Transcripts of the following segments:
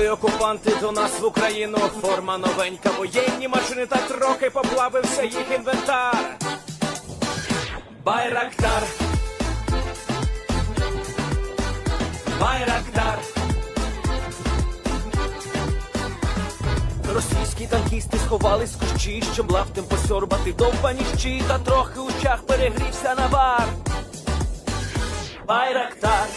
Прийшли окупанти до нас в Україну, форма новенька, воєнні машини та трохи поплавився їх інвентар. Байрактар, Байрактар. Російські танкісти сховались з кущі, щоб лаптем посьорбати довбані щі, та трохи у чах перегрівся навар. Байрактар,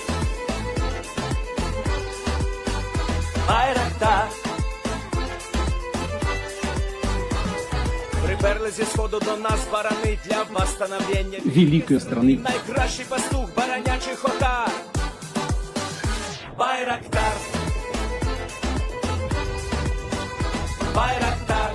Байрактар. Приперли зі сходу до нас барани для восстановлення великої страни. Найкращий пастух баранячих отар. Байрактар, Байрактар.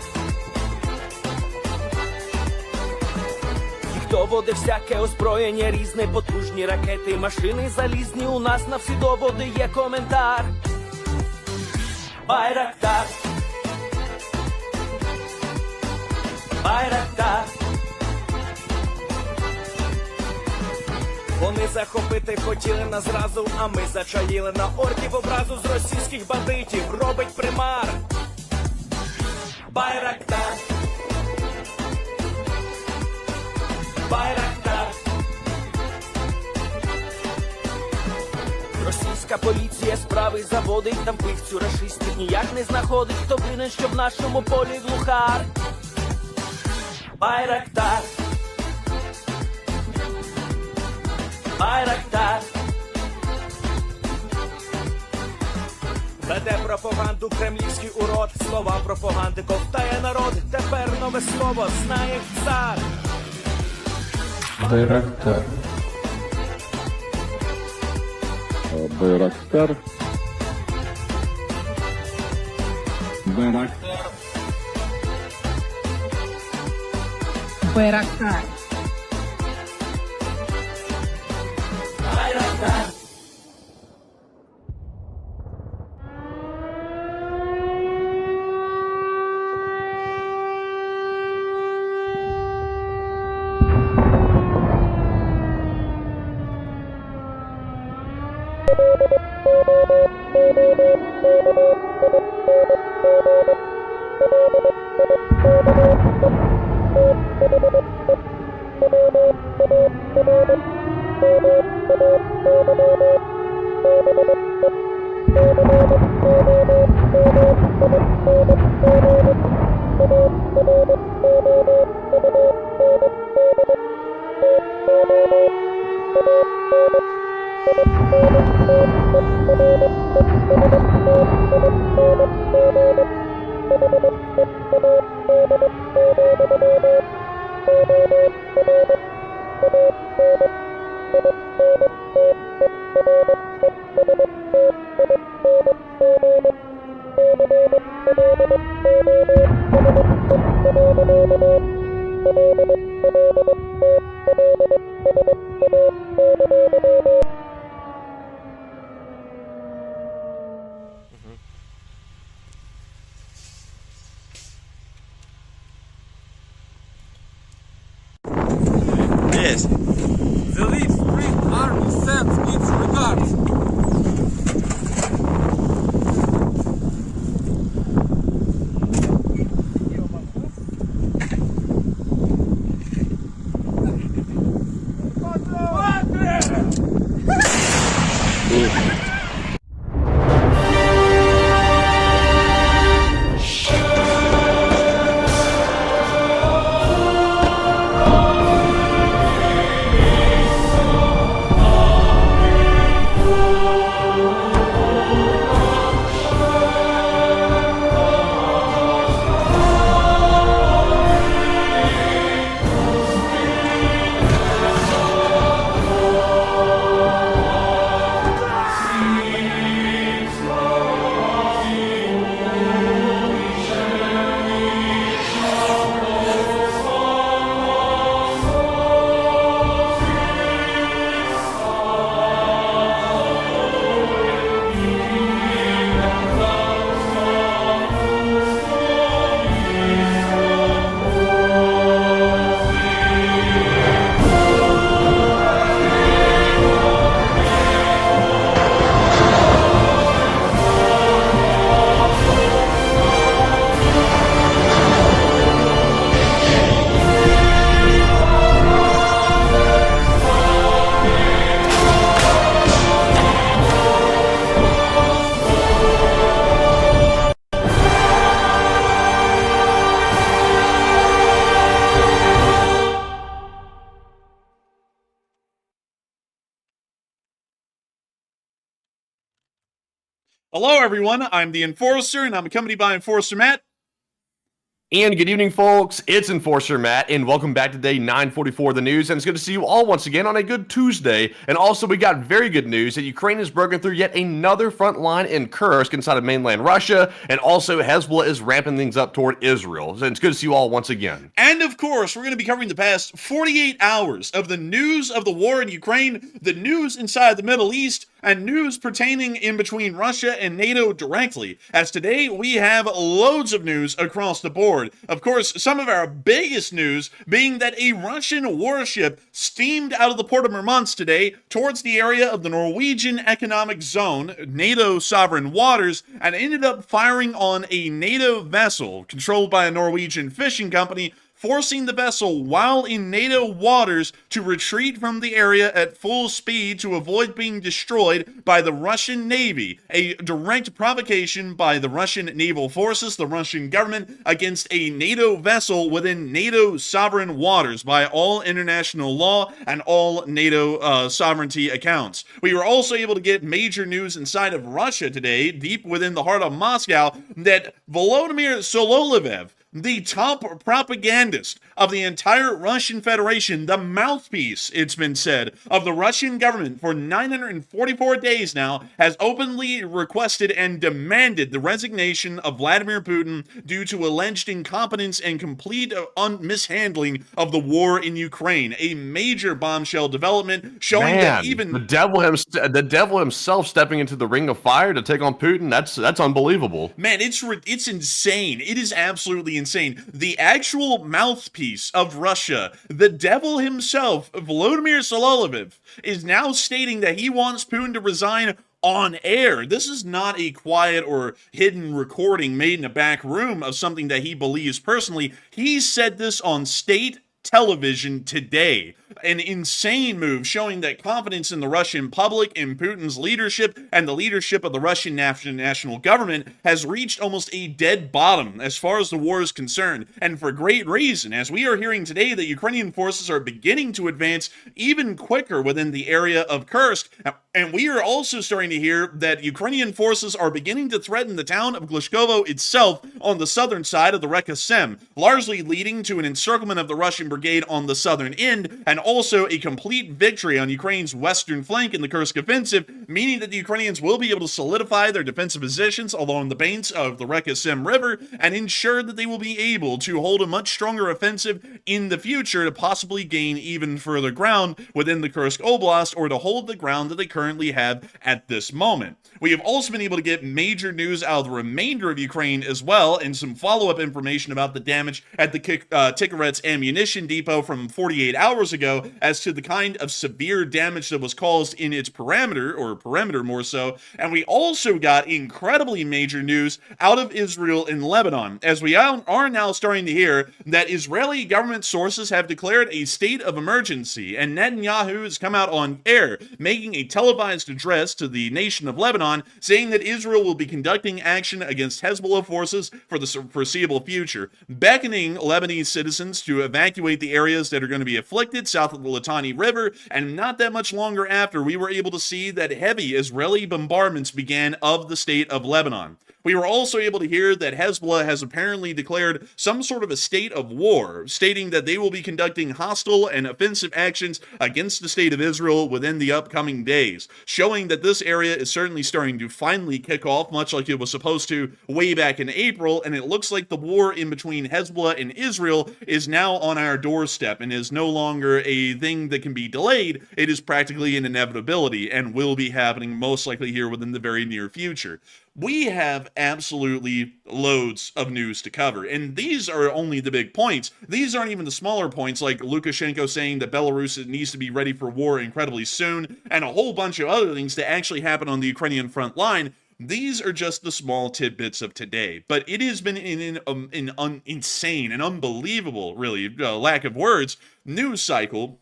Хто води всяке озброєння різне, потужні ракети, машини залізні, у нас на всі доводи є коментар. Байрактар, Байрактар. Вони захопити хотіли нас зразу, а ми зачаїли на орків образу з російських бандитів, робить примар. Байрактар, Байрактар. Російська поліція справи заводить, там вбивцю рашистів ніяк не знаходить, хто винен, що в нашому полі глухар. Байрактар, Байрактар. Веде пропаганду кремлівський урод, слова пропаганди ковтає народ, тепер нове слово знає цар. Байрактар. Байрактар. Байрактар. Байрактар. Байрактар. Yes. The Leaf Spring Army sends its regards. Hello, everyone. I'm the Enforcer, and I'm accompanied by Enforcer Matt. And good evening, folks. It's Enforcer Matt, and welcome back to day 944 of the news. And it's good to see you all once again on a good Tuesday. And also, we got very good news that Ukraine has broken through yet another front line in Kursk inside of mainland Russia. And also, Hezbollah is ramping things up toward Israel. So it's good to see you all once again. And of course, we're going to be covering the past 48 hours of the news of the war in Ukraine, the news inside the Middle East, and news pertaining in between Russia and NATO directly. As today, we have loads of news across the board. Of course, some of our biggest news being that a Russian warship steamed out of the port of Murmansk today towards the area of the Norwegian economic zone, NATO sovereign waters, and ended up firing on a NATO vessel controlled by a Norwegian fishing company, forcing the vessel while in NATO waters to retreat from the area at full speed to avoid being destroyed by the Russian Navy, a direct provocation by the Russian naval forces, the Russian government, against a NATO vessel within NATO sovereign waters by all international law and all NATO sovereignty accounts. We were also able to get major news inside of Russia today, deep within the heart of Moscow, that Volodymyr Sololyvev, the top propagandist of the entire Russian Federation, the mouthpiece, it's been said, of the Russian government for 944 days now, has openly requested and demanded the resignation of Vladimir Putin due to alleged incompetence and complete mishandling of the war in Ukraine. A major bombshell development showing that even the devil himself stepping into the ring of fire to take on Putin. That's unbelievable. Man, it's insane. It is absolutely insane. The actual mouthpiece of Russia, the devil himself, Volodymyr Sololyvev, is now stating that he wants Putin to resign on air. This is not a quiet or hidden recording made in a back room of something that he believes personally. He said this on state television today. An insane move showing that confidence in the Russian public, in Putin's leadership, and the leadership of the Russian national government has reached almost a dead bottom as far as the war is concerned, and for great reason, as we are hearing today that Ukrainian forces are beginning to advance even quicker within the area of Kursk, and we are also starting to hear that Ukrainian forces are beginning to threaten the town of Glushkovo itself on the southern side of the RESIGN, largely leading to an encirclement of the Russian brigade on the southern end, and also a complete victory on Ukraine's western flank in the Kursk offensive, meaning that the Ukrainians will be able to solidify their defensive positions along the banks of the RESIGN River and ensure that they will be able to hold a much stronger offensive in the future to possibly gain even further ground within the Kursk Oblast, or to hold the ground that they currently have at this moment. We have also been able to get major news out of the remainder of Ukraine as well, and some follow-up information about the damage at the Tikhoretz ammunition depot from 48 hours ago, as to the kind of severe damage that was caused in its perimeter more so. And we also got incredibly major news out of Israel and Lebanon, as we are now starting to hear that Israeli government sources have declared a state of emergency, and Netanyahu has come out on air making a televised address to the nation of Lebanon, saying that Israel will be conducting action against Hezbollah forces for the foreseeable future, beckoning Lebanese citizens to evacuate the areas that are going to be afflicted south of the Litani River. And not that much longer after, we were able to see that heavy Israeli bombardments began of the state of Lebanon. We were also able to hear that Hezbollah has apparently declared some sort of a state of war, stating that they will be conducting hostile and offensive actions against the state of Israel within the upcoming days, showing that this area is certainly starting to finally kick off, much like it was supposed to way back in April, and it looks like the war in between Hezbollah and Israel is now on our doorstep and is no longer a thing that can be delayed. It is practically an inevitability and will be happening most likely here within the very near future. We have absolutely loads of news to cover, and these are only the big points. These aren't even the smaller points, like Lukashenko saying that Belarus needs to be ready for war incredibly soon, and a whole bunch of other things to actually happen on the Ukrainian front line. These are just the small tidbits of today, but it has been an insane and unbelievable, really, lack of words, news cycle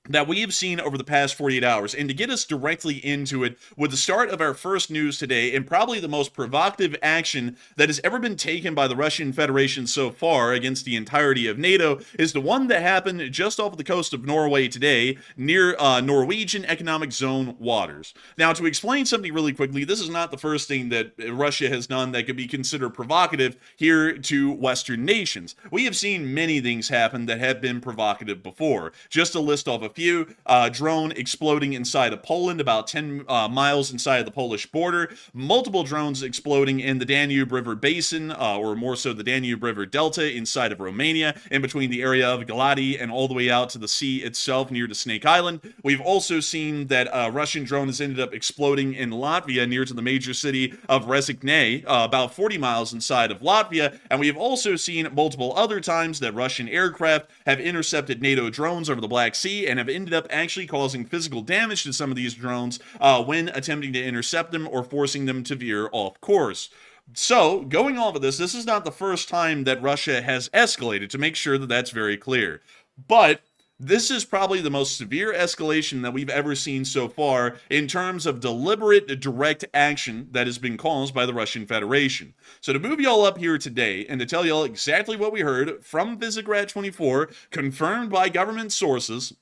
that we have seen over the past 48 hours. And to get us directly into it, with the start of our first news today, and probably the most provocative action that has ever been taken by the Russian Federation so far against the entirety of NATO, is the one that happened just off the coast of Norway today, near Norwegian economic zone waters. Now, to explain something really quickly, this is not the first thing that Russia has done that could be considered provocative here to Western nations. We have seen many things happen that have been provocative before. Just to list off a few: drone exploding inside of Poland, about 10 miles inside of the Polish border, multiple drones exploding in the Danube River Basin, or more so the Danube River Delta inside of Romania, in between the area of Galati and all the way out to the sea itself near to Snake Island. We've also seen that a Russian drone has ended up exploding in Latvia near to the major city of RESIGN, about 40 miles inside of Latvia, and we have also seen multiple other times that Russian aircraft have intercepted NATO drones over the Black Sea and have ended up actually causing physical damage to some of these drones when attempting to intercept them or forcing them to veer off course. So, going off of this is not the first time that Russia has escalated, to make sure that that's very clear. But this is probably the most severe escalation that we've ever seen so far in terms of deliberate, direct action that has been caused by the Russian Federation. So to move y'all up here today and to tell y'all exactly what we heard from Visegrad 24, confirmed by government sources,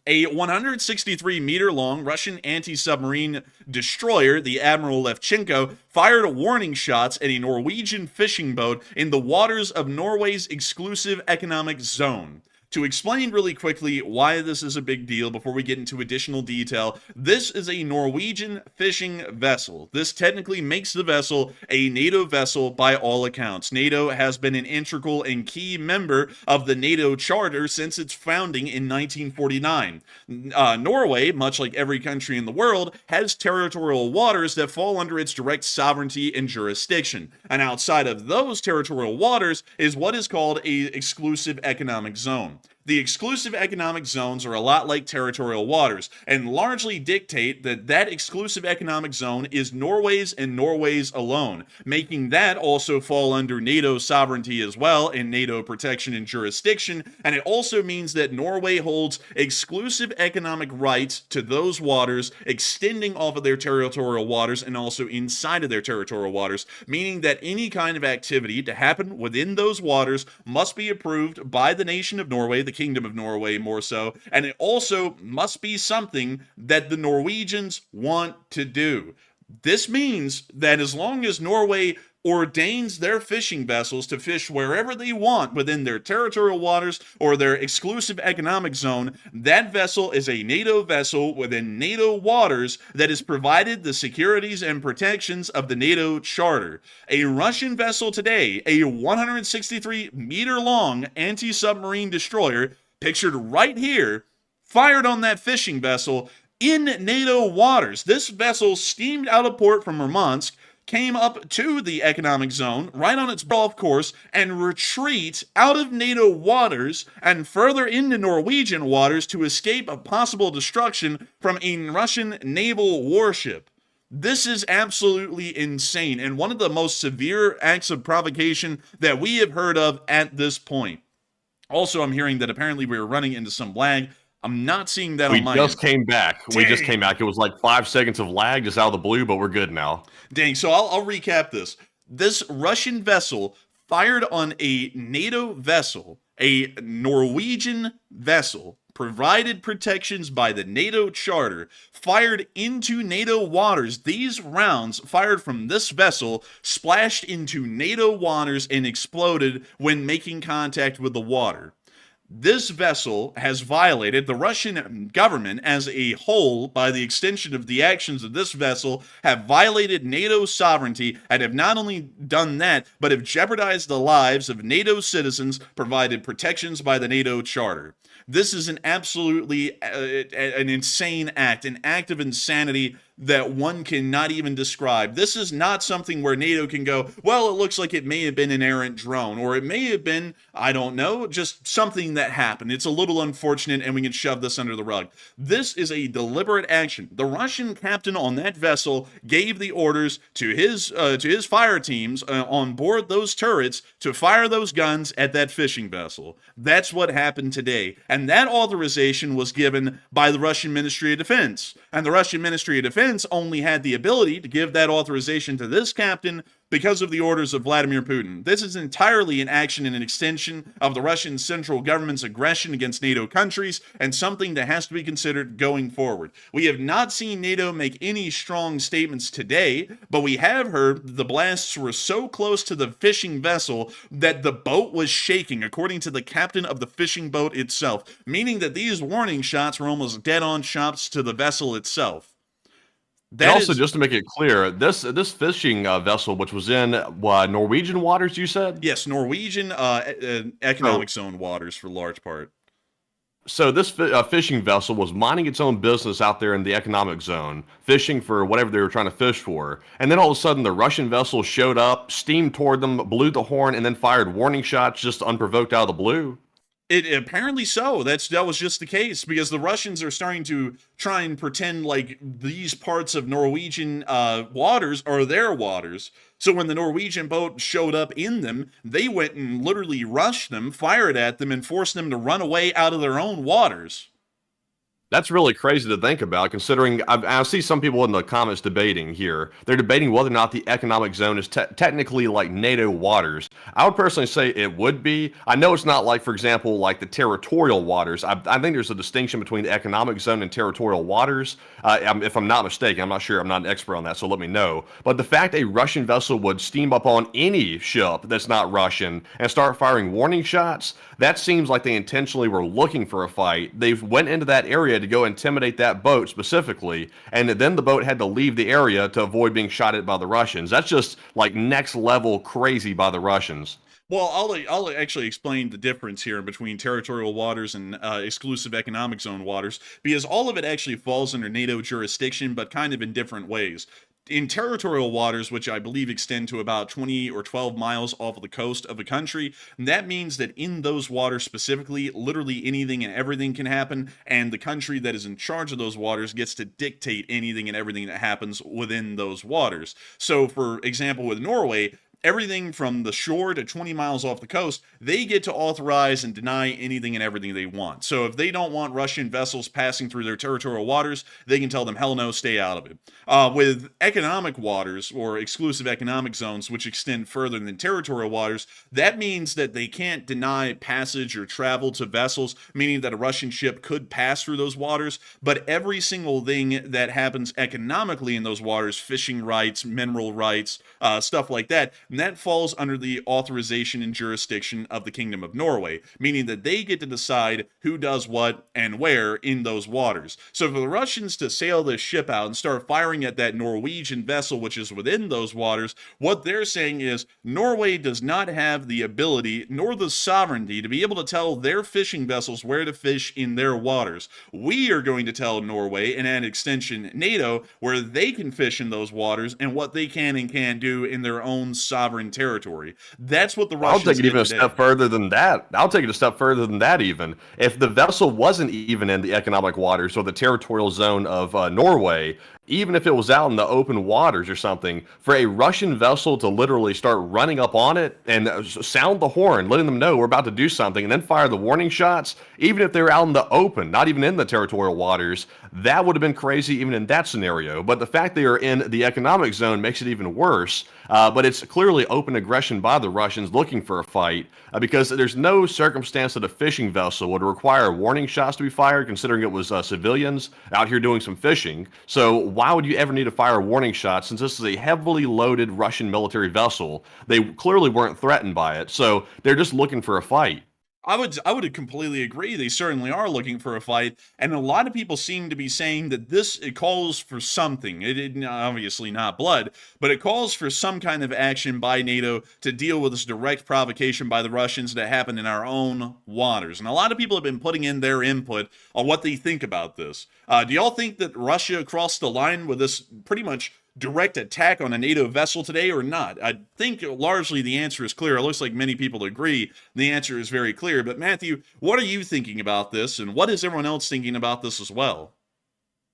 a 163-meter-long Russian anti-submarine destroyer, the Admiral Levchenko, fired warning shots at a Norwegian fishing boat in the waters of Norway's exclusive economic zone. To explain really quickly why this is a big deal before we get into additional detail, this is a Norwegian fishing vessel. This technically makes the vessel a NATO vessel by all accounts. NATO has been an integral and key member of the NATO Charter since its founding in 1949. Norway, much like every country in the world, has territorial waters that fall under its direct sovereignty and jurisdiction. And outside of those territorial waters is what is called an exclusive economic zone. The exclusive economic zones are a lot like territorial waters and largely dictate that that exclusive economic zone is Norway's and Norway's alone, making that also fall under NATO sovereignty as well and NATO protection and jurisdiction. And it also means that Norway holds exclusive economic rights to those waters, extending off of their territorial waters and also inside of their territorial waters, meaning that any kind of activity to happen within those waters must be approved by the nation of Norway, the Kingdom of Norway more so, and it also must be something that the Norwegians want to do. This means that as long as Norway ordains their fishing vessels to fish wherever they want within their territorial waters or their exclusive economic zone, that vessel is a NATO vessel within NATO waters that is provided the securities and protections of the NATO Charter. A Russian vessel today, a 163-meter-long anti-submarine destroyer, pictured right here, fired on that fishing vessel in NATO waters. This vessel steamed out of port from Murmansk, came up to the economic zone, right on its golf course, and retreat out of NATO waters and further into Norwegian waters to escape a possible destruction from a Russian naval warship. This is absolutely insane, and one of the most severe acts of provocation that we have heard of at this point. Also, I'm hearing that apparently we were running into some lag. I'm not seeing that on my end. We just came back. It was like 5 seconds of lag just out of the blue, but we're good now. Dang, so I'll recap this. This Russian vessel fired on a NATO vessel, a Norwegian vessel, provided protections by the NATO Charter, fired into NATO waters. These rounds fired from this vessel splashed into NATO waters and exploded when making contact with the water. This vessel has violated, the Russian government as a whole, by the extension of the actions of this vessel, have violated NATO sovereignty and have not only done that, but have jeopardized the lives of NATO citizens provided protections by the NATO Charter. This is an absolutely an insane act, an act of insanity that one cannot even describe. This is not something where NATO can go, well, it looks like it may have been an errant drone, or it may have been, I don't know, just something that happened. It's a little unfortunate, and we can shove this under the rug. This is a deliberate action. The Russian captain on that vessel gave the orders to his fire teams on board those turrets to fire those guns at that fishing vessel. That's what happened today, and that authorization was given by the Russian Ministry of Defense. And the Russian Ministry of Defense only had the ability to give that authorization to this captain because of the orders of Vladimir Putin. This is entirely an action and an extension of the Russian central government's aggression against NATO countries, and something that has to be considered going forward. We have not seen NATO make any strong statements today, but we have heard the blasts were so close to the fishing vessel that the boat was shaking, according to the captain of the fishing boat itself, meaning that these warning shots were almost dead-on shots to the vessel itself. And also, just to make it clear, this fishing vessel, which was in Norwegian waters, you said? Yes, Norwegian economic zone waters for large part. So this fishing vessel was minding its own business out there in the economic zone, fishing for whatever they were trying to fish for. And then all of a sudden, the Russian vessel showed up, steamed toward them, blew the horn, and then fired warning shots just unprovoked out of the blue. It apparently so. That was just the case, because the Russians are starting to try and pretend like these parts of Norwegian waters are their waters. So when the Norwegian boat showed up in them, they went and literally rushed them, fired at them, and forced them to run away out of their own waters. That's really crazy to think about, considering I see some people in the comments debating here. They're debating whether or not the economic zone is technically like NATO waters. I would personally say it would be. I know it's not like, for example, like the territorial waters. I think there's a distinction between the economic zone and territorial waters. If I'm not mistaken, I'm not sure. I'm not an expert on that, so let me know. But the fact a Russian vessel would steam up on any ship that's not Russian and start firing warning shots, that seems like they intentionally were looking for a fight. They went into that area to go intimidate that boat specifically, and then the boat had to leave the area to avoid being shot at by the Russians. That's just like next level crazy by the Russians. Well, I'll actually explain the difference here between territorial waters and exclusive economic zone waters, because all of it actually falls under NATO jurisdiction, but kind of in different ways. In territorial waters, which I believe extend to about 20 or 12 miles off of the coast of a country, that means that in those waters specifically, literally anything and everything can happen, and the country that is in charge of those waters gets to dictate anything and everything that happens within those waters. So, for example, with Norway, everything from the shore to 20 miles off the coast, they get to authorize and deny anything and everything they want. So if they don't want Russian vessels passing through their territorial waters, they can tell them, hell no, stay out of it. With economic waters or exclusive economic zones, which extend further than territorial waters, that means that they can't deny passage or travel to vessels, meaning that a Russian ship could pass through those waters, but every single thing that happens economically in those waters, fishing rights, mineral rights, stuff like that, and that falls under the authorization and jurisdiction of the Kingdom of Norway, meaning that they get to decide who does what and where in those waters. So for the Russians to sail this ship out and start firing at that Norwegian vessel, which is within those waters, what they're saying is Norway does not have the ability nor the sovereignty to be able to tell their fishing vessels where to fish in their waters. We are going to tell Norway, and an extension NATO, where they can fish in those waters and what they can and can't do in their own sovereign territory. That's what the Russians I'll take it even a today. step further than that. I'll take it a step further than that even. If the vessel wasn't even in the economic waters or the territorial zone of Norway, even if it was out in the open waters or something, for a Russian vessel to literally start running up on it and sound the horn, letting them know we're about to do something, and then fire the warning shots, even if they were out in the open, not even in the territorial waters, that would have been crazy even in that scenario. But the fact they are in the economic zone makes it even worse. But it's clearly open aggression by the Russians looking for a fight, because there's no circumstance that a fishing vessel would require warning shots to be fired, considering it was civilians out here doing some fishing. So why would you ever need to fire warning shots, since this is a heavily loaded Russian military vessel? They clearly weren't threatened by it, so they're just looking for a fight. I would completely agree. They certainly are looking for a fight, and a lot of people seem to be saying that it calls for something. It obviously not blood, but it calls for some kind of action by NATO to deal with this direct provocation by the Russians that happened in our own waters. And a lot of people have been putting in their input on what they think about this. Do y'all think that Russia crossed the line with this pretty much direct attack on a NATO vessel today or not? I think largely the answer is clear. It looks like many people agree the answer is very clear. But Matthew, what are you thinking about this, and what is everyone else thinking about this as well?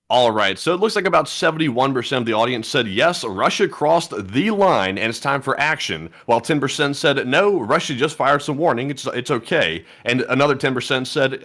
All right, so it looks like about 71% of the audience said yes, Russia crossed the line and it's time for action, while 10% said no, Russia just fired some warning, it's okay, and another 10% said,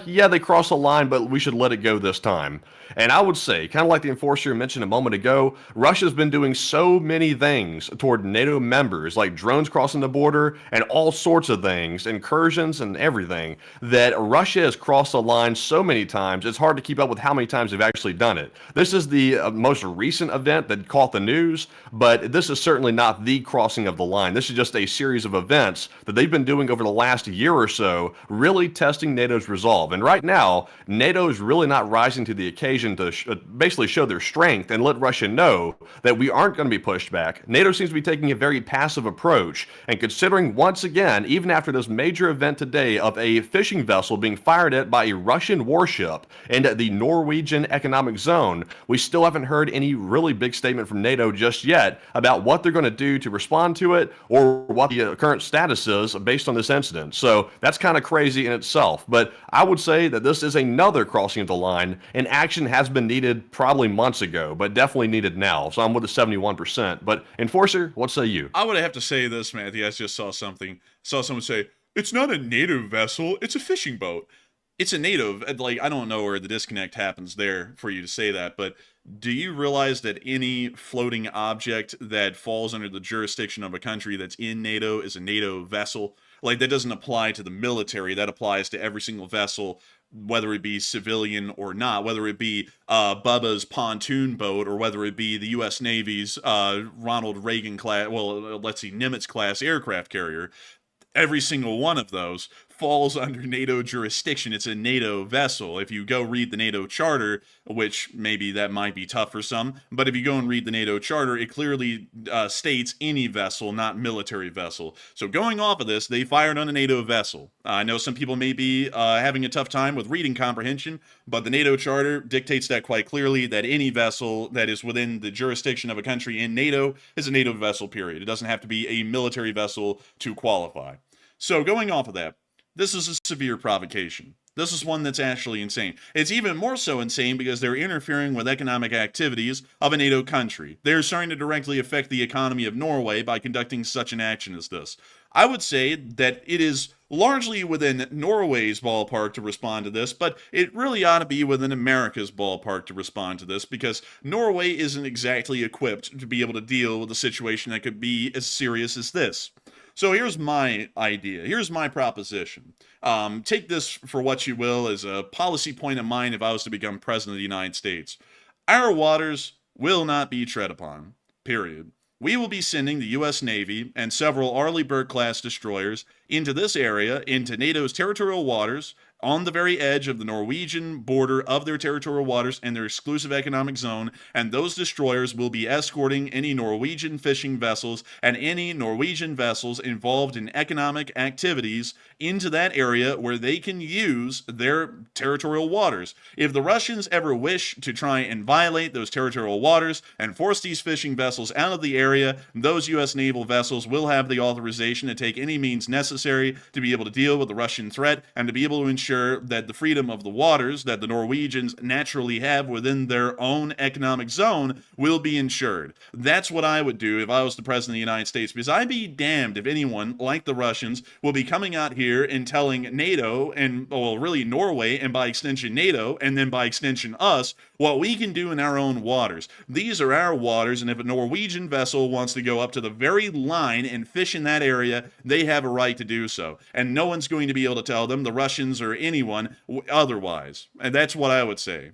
yeah, they crossed the line, but we should let it go this time. And I would say, kind of like the enforcer mentioned a moment ago, Russia's been doing so many things toward NATO members, like drones crossing the border and all sorts of things, incursions and everything, that Russia has crossed the line so many times, it's hard to keep up with how many times they've actually done it. This is the most recent event that caught the news, but this is certainly not the crossing of the line. This is just a series of events that they've been doing over the last year or so, really testing NATO's resolve. And right now, NATO is really not rising to the occasion to basically show their strength and let Russia know that we aren't going to be pushed back. NATO seems to be taking a very passive approach, and considering once again, even after this major event today of a fishing vessel being fired at by a Russian warship in the Norwegian economic zone, we still haven't heard any really big statement from NATO just yet about what they're going to do to respond to it or what the current status is based on this incident. So that's kind of crazy in itself. But I would say that this is another crossing of the line, and action has been needed probably months ago, but definitely needed now. So I'm with the 71%. But Enforcer, what say you? I would have to say this, Matthew. I just saw someone say, it's not a NATO vessel, it's a fishing boat. It's a NATO, like, I don't know where the disconnect happens there for you to say that, but do you realize that any floating object that falls under the jurisdiction of a country that's in NATO is a NATO vessel? Like, that doesn't apply to the military, that applies to every single vessel, whether it be civilian or not, whether it be Bubba's pontoon boat or whether it be the U.S. Navy's Ronald Reagan class, Nimitz class aircraft carrier. Every single one of those falls under NATO jurisdiction. It's a NATO vessel. If you go read the NATO charter, which maybe that might be tough for some, but if you go and read the NATO charter, it clearly states any vessel, not military vessel. So going off of this, they fired on a NATO vessel. I know some people may be having a tough time with reading comprehension, but the NATO charter dictates that quite clearly, that any vessel that is within the jurisdiction of a country in NATO is a NATO vessel, period. It doesn't have to be a military vessel to qualify. So going off of that, this is a severe provocation. This is one that's actually insane. It's even more so insane because they're interfering with economic activities of a NATO country. They're starting to directly affect the economy of Norway by conducting such an action as this. I would say that it is largely within Norway's ballpark to respond to this, but it really ought to be within America's ballpark to respond to this, because Norway isn't exactly equipped to be able to deal with a situation that could be as serious as this. So here's my idea. Here's my proposition. Take this for what you will as a policy point of mine if I was to become president of the United States. Our waters will not be tread upon, period. We will be sending the U.S. Navy and several Arleigh Burke-class destroyers into this area, into NATO's territorial waters, on the very edge of the Norwegian border of their territorial waters and their exclusive economic zone, and those destroyers will be escorting any Norwegian fishing vessels and any Norwegian vessels involved in economic activities into that area where they can use their territorial waters. If the Russians ever wish to try and violate those territorial waters and force these fishing vessels out of the area, those U.S. naval vessels will have the authorization to take any means necessary to be able to deal with the Russian threat and to be able to ensure that the freedom of the waters that the Norwegians naturally have within their own economic zone will be ensured. That's what I would do if I was the president of the United States, because I'd be damned if anyone, like the Russians, will be coming out here and telling NATO, and, well, really Norway, and by extension NATO, and then by extension us, what we can do in our own waters. These are our waters, and if a Norwegian vessel wants to go up to the very line and fish in that area, they have a right to do so. And no one's going to be able to tell them, the Russians or anyone, otherwise. And that's what I would say.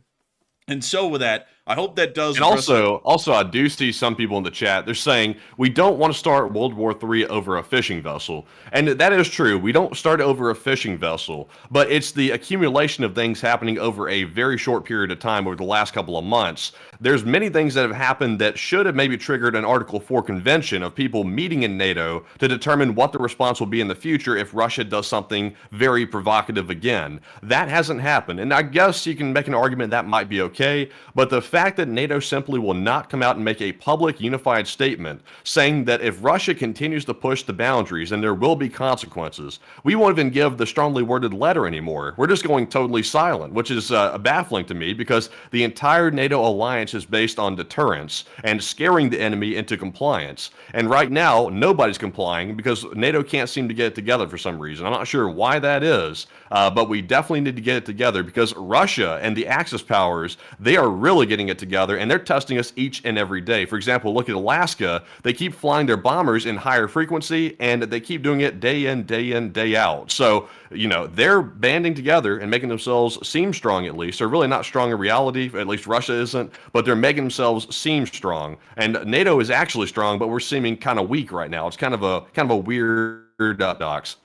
And so with that, I hope that does. And also, I do see some people in the chat. They're saying we don't want to start World War III over a fishing vessel, and that is true. We don't start over a fishing vessel, but it's the accumulation of things happening over a very short period of time over the last couple of months. There's many things that have happened that should have maybe triggered an Article 4 convention of people meeting in NATO to determine what the response will be in the future if Russia does something very provocative again. That hasn't happened, and I guess you can make an argument that might be okay, but the fact that NATO simply will not come out and make a public unified statement saying that if Russia continues to push the boundaries and there will be consequences, we won't even give the strongly worded letter anymore. We're just going totally silent, which is baffling to me because the entire NATO alliance is based on deterrence and scaring the enemy into compliance. And right now, nobody's complying because NATO can't seem to get it together for some reason. I'm not sure why that is, but we definitely need to get it together because Russia and the Axis powers, they are really getting it together, and they're testing us each and every day. For example, look at Alaska. They keep flying their bombers in higher frequency, and they keep doing it day in, day out. So, they're banding together and making themselves seem strong at least. They're really not strong in reality, at least Russia isn't, but they're making themselves seem strong. And NATO is actually strong, but we're seeming kind of weak right now. It's kind of a weird dox.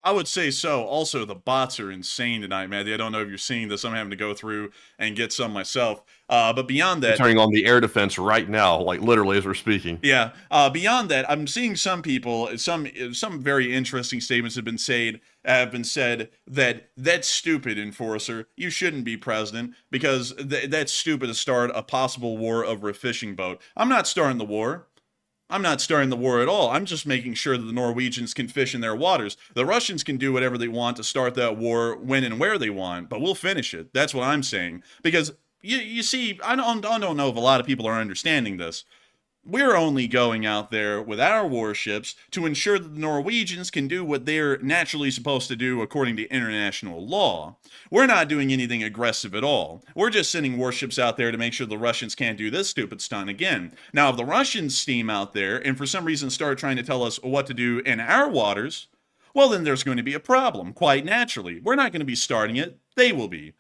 I would say so. Also, the bots are insane tonight, man. I don't know if you're seeing this. I'm having to go through and get some myself. But beyond that, turning on the air defense right now, like literally as we're speaking. Yeah. Beyond that, I'm seeing some people, some very interesting statements have been said that that's stupid, Enforcer. You shouldn't be president because that's stupid to start a possible war over a fishing boat. I'm not starting the war. I'm not starting the war at all. I'm just making sure that the Norwegians can fish in their waters. The Russians can do whatever they want to start that war when and where they want, but we'll finish it. That's what I'm saying. Because you see, I don't know if a lot of people are understanding this. We're only going out there with our warships to ensure that the Norwegians can do what they're naturally supposed to do according to international law. We're not doing anything aggressive at all. We're just sending warships out there to make sure the Russians can't do this stupid stunt again. Now, if the Russians steam out there and for some reason start trying to tell us what to do in our waters, well, then there's going to be a problem, quite naturally. We're not going to be starting it. They will be.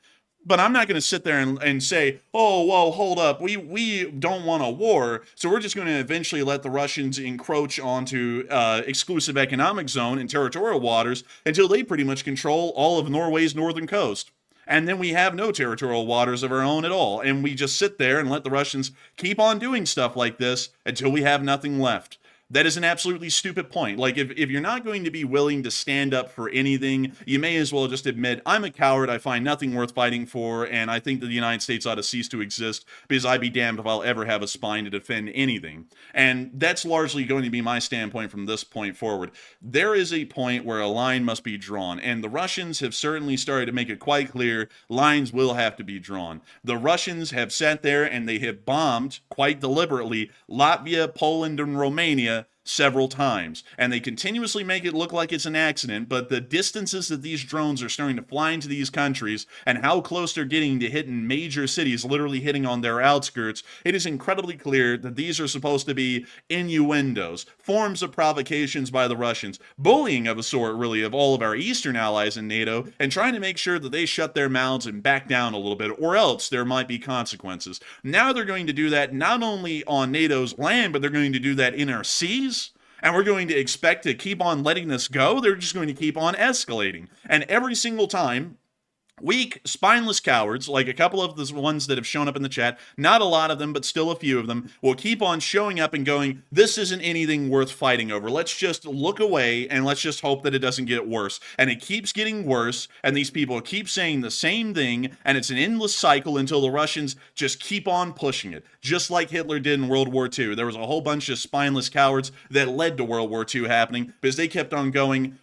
But I'm not going to sit there and say, oh, well, hold up. We don't want a war, so we're just going to eventually let the Russians encroach onto exclusive economic zone and territorial waters until they pretty much control all of Norway's northern coast. And then we have no territorial waters of our own at all. And we just sit there and let the Russians keep on doing stuff like this until we have nothing left. That is an absolutely stupid point. Like, if you're not going to be willing to stand up for anything, you may as well just admit, I'm a coward, I find nothing worth fighting for, and I think that the United States ought to cease to exist, because I'd be damned if I'll ever have a spine to defend anything. And that's largely going to be my standpoint from this point forward. There is a point where a line must be drawn, and the Russians have certainly started to make it quite clear lines will have to be drawn. The Russians have sat there and they have bombed, quite deliberately, Latvia, Poland, and Romania several times, and they continuously make it look like it's an accident, but the distances that these drones are starting to fly into these countries and how close they're getting to hitting major cities, literally hitting on their outskirts, it is incredibly clear that these are supposed to be innuendos, forms of provocations by the Russians, bullying of a sort, really, of all of our eastern allies in NATO, and trying to make sure that they shut their mouths and back down a little bit, or else there might be consequences. Now they're going to do that not only on NATO's land, but they're going to do that in our seas. And we're going to expect to keep on letting this go. They're just going to keep on escalating. And every single time, weak, spineless cowards, like a couple of the ones that have shown up in the chat, not a lot of them, but still a few of them, will keep on showing up and going, this isn't anything worth fighting over. Let's just look away and let's just hope that it doesn't get worse. And it keeps getting worse, and these people keep saying the same thing, and it's an endless cycle until the Russians just keep on pushing it. Just like Hitler did in World War II. There was a whole bunch of spineless cowards that led to World War II happening, because they kept on going,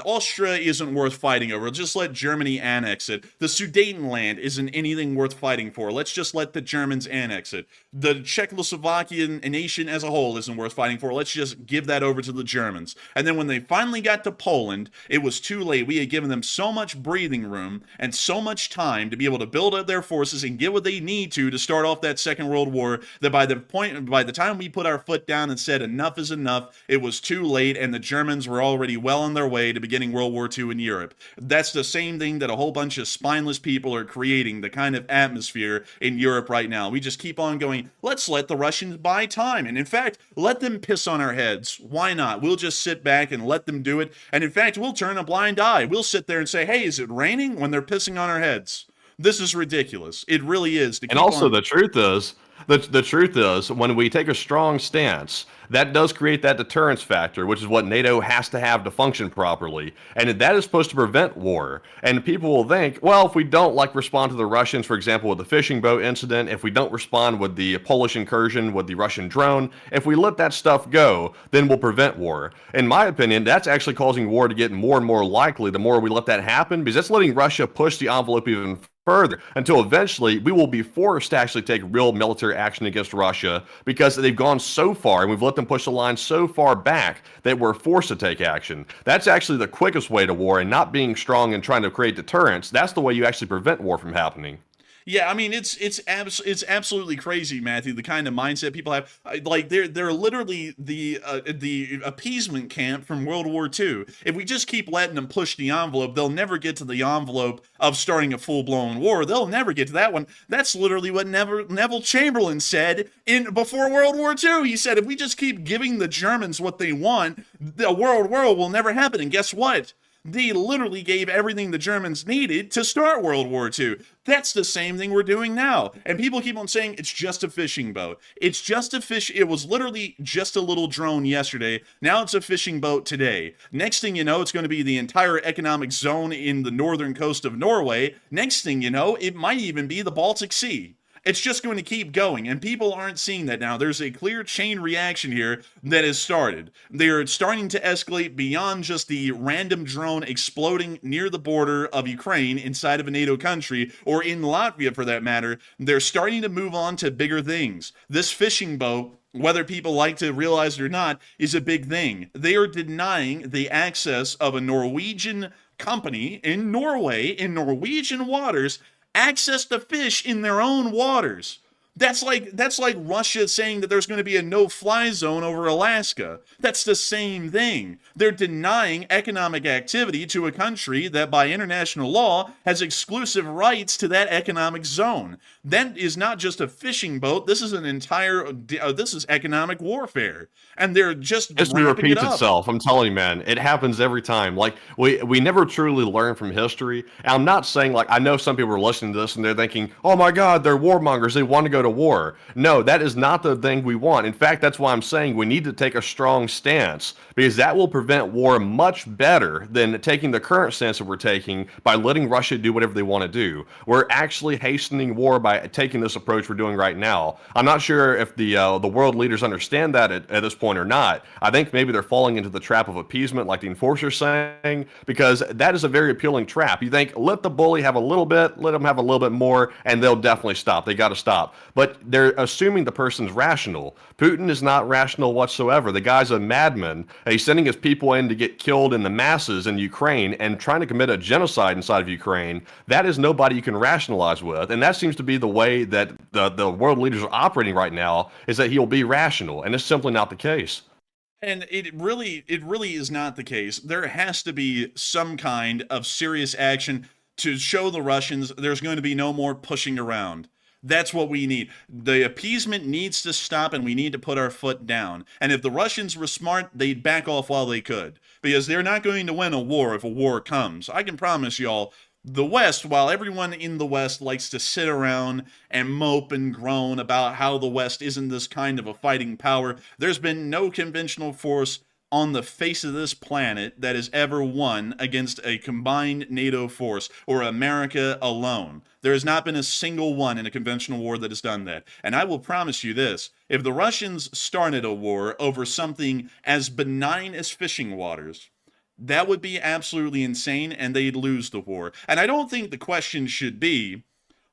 Austria isn't worth fighting over. Just let Germany annex it. The Sudetenland isn't anything worth fighting for. Let's just let the Germans annex it. The Czechoslovakian nation as a whole isn't worth fighting for. Let's just give that over to the Germans. And then when they finally got to Poland, it was too late. We had given them so much breathing room and so much time to be able to build up their forces and get what they need to start off that Second World War, that by the time we put our foot down and said enough is enough, it was too late, and the Germans were already well on their way to beginning World War II in Europe. That's the same thing that a whole bunch of spineless people are creating the kind of atmosphere in Europe right now. We just keep on going, let's let the Russians buy time. And in fact, let them piss on our heads. Why not? We'll just sit back and let them do it. And in fact, we'll turn a blind eye. We'll sit there and say, hey, is it raining, when they're pissing on our heads? This is ridiculous. It really is. And also, the truth is, the truth is, when we take a strong stance, that does create that deterrence factor, which is what NATO has to have to function properly. And that is supposed to prevent war. And people will think, well, if we don't respond to the Russians, for example, with the fishing boat incident, if we don't respond with the Polish incursion with the Russian drone, if we let that stuff go, then we'll prevent war. In my opinion, that's actually causing war to get more and more likely the more we let that happen, because that's letting Russia push the envelope even further until eventually we will be forced to actually take real military action against Russia, because they've gone so far and we've let them push the line so far back that we're forced to take action. That's actually the quickest way to war, and not being strong and trying to create deterrence. That's the way you actually prevent war from happening. Yeah, I mean, it's absolutely crazy, Matthew, the kind of mindset people have. Like, they're literally the appeasement camp from World War II. If we just keep letting them push the envelope, they'll never get to the envelope of starting a full-blown war. They'll never get to that one. That's literally what Neville Chamberlain said before World War II. He said, if we just keep giving the Germans what they want, the world war will never happen. And guess what? They literally gave everything the Germans needed to start World War II. That's the same thing we're doing now. And people keep on saying it's just a fishing boat. It's just a fish. It was literally just a little drone yesterday. Now it's a fishing boat today. Next thing you know, it's going to be the entire economic zone in the northern coast of Norway. Next thing you know, it might even be the Baltic Sea. It's just going to keep going, and people aren't seeing that now. There's a clear chain reaction here that has started. They're starting to escalate beyond just the random drone exploding near the border of Ukraine inside of a NATO country, or in Latvia for that matter. They're starting to move on to bigger things. This fishing boat, whether people like to realize it or not, is a big thing. They are denying the access of a Norwegian company in Norway, in Norwegian waters, access to fish in their own waters. That's like Russia saying that there's going to be a no-fly zone over Alaska. That's the same thing. They're denying economic activity to a country that by international law has exclusive rights to that economic zone. That is not just a fishing boat. This is this is economic warfare. And they're just History ramping repeats it up. itself. I'm telling you, man, it happens every time. Like, we never truly learn from history. And I'm not saying, I know some people are listening to this and they're thinking, oh my God, they're warmongers. They want to go to war. No, that is not the thing we want. In fact, that's why I'm saying we need to take a strong stance, because that will prevent war much better than taking the current stance that we're taking by letting Russia do whatever they want to do. We're actually hastening war by taking this approach we're doing right now. I'm not sure if the world leaders understand that at this point or not. I think maybe they're falling into the trap of appeasement, like the enforcer's saying, because that is a very appealing trap. You think, let the bully have a little bit, let them have a little bit more, and they'll definitely stop. They got to stop. But they're assuming the person's rational. Putin is not rational whatsoever. The guy's a madman. He's sending his people in to get killed in the masses in Ukraine and trying to commit a genocide inside of Ukraine. That is nobody you can rationalize with. And that seems to be the way that the world leaders are operating right now, is that he'll be rational. And it's simply not the case. And it really is not the case. There has to be some kind of serious action to show the Russians there's going to be no more pushing around. That's what we need. The appeasement needs to stop, and we need to put our foot down. And if the Russians were smart, they'd back off while they could, because they're not going to win a war if a war comes. I can promise y'all, the West, while everyone in the West likes to sit around and mope and groan about how the West isn't this kind of a fighting power, there's been no conventional force on the face of this planet that has ever won against a combined NATO force or America alone. There has not been a single one in a conventional war that has done that. And I will promise you this, if the Russians started a war over something as benign as fishing waters, that would be absolutely insane, and they'd lose the war. And I don't think the question should be,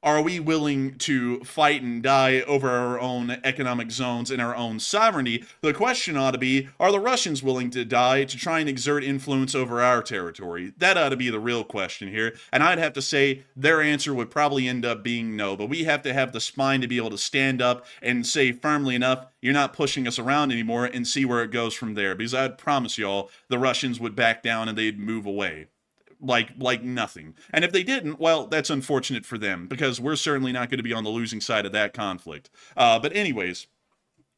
are we willing to fight and die over our own economic zones and our own sovereignty? The question ought to be, are the Russians willing to die to try and exert influence over our territory? That ought to be the real question here. And I'd have to say their answer would probably end up being no. But we have to have the spine to be able to stand up and say firmly enough, you're not pushing us around anymore, and see where it goes from there. Because I'd promise y'all, the Russians would back down and they'd move away. like nothing. And if they didn't, well, that's unfortunate for them, because we're certainly not going to be on the losing side of that conflict. But anyways,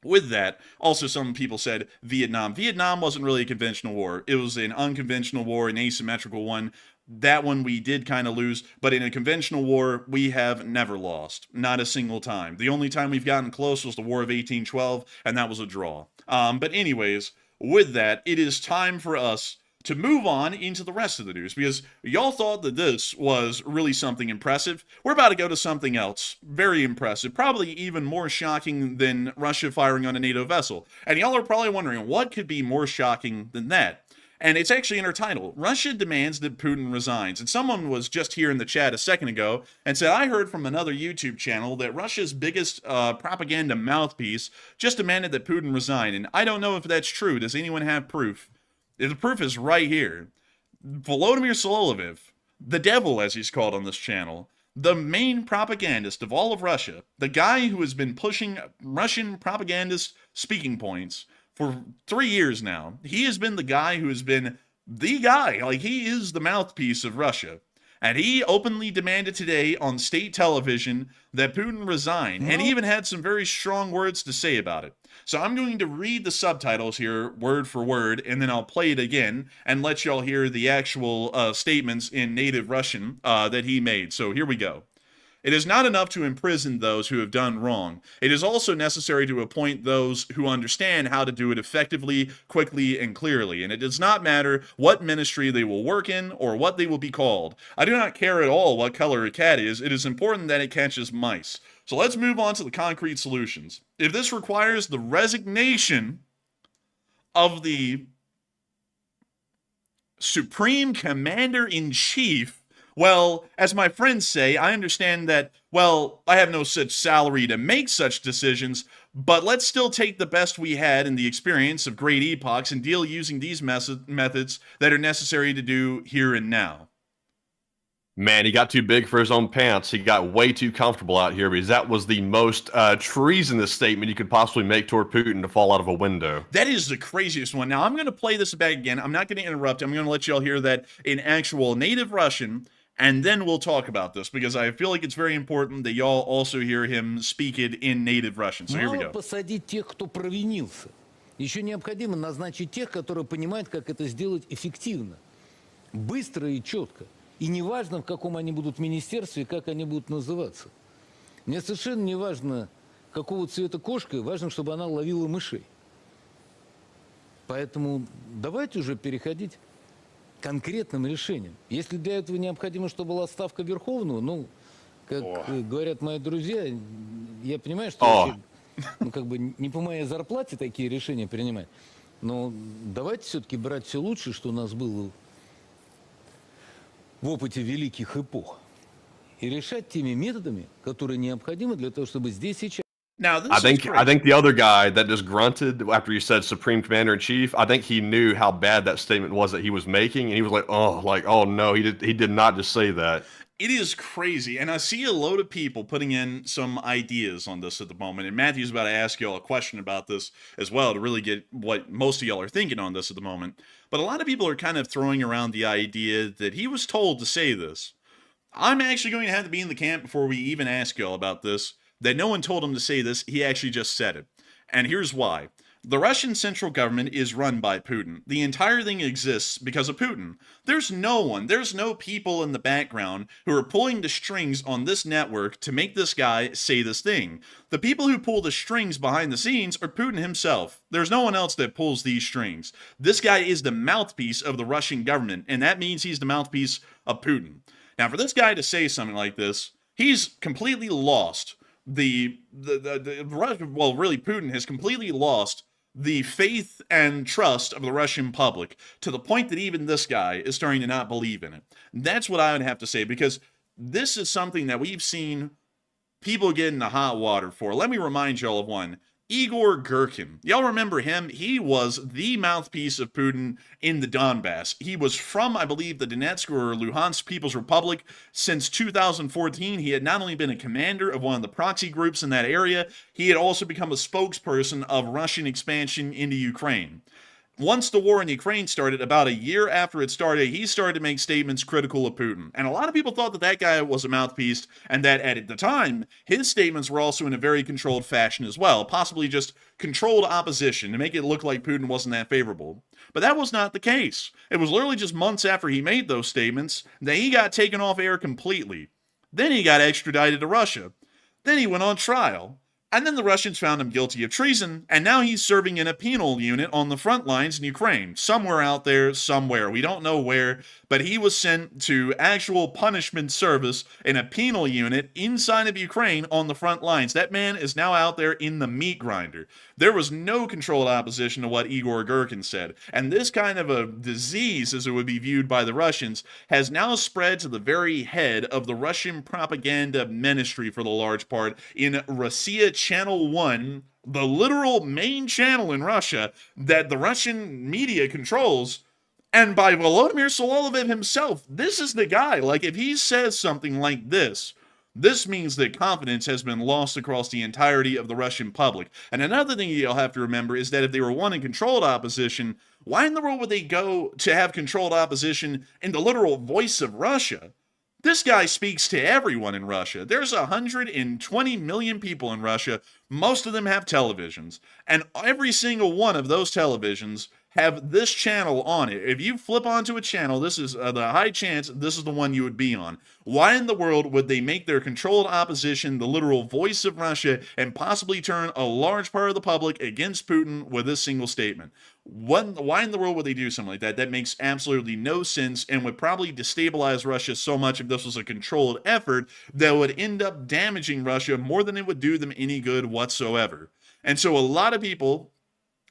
with that, also some people said Vietnam. Vietnam wasn't really a conventional war. It was an unconventional war, an asymmetrical one. That one we did kind of lose, but in a conventional war, we have never lost. Not a single time. The only time we've gotten close was the War of 1812, and that was a draw. But anyways, with that, it is time for us to move on into the rest of the news, because y'all thought that this was really something impressive. We're about to go to something else very impressive, probably even more shocking than Russia firing on a NATO vessel. And y'all are probably wondering, what could be more shocking than that? And it's actually in our title. Russia demands that Putin resigns. And someone was just here in the chat a second ago and said, I heard from another YouTube channel that Russia's biggest propaganda mouthpiece just demanded that Putin resign. And I don't know if that's true. Does anyone have proof? The proof is right here. Volodymyr Sololyvev, the devil as he's called on this channel, the main propagandist of all of Russia, the guy who has been pushing Russian propagandist speaking points for 3 years now. He has been the guy who has been the guy. Like, he is the mouthpiece of Russia. And he openly demanded today on state television that Putin resign, and he even had some very strong words to say about it. So I'm going to read the subtitles here word for word, and then I'll play it again and let y'all hear the actual statements in native Russian that he made. So here we go. It is not enough to imprison those who have done wrong. It is also necessary to appoint those who understand how to do it effectively, quickly, and clearly. And it does not matter what ministry they will work in or what they will be called. I do not care at all what color a cat is. It is important that it catches mice. So let's move on to the concrete solutions. If this requires the resignation of the Supreme Commander-in-Chief, well, as my friends say, I understand that, well, I have no such salary to make such decisions, but let's still take the best we had in the experience of great epochs and deal using these methods that are necessary to do here and now. Man, he got too big for his own pants. He got way too comfortable out here, because that was the most treasonous statement you could possibly make toward Putin, to fall out of a window. That is the craziest one. Now, I'm going to play this back again. I'm not going to interrupt. I'm going to let y'all hear that in actual native Russian, and then we'll talk about this, because I feel like it's very important that y'all also hear him speak it in native Russian. So here we go. Посадить тех, кто провинился. Еще необходимо назначить тех, которые понимают, как это сделать эффективно, быстро и четко. И не важно, в каком они будут министерстве и как они будут называться. Мне совершенно не важно, какого цвета кошка, важно, чтобы она ловила мышей. Поэтому давайте уже переходить к конкретным решениям. Если для этого необходимо, чтобы была ставка Верховного, ну, как говорят мои друзья, я понимаю, что вообще, ну, как бы не по моей зарплате такие решения принимать, но давайте все-таки брать все лучшее, что у нас было в опыте великих эпох, и решать теми методами, которые необходимы для того, чтобы здесь сейчас. Now, this I think the other guy that just grunted after you said Supreme Commander in Chief, I think he knew how bad that statement was that he was making, and he was like, oh no, he did not just say that. It is crazy, and I see a load of people putting in some ideas on this at the moment, and Matthew's about to ask y'all a question about this as well to really get what most of y'all are thinking on this at the moment. But a lot of people are kind of throwing around the idea that he was told to say this. I'm actually going to have to be in the camp before we even ask y'all about this, that no one told him to say this, he actually just said it. And here's why. The Russian central government is run by Putin. The entire thing exists because of Putin. There's no people in the background who are pulling the strings on this network to make this guy say this thing. The people who pull the strings behind the scenes are Putin himself. There's no one else that pulls these strings. This guy is the mouthpiece of the Russian government, and that means he's the mouthpiece of Putin. Now, for this guy to say something like this, he's completely lost really, Putin has completely lost the faith and trust of the Russian public, to the point that even this guy is starting to not believe in it. That's what I would have to say, because this is something that we've seen people get into hot water for. Let me remind y'all of one. Igor Girkin. Y'all remember him? He was the mouthpiece of Putin in the Donbass. He was from, I believe, the Donetsk or Luhansk People's Republic since 2014. He had not only been a commander of one of the proxy groups in that area, he had also become a spokesperson of Russian expansion into Ukraine. once the war in Ukraine started, about a year after it started, he started to make statements critical of Putin. And a lot of people thought that that guy was a mouthpiece, and that at the time, his statements were also in a very controlled fashion as well, possibly just controlled opposition to make it look like Putin wasn't that favorable. But that was not the case. It was literally just months after he made those statements that he got taken off air completely. Then he got extradited to Russia. Then he went on trial. And then the Russians found him guilty of treason, and now he's serving in a penal unit on the front lines in Ukraine. Somewhere out there, somewhere. We don't know where, but he was sent to actual punishment service in a penal unit inside of Ukraine on the front lines. That man is now out there in the meat grinder. There was no controlled opposition to what Igor Girkin said. And this kind of a disease, as it would be viewed by the Russians, has now spread to the very head of the Russian propaganda ministry for the large part in Russia Channel 1, the literal main channel in Russia that the Russian media controls, and by Volodymyr Sololyvev himself. This is the guy. Like, if he says something like this means that confidence has been lost across the entirety of the Russian public. And another thing you'll have to remember is that if they were wanting controlled opposition, why in the world would they go to have controlled opposition in the literal voice of Russia? This guy speaks to everyone in Russia. There's 120 million people in Russia. Most of them have televisions. And every single one of those televisions have this channel on it. If you flip onto a channel, this is the high chance this is the one you would be on. Why in the world would they make their controlled opposition the literal voice of Russia and possibly turn a large part of the public against Putin with this single statement? Why in the world would they do something like that? That makes absolutely no sense and would probably destabilize Russia so much if this was a controlled effort that would end up damaging Russia more than it would do them any good whatsoever. And so a lot of people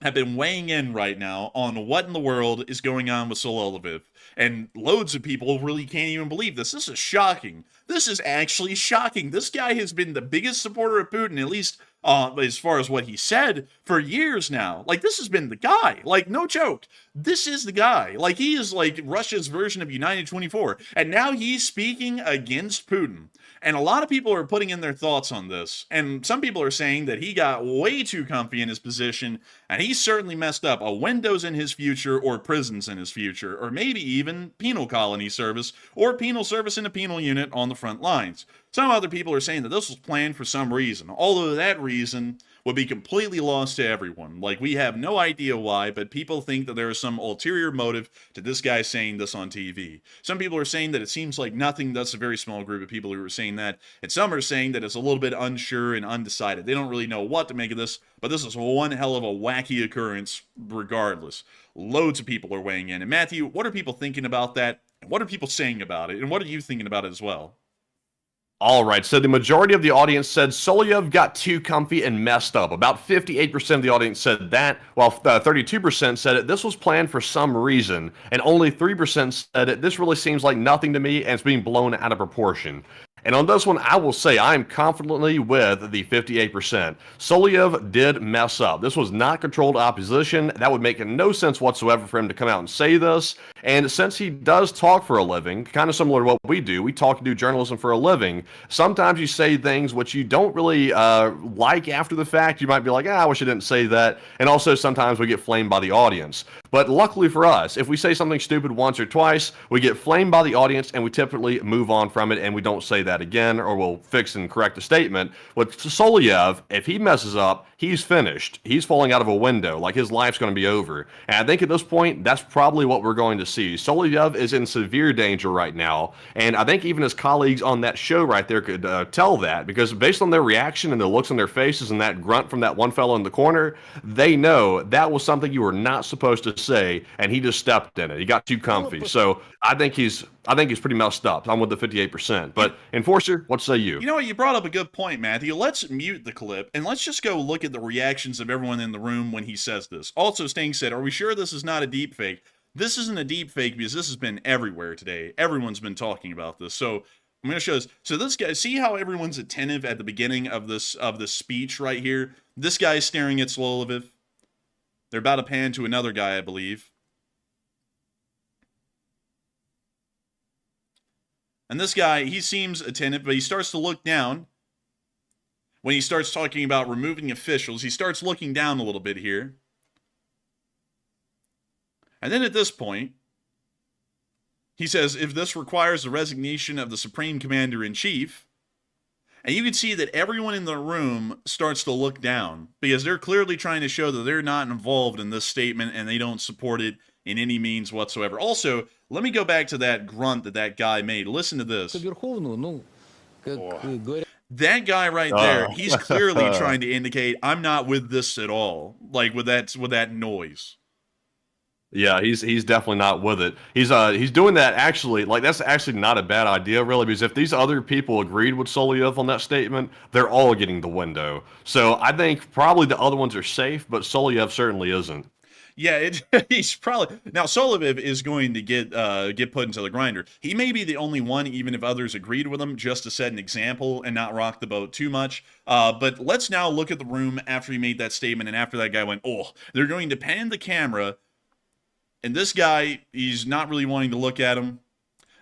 have been weighing in right now on what in the world is going on with Sololyvev. And loads of people really can't even believe this. This is shocking. This is actually shocking. This guy has been the biggest supporter of Putin, at least as far as what he said, for years now. Like, this has been the guy. Like, no joke. This is the guy. Like, he is like Russia's version of United 24. And now he's speaking against Putin. And a lot of people are putting in their thoughts on this. And some people are saying that he got way too comfy in his position, and he certainly messed up a windows in his future, or prisons in his future, or maybe even penal colony service, or penal service in a penal unit on the front lines. Some other people are saying that this was planned for some reason, although that reason would be completely lost to everyone. Like, we have no idea why, but people think that there is some ulterior motive to this guy saying this on TV. Some people are saying that it seems like nothing. That's a very small group of people who are saying that. And some are saying that it's a little bit unsure and undecided. They don't really know what to make of this, but this is one hell of a wacky occurrence regardless. Loads of people are weighing in. And Matthew, what are people thinking about that? What are people saying about it? And what are you thinking about it as well? All right, so the majority of the audience said Sololyvev got too comfy and messed up. About 58% of the audience said that, while 32% said this was planned for some reason, and only 3% said this really seems like nothing to me and it's being blown out of proportion. And on this one, I will say I am confidently with the 58%. Sololyvev did mess up. This was not controlled opposition. That would make no sense whatsoever for him to come out and say this. And since he does talk for a living, kind of similar to what we do talk and do journalism for a living, sometimes you say things which you don't really like after the fact. You might be like, I wish I didn't say that. And also sometimes we get flamed by the audience. But luckily for us, if we say something stupid once or twice, we get flamed by the audience and we typically move on from it and we don't say that again, or we'll fix and correct the statement. With Sololyvev, if he messes up, he's finished. He's falling out of a window. Like, his life's going to be over. And I think at this point, that's probably what we're going to see. Sololyvev is in severe danger right now. And I think even his colleagues on that show right there could tell that, because based on their reaction and the looks on their faces and that grunt from that one fellow in the corner, they know that was something you were not supposed to say, and he just stepped in it. He got too comfy. So I think he's pretty messed up. I'm with the 58%. But Enforcer, what say you? You know what? You brought up a good point, Matthew. Let's mute the clip and let's just go look at the reactions of everyone in the room when he says this. Also, Sting said, are we sure this is not a deep fake? This isn't a deep fake because this has been everywhere today. Everyone's been talking about this. So I'm going to show this. So this guy, see how everyone's attentive at the beginning of this speech right here? This guy's staring at Sololyvev. They're about to pan to another guy, I believe. And this guy, he seems attentive, but he starts to look down. When he starts talking about removing officials, he starts looking down a little bit here. And then at this point, he says, if this requires the resignation of the Supreme Commander-in-Chief, and you can see that everyone in the room starts to look down because they're clearly trying to show that they're not involved in this statement and they don't support it in any means whatsoever. Also, let me go back to that grunt that guy made. Listen to this. That guy right there, he's clearly trying to indicate, I'm not with this at all, like with that noise. Yeah, he's definitely not with it. He's doing that actually, like that's actually not a bad idea really, because if these other people agreed with Sololyvev on that statement, they're all getting the window. So I think probably the other ones are safe, but Sololyvev certainly isn't. Yeah, he's probably now Sololyvev is going to get put into the grinder. He may be the only one, even if others agreed with him, just to set an example and not rock the boat too much. But let's now look at the room after he made that statement and after that guy went, oh, they're going to pan the camera. And this guy, he's not really wanting to look at him.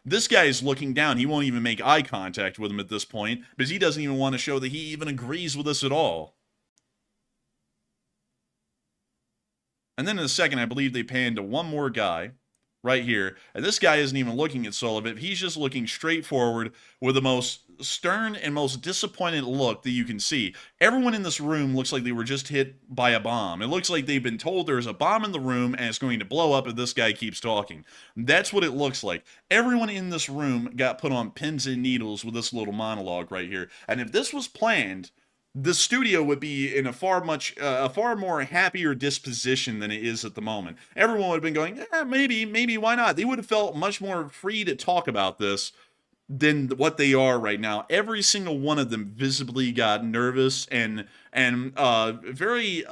This guy is looking down. He won't even make eye contact with him at this point because he doesn't even want to show that he even agrees with us at all. And then in a second, I believe they pan to one more guy right here. And this guy isn't even looking at Sololyvev. He's just looking straight forward with the most stern and most disappointed look that you can see. Everyone in this room looks like they were just hit by a bomb. It looks like they've been told there's a bomb in the room and it's going to blow up if this guy keeps talking. That's what it looks like. Everyone in this room got put on pins and needles with this little monologue right here. And if this was planned, the studio would be in a far more happier disposition than it is at the moment. Everyone would have been going, maybe, why not? They would have felt much more free to talk about this than what they are right now. Every single one of them visibly got nervous and very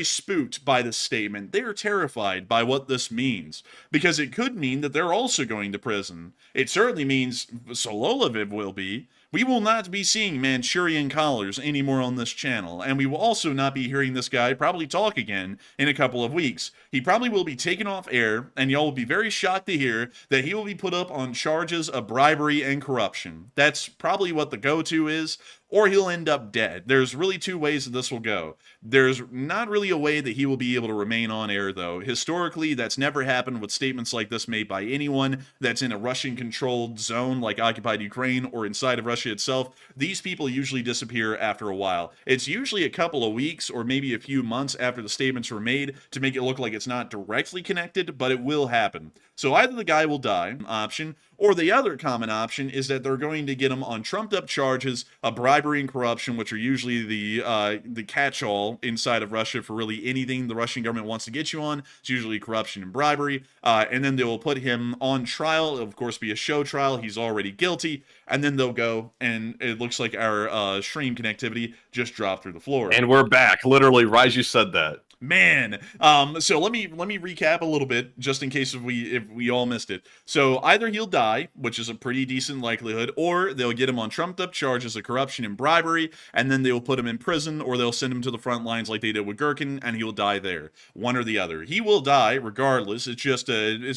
spooked by this statement. They are terrified by what this means because it could mean that they're also going to prison. It certainly means Sololyvev will be. We will not be seeing Manchurian collars anymore on this channel, and we will also not be hearing this guy probably talk again in a couple of weeks. He probably will be taken off air, and y'all will be very shocked to hear that he will be put up on charges of bribery and corruption. That's probably what the go-to is, or he'll end up dead. There's really two ways that this will go. There's not really a way that he will be able to remain on air, though. Historically, that's never happened with statements like this made by anyone that's in a Russian-controlled zone like occupied Ukraine or inside of Russia itself. These people usually disappear after a while. It's usually a couple of weeks or maybe a few months after the statements were made to make it look like it's not directly connected, but it will happen. So either the guy will die, option, or the other common option is that they're going to get him on trumped-up charges of bribery and corruption, which are usually the catch-all inside of Russia for really anything the Russian government wants to get you on. It's usually corruption and bribery, and then they will put him on trial. It'll, of course, be a show trial. He's already guilty, and then they'll go, and it looks like our stream connectivity just dropped through the floor. And we're back. Literally, right as you said that. Man, so let me recap a little bit just in case if we all missed it. So either he'll die, which is a pretty decent likelihood, or they'll get him on trumped up charges of corruption and bribery, and then they'll put him in prison, or they'll send him to the front lines like they did with Gherkin, and he'll die there. One or the other. He will die regardless. It's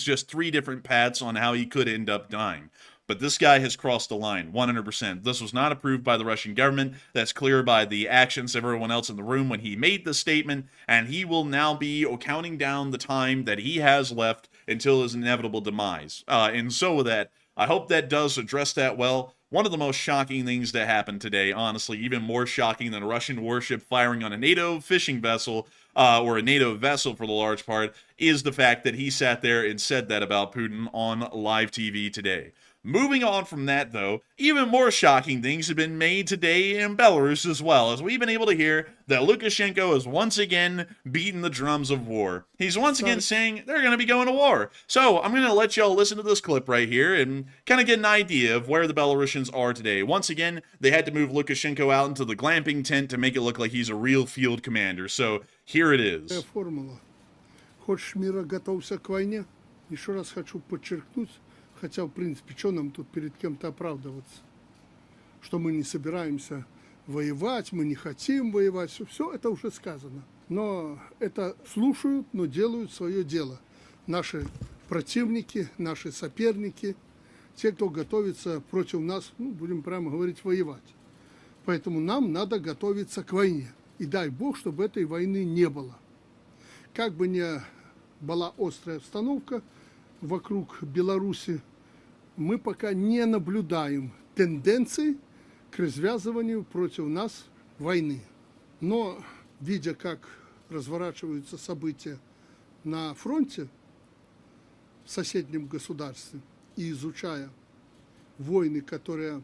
just three different paths on how he could end up dying. But this guy has crossed the line, 100%. This was not approved by the Russian government. That's clear by the actions of everyone else in the room when he made the statement, and he will now be counting down the time that he has left until his inevitable demise. And so with that, I hope that does address that well. One of the most shocking things that happened today, honestly, even more shocking than a Russian warship firing on a NATO fishing vessel, or a NATO vessel for the large part, is the fact that he sat there and said that about Putin on live TV today. Moving on from that, though, even more shocking things have been made today in Belarus as well, as we've been able to hear that Lukashenko has once again beaten the drums of war. He's once again saying they're going to be going to war. So I'm going to let y'all listen to this clip right here and kind of get an idea of where the Belarusians are today. Once again, they had to move Lukashenko out into the glamping tent to make it look like he's a real field commander. So here it is. Формула. Хочешь мира, готовься к войне. Еще раз хочу подчеркнуть, хотя, в принципе, что нам тут перед кем-то оправдываться? Что мы не собираемся воевать, мы не хотим воевать. Все это уже сказано. Но это слушают, но делают свое дело. Наши противники, наши соперники, те, кто готовится против нас, ну, будем прямо говорить, воевать. Поэтому нам надо готовиться к войне. И дай Бог, чтобы этой войны не было. Как бы ни была острая обстановка вокруг Беларуси, мы пока не наблюдаем тенденций к развязыванию против нас войны. Но, видя, как разворачиваются события на фронте в соседнем государстве и изучая войны, которые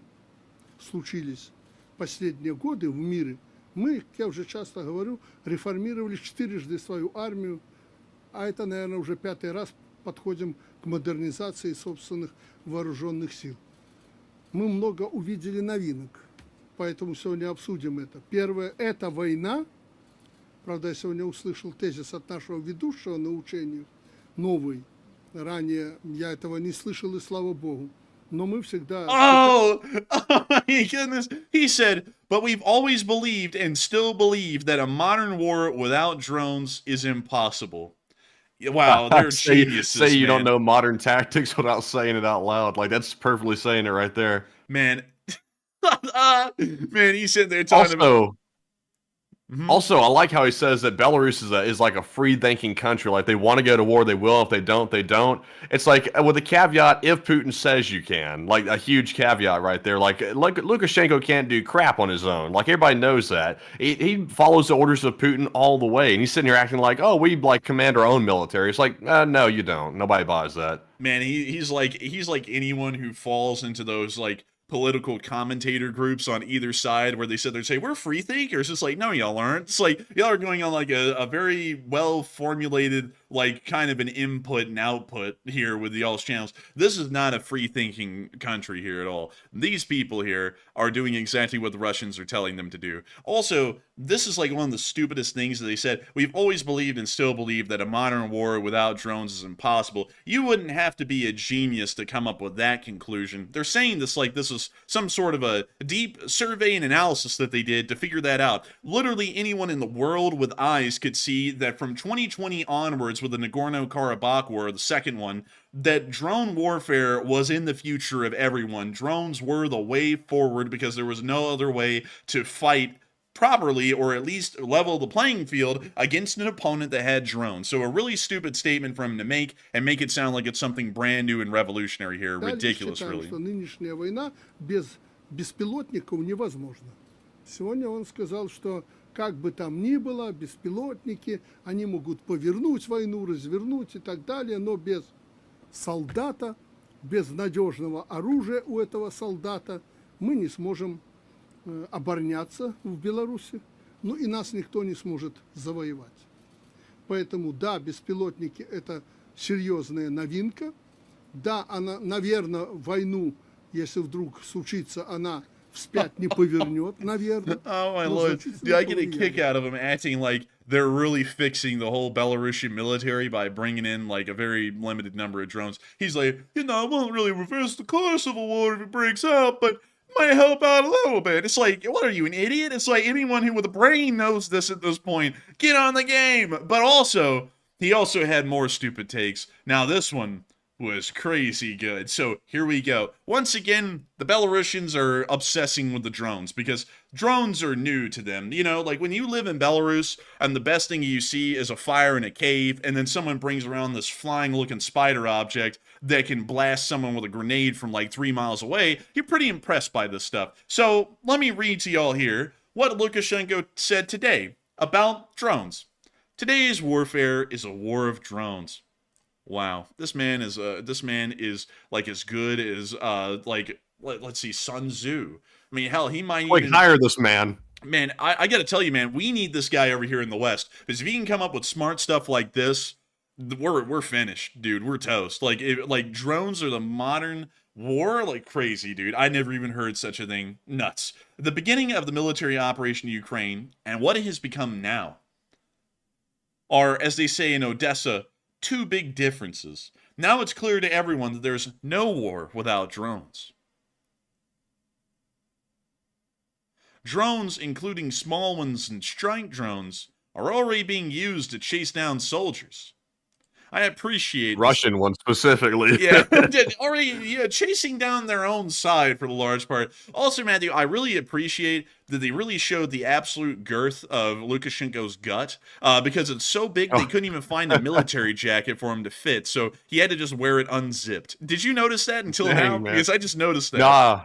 случились последние годы в мире, мы, как я уже часто говорю, реформировали 4 свою армию, а это, наверное, уже 5-й раз подходим к модернизации собственных вооруженных сил. Мы много увидели новинок, поэтому сегодня обсудим это. Первое – это война. Правда, я сегодня услышал тезис от нашего ведущего на учениях, новый. Ранее я этого не слышал, и слава Богу. Но мы всегда... Oh my goodness. He said, but we've always believed and still believe that a modern war without drones is impossible. Wow, they're geniuses, Say you don't man. know modern tactics without saying it out loud. Like, that's perfectly saying it right there. Man. Man, he's sitting there talking about... Also, I like how he says that Belarus is like a free-thinking country. Like, they want to go to war, they will. If they don't, they don't. It's like, with a caveat, if Putin says you can. Like, a huge caveat right there. Like Lukashenko can't do crap on his own. Like, everybody knows that. He follows the orders of Putin all the way. And he's sitting here acting like, oh, we, like, command our own military. It's like, no, you don't. Nobody buys that. Man, he's like anyone who falls into those, like, political commentator groups on either side where they say we're free thinkers. It's like, no, y'all aren't. It's like y'all are going on like a very well formulated, like, kind of an input and output here with y'all's channels. This is not a free thinking country here at all. These people here are doing exactly what the Russians are telling them to do. Also, this is like one of the stupidest things that they said. We've always believed and still believe that a modern war without drones is impossible. You wouldn't have to be a genius to come up with that conclusion. They're saying this like this is some sort of a deep survey and analysis that they did to figure that out. Literally anyone in the world with eyes could see that from 2020 onwards with the Nagorno-Karabakh war, the second one, that drone warfare was in the future of everyone. Drones were the way forward because there was no other way to fight properly, or at least level the playing field against an opponent that had drones. So a really stupid statement for him to make and make it sound like it's something brand new and revolutionary here. Ridiculous, really. Что нынешняя война без беспилотников невозможна. Сегодня он сказал, что как бы там ни было, беспилотники, они могут повернуть войну, развернуть и так далее, но без солдата, без надежного оружия у этого солдата мы не сможем обороняться в Беларуси, ну и нас никто не сможет завоевать. Поэтому, да, беспилотники – это серьезная новинка. Да, она, наверное, войну, если вдруг случится, она вспять не повернет, наверное. Oh my lord. Dude, I get a kick out of them acting like they're really fixing the whole Belarusian military by bringing in like a very limited number of drones. He's like, it won't really reverse the course of a war if it breaks out, but might help out a little bit. It's like, what are you, an idiot? It's like anyone who with a brain knows this at this point. Get on the game. But also, he also had more stupid takes. Now this one was crazy good. So here we go. Once again, the Belarusians are obsessing with the drones because drones are new to them. You know, like when you live in Belarus and the best thing you see is a fire in a cave and then someone brings around this flying looking spider object that can blast someone with a grenade from like 3 miles away, you're pretty impressed by this stuff. So let me read to y'all here what Lukashenko said today about drones. Today's warfare is a war of drones. Wow, this man is like as good as like let's see, Sun Tzu. I mean, hell, he might like even hire this man. Man, I got to tell you, man, we need this guy over here in the West because if he can come up with smart stuff like this, we're finished, dude. We're toast. Like drones are the modern war, like crazy, dude. I never even heard such a thing. Nuts. The beginning of the military operation in Ukraine and what it has become now are, as they say in Odessa, two big differences. Now it's clear to everyone that there's no war without drones. Drones, including small ones and strike drones, are already being used to chase down soldiers. I appreciate Russian one specifically. Yeah, already chasing down their own side for the large part. Also, Matthew, I really appreciate that they really showed the absolute girth of Lukashenko's gut because it's so big they couldn't even find a military jacket for him to fit, so he had to just wear it unzipped. Did you notice that until now? Man. Because I just noticed that. Nah,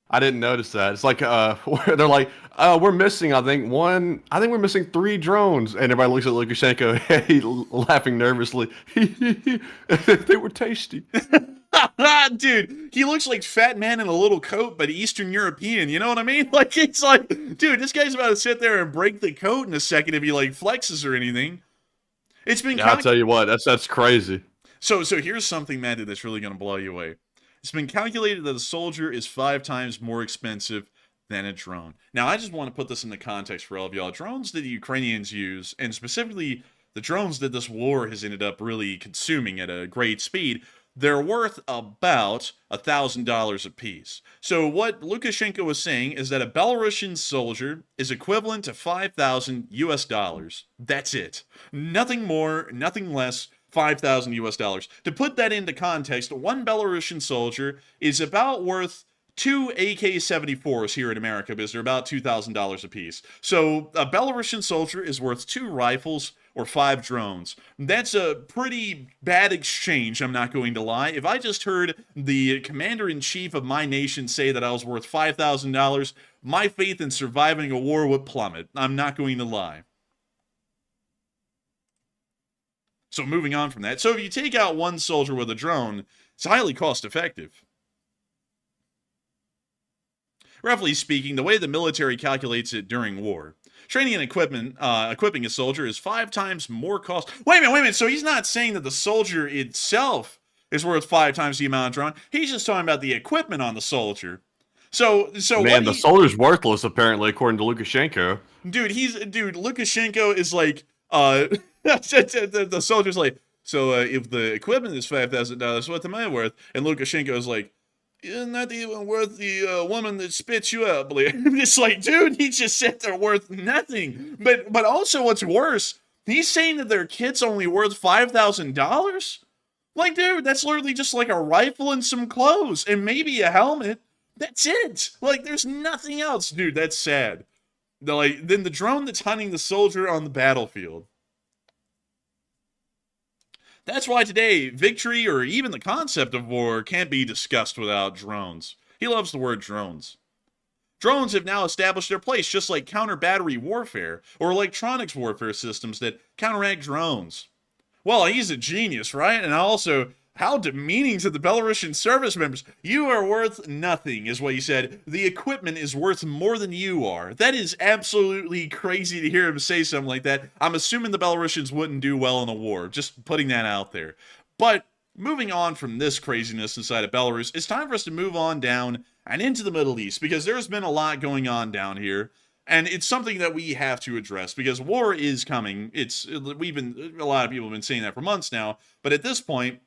I didn't notice that. It's like they're like, we're missing. I think we're missing 3 drones, and everybody looks at Lukashenko, laughing nervously. They were tasty. Dude, he looks like fat man in a little coat, but Eastern European. You know what I mean? Like it's like, dude, this guy's about to sit there and break the coat in a second if he like flexes or anything. It's been. Yeah, I'll tell you what, that's crazy. So here's something, Matthew, that's really going to blow you away. It's been calculated that a soldier is 5 times more expensive than a drone. Now, I just want to put this into context for all of y'all. Drones that the Ukrainians use, and specifically the drones that this war has ended up really consuming at a great speed, they're worth about $1,000 a piece. So what Lukashenko was saying is that a Belarusian soldier is equivalent to $5,000 US. That's it. Nothing more, nothing less. $5,000 US. To put that into context, one Belarusian soldier is about worth 2 AK-74s here in America because they're about $2,000 a piece. So a Belarusian soldier is worth 2 rifles or 5 drones. That's a pretty bad exchange, I'm not going to lie. If I just heard the commander-in-chief of my nation say that I was worth $5,000, my faith in surviving a war would plummet. I'm not going to lie. So moving on from that, so if you take out one soldier with a drone, it's highly cost-effective. Roughly speaking, the way the military calculates it during war, training and equipment, equipping a soldier is 5 times more cost. Wait a minute. So he's not saying that the soldier itself is worth 5 times the amount of drone. He's just talking about the equipment on the soldier. So man, the soldier's worthless apparently, according to Lukashenko. Dude, Lukashenko is like, the soldier's like, so if the equipment is $5,000, what am I worth? And Lukashenko is like, you're not even worth the woman that spits you out, believe. It's like, dude, he just said they're worth nothing. But also, what's worse, he's saying that their kid's only worth $5,000. Like, dude, that's literally just like a rifle and some clothes and maybe a helmet. That's it. Like, there's nothing else, dude. That's sad. Then the drone that's hunting the soldier on the battlefield. That's why today, victory or even the concept of war can't be discussed without drones. He loves the word drones. Drones have now established their place, just like counter-battery warfare or electronics warfare systems that counteract drones. Well, he's a genius, right? And also, how demeaning to the Belarusian service members. You are worth nothing, is what he said. The equipment is worth more than you are. That is absolutely crazy to hear him say something like that. I'm assuming the Belarusians wouldn't do well in a war. Just putting that out there. But moving on from this craziness inside of Belarus, it's time for us to move on down and into the Middle East, because there's been a lot going on down here. And it's something that we have to address because war is coming. A lot of people have been saying that for months now. But at this point,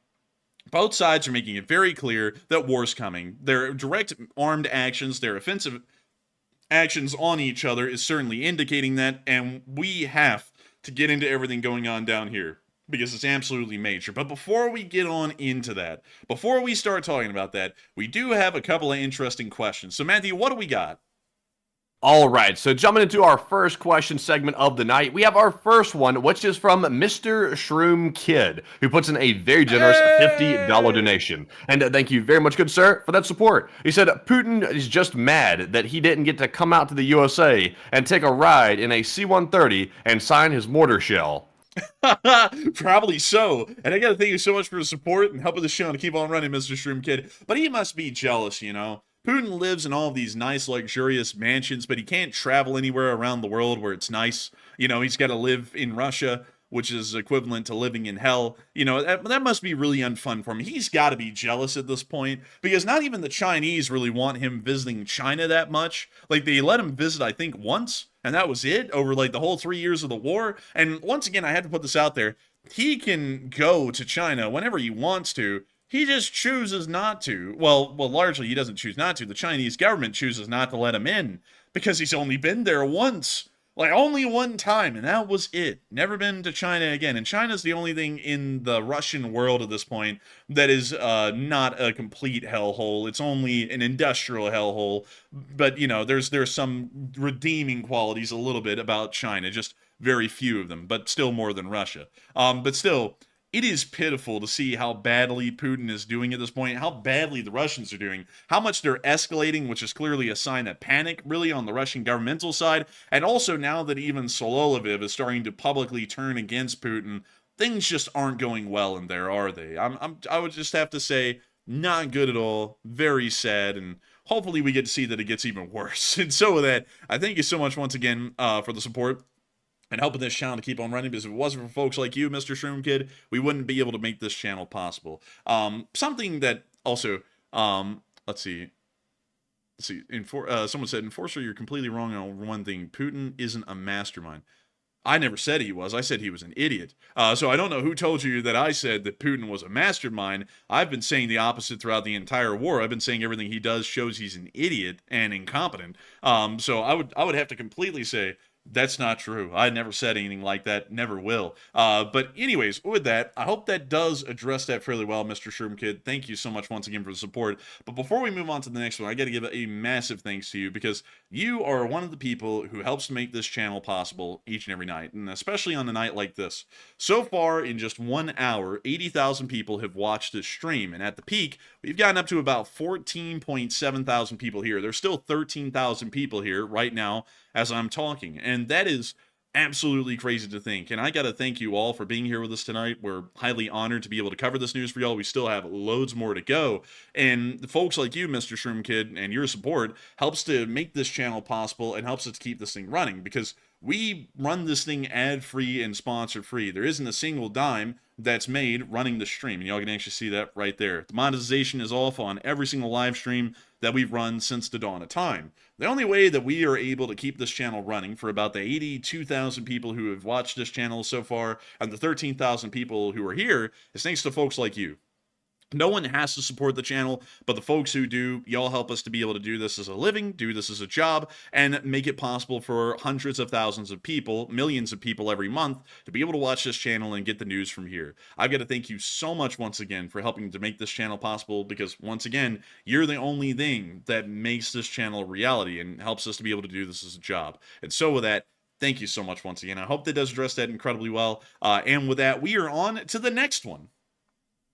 both sides are making it very clear that war's coming. Their direct armed actions, their offensive actions on each other is certainly indicating that, and we have to get into everything going on down here because it's absolutely major. But before we get on into that, before we start talking about that, we do have a couple of interesting questions. So Matthew, what do we got? All right, so jumping into our first question segment of the night, we have our first one, which is from Mr. Shroom Kid, who puts in a very generous $50 donation. And thank you very much, good sir, for that support. He said, Putin is just mad that he didn't get to come out to the USA and take a ride in a C-130 and sign his mortar shell. Probably so. And I gotta thank you so much for the support and helping the show to keep on running, Mr. Shroom Kid. But he must be jealous, you know? Putin lives in all of these nice, luxurious mansions, but he can't travel anywhere around the world where it's nice. You know, he's got to live in Russia, which is equivalent to living in hell. You know, that must be really unfun for him. He's got to be jealous at this point, because not even the Chinese really want him visiting China that much. Like, they let him visit, I think, once, and that was it, over, like, the whole 3 years of the war. And once again, I had to put this out there. He can go to China whenever he wants to. He just chooses not to. Well, largely he doesn't choose not to. The Chinese government chooses not to let him in because he's only been there once. Like, only one time, and that was it. Never been to China again. And China's the only thing in the Russian world at this point that is not a complete hellhole. It's only an industrial hellhole. But, you know, there's some redeeming qualities a little bit about China. Just very few of them, but still more than Russia. But still, it is pitiful to see how badly Putin is doing at this point, how badly the Russians are doing, how much they're escalating, which is clearly a sign of panic, really, on the Russian governmental side. And also now that even Sololyvev is starting to publicly turn against Putin, things just aren't going well in there, are they? I would just have to say, not good at all, very sad, and hopefully we get to see that it gets even worse. And so with that, I thank you so much once again for the support and helping this channel to keep on running, because if it wasn't for folks like you, Mr. Shroom Kid, we wouldn't be able to make this channel possible. Something that also, let's see, someone said, Enforcer, you're completely wrong on one thing. Putin isn't a mastermind. I never said he was. I said he was an idiot. So I don't know who told you that I said that Putin was a mastermind. I've been saying the opposite throughout the entire war. I've been saying everything he does shows he's an idiot and incompetent. So I would have to completely say that's not true. I never said anything like that. Never will. But anyways, with that, I hope that does address that fairly well, Mr. Shroom Kid. Thank you so much once again for the support. But before we move on to the next one, I got to give a massive thanks to you, because you are one of the people who helps to make this channel possible each and every night, and especially on a night like this. So far, in just 1 hour, 80,000 people have watched this stream, and at the peak, we've gotten up to about 14.7 thousand people here. There's still 13,000 people here right now as I'm talking, and that is absolutely crazy to think. And I gotta thank you all for being here with us tonight. We're highly honored to be able to cover this news for y'all. We still have loads more to go, and the folks like you, Mr. Shroom Kid, and your support helps to make this channel possible and helps us keep this thing running, because we run this thing ad-free and sponsor-free. There isn't a single dime that's made running the stream, and y'all can actually see that right there. The monetization is off on every single live stream that we've run since the dawn of time. The only way that we are able to keep this channel running for about the 82,000 people who have watched this channel so far, and the 13,000 people who are here, is thanks to folks like you. No one has to support the channel, but the folks who do, y'all help us to be able to do this as a living, do this as a job, and make it possible for hundreds of thousands of people, millions of people every month, to be able to watch this channel and get the news from here. I've got to thank you so much once again for helping to make this channel possible, because once again, you're the only thing that makes this channel a reality and helps us to be able to do this as a job. And so with that, thank you so much once again. I hope that does address that incredibly well. And with that, we are on to the next one.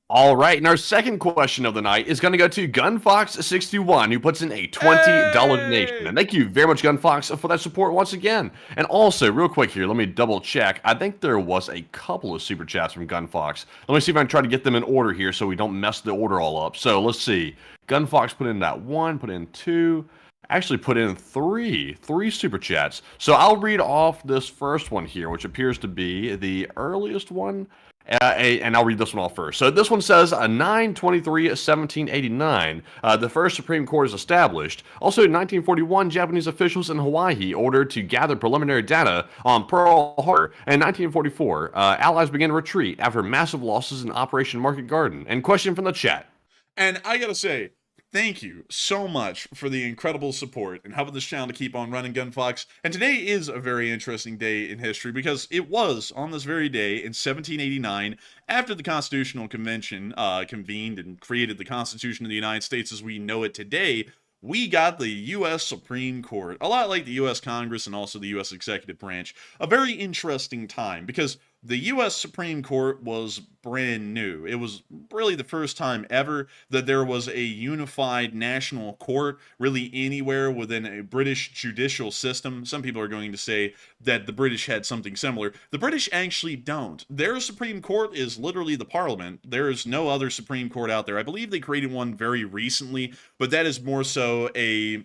All right, and our second question of the night is going to go to GunFox61, who puts in a $20 donation. And thank you very much, GunFox, for that support once again. And also, real quick here, let me double check. I think there was a couple of super chats from GunFox. Let me see if I can try to get them in order here so we don't mess the order all up. So let's see. GunFox put in that one, put in two, actually put in three super chats. So I'll read off this first one here, which appears to be the earliest one. And I'll read this one off first. So this one says, 9/23/1789, the first Supreme Court is established. Also in 1941, Japanese officials in Hawaii ordered to gather preliminary data on Pearl Harbor. And in 1944, Allies began to retreat after massive losses in Operation Market Garden. And question from the chat. And I gotta say, thank you so much for the incredible support and helping this channel to keep on running, GunFox. And today is a very interesting day in history, because it was on this very day in 1789, after the Constitutional Convention convened and created the Constitution of the United States as we know it today, we got the U.S. Supreme Court, a lot like the U.S. Congress and also the U.S. Executive Branch. A very interesting time, because the U.S. Supreme Court was brand new. It was really the first time ever that there was a unified national court really anywhere within a British judicial system. Some people are going to say that the British had something similar. The British actually don't. Their Supreme Court is literally the Parliament. There is no other Supreme Court out there. I believe they created one very recently, but that is more so a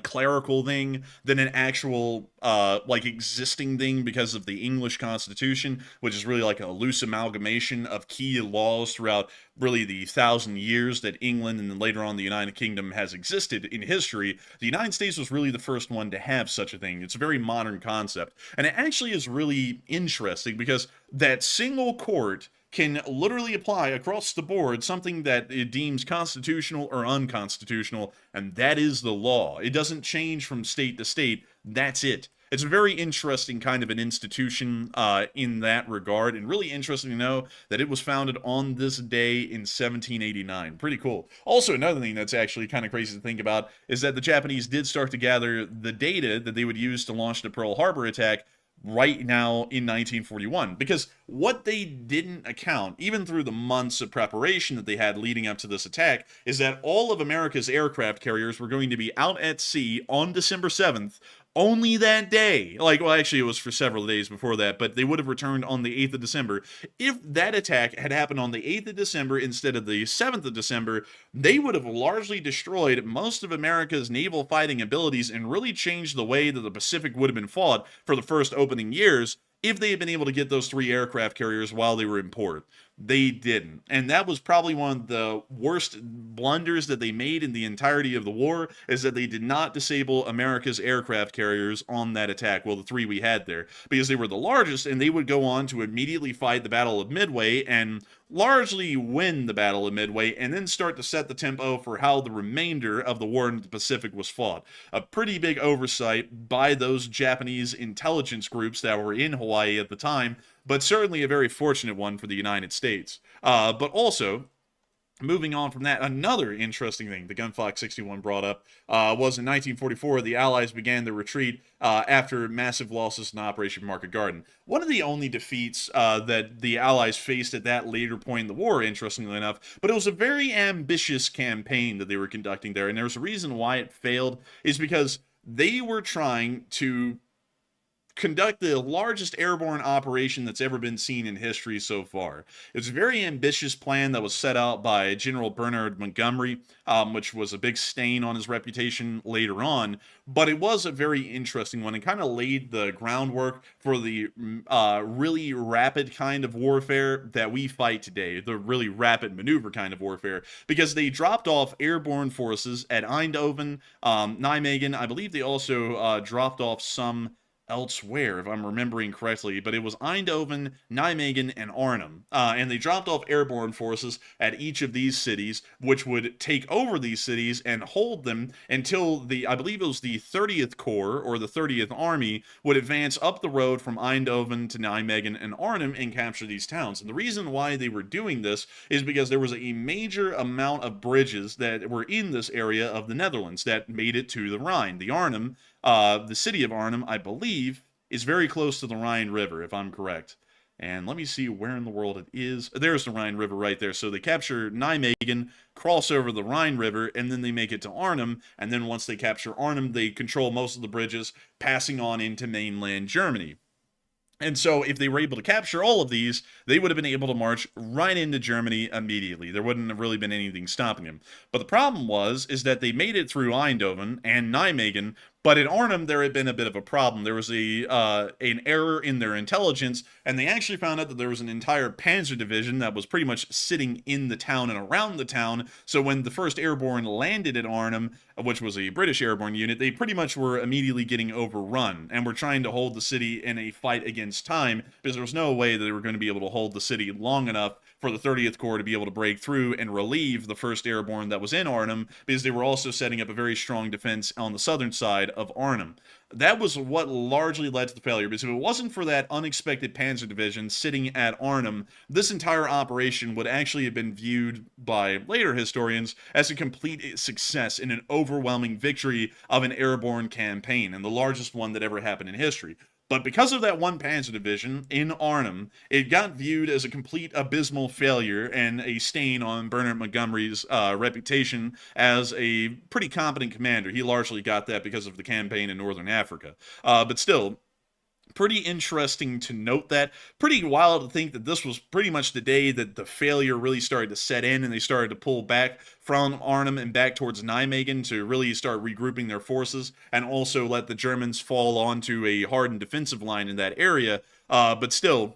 clerical thing than an actual like existing thing, because of the English Constitution, which is really like a loose amalgamation of key laws throughout really the 1,000 years that England and then later on the United Kingdom has existed in history. The United States was really the first one to have such a thing. It's a very modern concept, and it actually is really interesting, because that single court can literally apply across the board something that it deems constitutional or unconstitutional, and that is the law. It doesn't change from state to state. That's it. It's a very interesting kind of an institution in that regard, and really interesting to know that it was founded on this day in 1789. Pretty cool. Also, another thing that's actually kind of crazy to think about is that the Japanese did start to gather the data that they would use to launch the Pearl Harbor attack right now in 1941, because what they didn't account, even through the months of preparation that they had leading up to this attack, is that all of America's aircraft carriers were going to be out at sea on December 7th, only that day. Like, well, actually, it was for several days before that, but they would have returned on the 8th of December. If that attack had happened on the 8th of December instead of the 7th of December, they would have largely destroyed most of America's naval fighting abilities and really changed the way that the Pacific would have been fought for the first opening years if they had been able to get those 3 aircraft carriers while they were in port. They didn't. And that was probably one of the worst blunders that they made in the entirety of the war, is that they did not disable America's aircraft carriers on that attack. Well, the 3 we had there, because they were the largest, and they would go on to immediately fight the Battle of Midway and largely win the Battle of Midway, and then start to set the tempo for how the remainder of the war in the Pacific was fought. A pretty big oversight by those Japanese intelligence groups that were in Hawaii at the time, but certainly a very fortunate one for the United States. But also, moving on from that, another interesting thing the Gunfox 61 brought up was in 1944, the Allies began their retreat after massive losses in Operation Market Garden. One of the only defeats that the Allies faced at that later point in the war, interestingly enough, but it was a very ambitious campaign that they were conducting there, and there's a reason why it failed, is because they were trying to conduct the largest airborne operation that's ever been seen in history so far. It was a very ambitious plan that was set out by General Bernard Montgomery, which was a big stain on his reputation later on, but it was a very interesting one and kind of laid the groundwork for the really rapid kind of warfare that we fight today, the really rapid maneuver kind of warfare, because they dropped off airborne forces at Eindhoven, Nijmegen. I believe they also dropped off some elsewhere, if I'm remembering correctly, but it was Eindhoven, Nijmegen, and Arnhem. And they dropped off airborne forces at each of these cities, which would take over these cities and hold them until I believe it was the 30th Corps, or the 30th Army, would advance up the road from Eindhoven to Nijmegen and Arnhem and capture these towns. And the reason why they were doing this is because there was a major amount of bridges that were in this area of the Netherlands that made it to the Rhine. The Arnhem, the city of Arnhem, I believe, is very close to the Rhine River, if I'm correct. And let me see where in the world it is. There's the Rhine River right there. So they capture Nijmegen, cross over the Rhine River, and then they make it to Arnhem. And then once they capture Arnhem, they control most of the bridges, passing on into mainland Germany. And so if they were able to capture all of these, they would have been able to march right into Germany immediately. There wouldn't have really been anything stopping them. But the problem is that they made it through Eindhoven and Nijmegen, but at Arnhem, there had been a bit of a problem. There was an error in their intelligence, and they actually found out that there was an entire panzer division that was pretty much sitting in the town and around the town. So when the 1st Airborne landed at Arnhem, which was a British airborne unit, they pretty much were immediately getting overrun and were trying to hold the city in a fight against time, because there was no way that they were going to be able to hold the city long enough for the 30th Corps to be able to break through and relieve the 1st Airborne that was in Arnhem, because they were also setting up a very strong defense on the southern side of Arnhem. That was what largely led to the failure, because if it wasn't for that unexpected panzer division sitting at Arnhem, this entire operation would actually have been viewed by later historians as a complete success and an overwhelming victory of an airborne campaign, and the largest one that ever happened in history. But because of that one panzer division in Arnhem, it got viewed as a complete abysmal failure and a stain on Bernard Montgomery's reputation as a pretty competent commander. He largely got that because of the campaign in Northern Africa. But still, pretty interesting to note that. Pretty wild to think that this was pretty much the day that the failure really started to set in and they started to pull back from Arnhem and back towards Nijmegen to really start regrouping their forces and also let the Germans fall onto a hardened defensive line in that area. But still,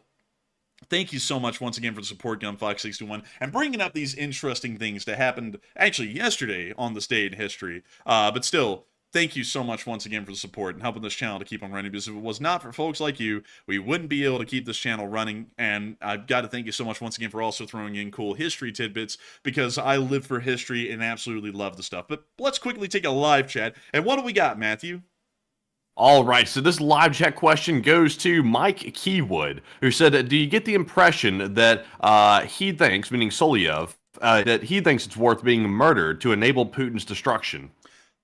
thank you so much once again for the support, Gunfox 61, and bringing up these interesting things that happened actually yesterday on this day in history. But still, thank you so much once again for the support and helping this channel to keep on running, because if it was not for folks like you, we wouldn't be able to keep this channel running. And I've got to thank you so much once again for also throwing in cool history tidbits, because I live for history and absolutely love the stuff. But let's quickly take a live chat. And what do we got, Matthew? All right, so this live chat question goes to Mike Keywood, who said, do you get the impression that he thinks, meaning Sololyvev, that he thinks it's worth being murdered to enable Putin's destruction?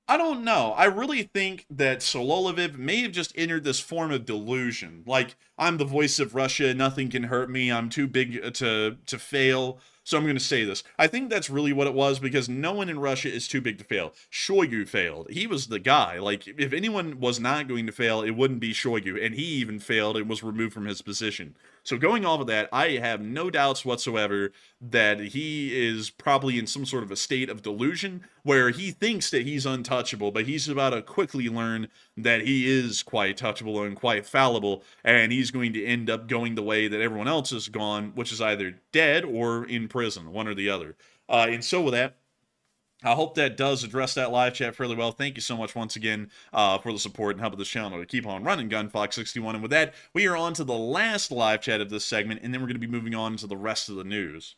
I don't know. I really think that Sololyvev may have just entered this form of delusion. Like, I'm the voice of Russia, nothing can hurt me, I'm too big to fail, so I'm going to say this. I think that's really what it was, because no one in Russia is too big to fail. Shoigu failed. He was the guy. Like, if anyone was not going to fail, it wouldn't be Shoigu, and he even failed and was removed from his position. So going off of that, I have no doubts whatsoever that he is probably in some sort of a state of delusion where he thinks that he's untouchable, but he's about to quickly learn that he is quite touchable and quite fallible, and he's going to end up going the way that everyone else has gone, which is either dead or in prison, one or the other. And so with that, I hope that does address that live chat fairly well. Thank you so much once again for the support and help of this channel to keep on running, GunFox61. And with that, we are on to the last live chat of this segment, and then we're going to be moving on to the rest of the news.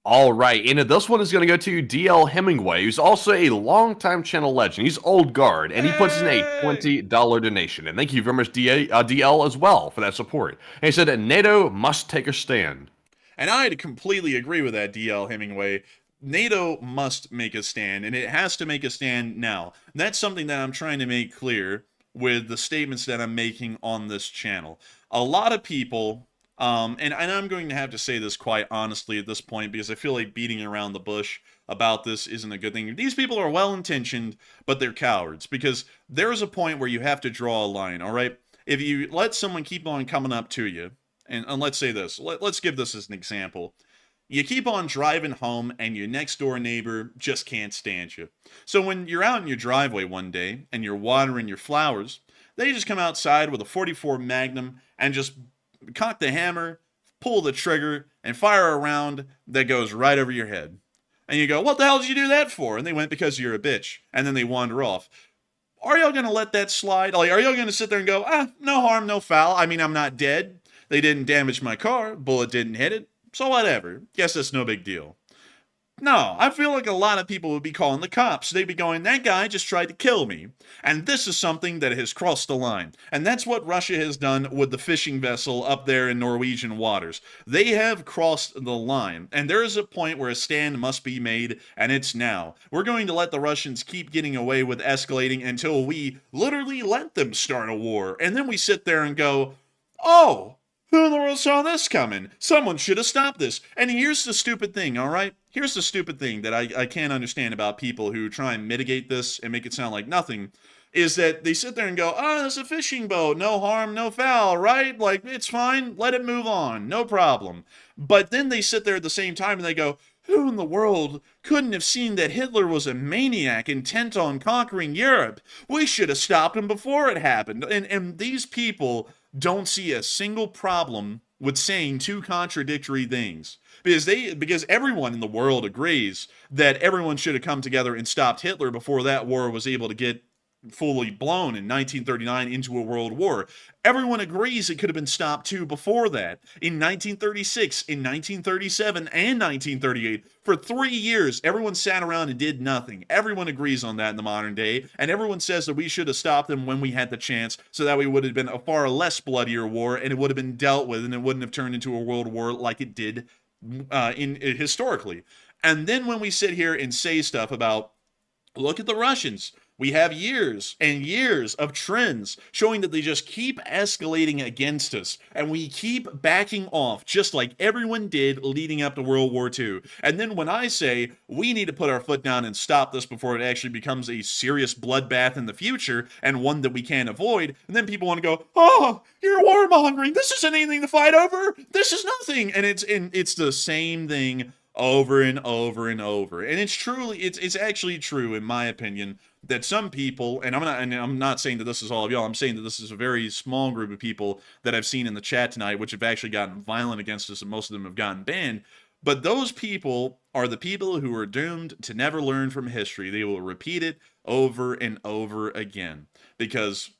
All right, and this one is going to go to DL Hemingway, who's also a longtime channel legend. He's old guard, and he puts in a $20 donation. And thank you very much, DL, as well, for that support. And he said that NATO must take a stand. And I completely agree with that, DL Hemingway. NATO must make a stand, and it has to make a stand now. That's something that I'm trying to make clear with the statements that I'm making on this channel. A lot of people, and I'm going to have to say this quite honestly at this point, because I feel like beating around the bush about this isn't a good thing. These people are well-intentioned, but they're cowards, because there is a point where you have to draw a line, all right? If you let someone keep on coming up to you, and let's say this, let's give this as an example. You keep on driving home and your next door neighbor just can't stand you. So when you're out in your driveway one day and you're watering your flowers, they just come outside with a 44 Magnum and just cock the hammer, pull the trigger, and fire a round that goes right over your head. And you go, what the hell did you do that for? And they went, because you're a bitch. And then they wander off. Are y'all going to let that slide? Like, are y'all going to sit there and go, no harm, no foul. I mean, I'm not dead. They didn't damage my car. Bullet didn't hit it. So whatever. Guess that's no big deal. No, I feel like a lot of people would be calling the cops. They'd be going, that guy just tried to kill me. And this is something that has crossed the line. And that's what Russia has done with the fishing vessel up there in Norwegian waters. They have crossed the line. And there is a point where a stand must be made, and it's now. We're going to let the Russians keep getting away with escalating until we literally let them start a war. And then we sit there and go, oh, who in the world saw this coming? Someone should have stopped this. And here's the stupid thing, all right? Here's the stupid thing that I can't understand about people who try and mitigate this and make it sound like nothing, is that they sit there and go, it's a fishing boat, no harm, no foul, right? Like, it's fine, let it move on, no problem. But then they sit there at the same time and they go, who in the world couldn't have seen that Hitler was a maniac intent on conquering Europe? We should have stopped him before it happened. And these people don't see a single problem with saying two contradictory things, because everyone in the world agrees that everyone should have come together and stopped Hitler before that war was able to get fully blown in 1939 into a world war. Everyone agrees it could have been stopped too before that. In 1936, in 1937, and 1938, for 3 years, everyone sat around and did nothing. Everyone agrees on that in the modern day, and everyone says that we should have stopped them when we had the chance, so that we would have been a far less bloodier war, and it would have been dealt with, and it wouldn't have turned into a world war like it did historically. And then when we sit here and say stuff about, look at the Russians, we have years and years of trends showing that they just keep escalating against us, and we keep backing off just like everyone did leading up to World War II. And then when I say we need to put our foot down and stop this before it actually becomes a serious bloodbath in the future, and one that we can't avoid, and then people want to go, oh, you're warmongering, this isn't anything to fight over, this is nothing. And it's the same thing over and over and over. And it's actually true, in my opinion, that some people, and I'm not saying that this is all of y'all, I'm saying that this is a very small group of people that I've seen in the chat tonight, which have actually gotten violent against us, and most of them have gotten banned. But those people are the people who are doomed to never learn from history. They will repeat it over and over again, because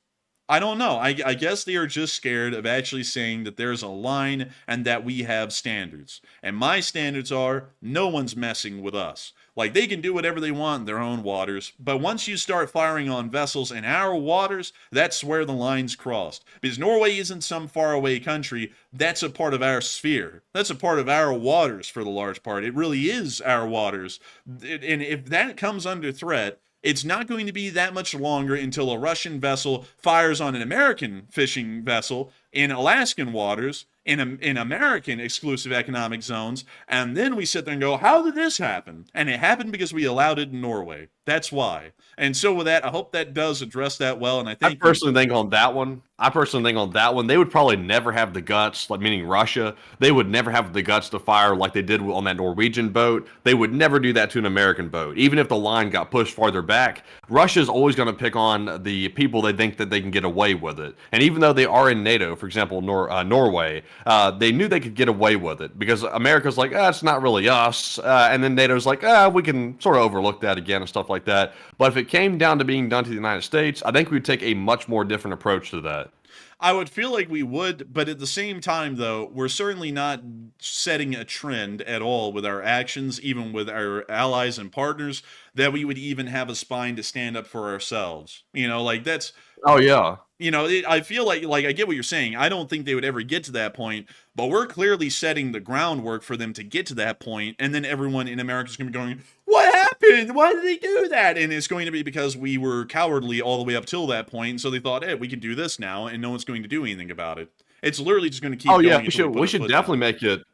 I don't know. I guess they are just scared of actually saying that there's a line and that we have standards. And my standards are no one's messing with us. Like, they can do whatever they want in their own waters, but once you start firing on vessels in our waters, that's where the line's crossed. Because Norway isn't some faraway country, that's a part of our sphere. That's a part of our waters for the large part. It really is our waters. And if that comes under threat, it's not going to be that much longer until a Russian vessel fires on an American fishing vessel in Alaskan waters, in American exclusive economic zones, and then we sit there and go, how did this happen? And it happened because we allowed it in Norway. That's why. And so with that, I hope that does address that well. And I personally think on that one, they would probably never have the guts, like meaning Russia, they would never have the guts to fire like they did on that Norwegian boat. They would never do that to an American boat. Even if the line got pushed farther back, Russia's always going to pick on the people they think that they can get away with it. And even though they are in NATO, for example, Norway, they knew they could get away with it because America's like, it's not really us. And then NATO's like, we can sort of overlook that again and stuff like that. But if it came down to being done to the United States, I think we'd take a much more different approach to that. I would feel like we would, but at the same time, though, we're certainly not setting a trend at all with our actions, even with our allies and partners, that we would even have a spine to stand up for ourselves. You know, like that's... Oh, yeah. You know, I feel like I get what you're saying. I don't think they would ever get to that point, but we're clearly setting the groundwork for them to get to that point, and then everyone in America is going to be going, what happened? Why did they do that? And it's going to be because we were cowardly all the way up till that point, so they thought, hey, we can do this now, and no one's going to do anything about it. It's literally just going to keep going. Oh, yeah, we should definitely make it.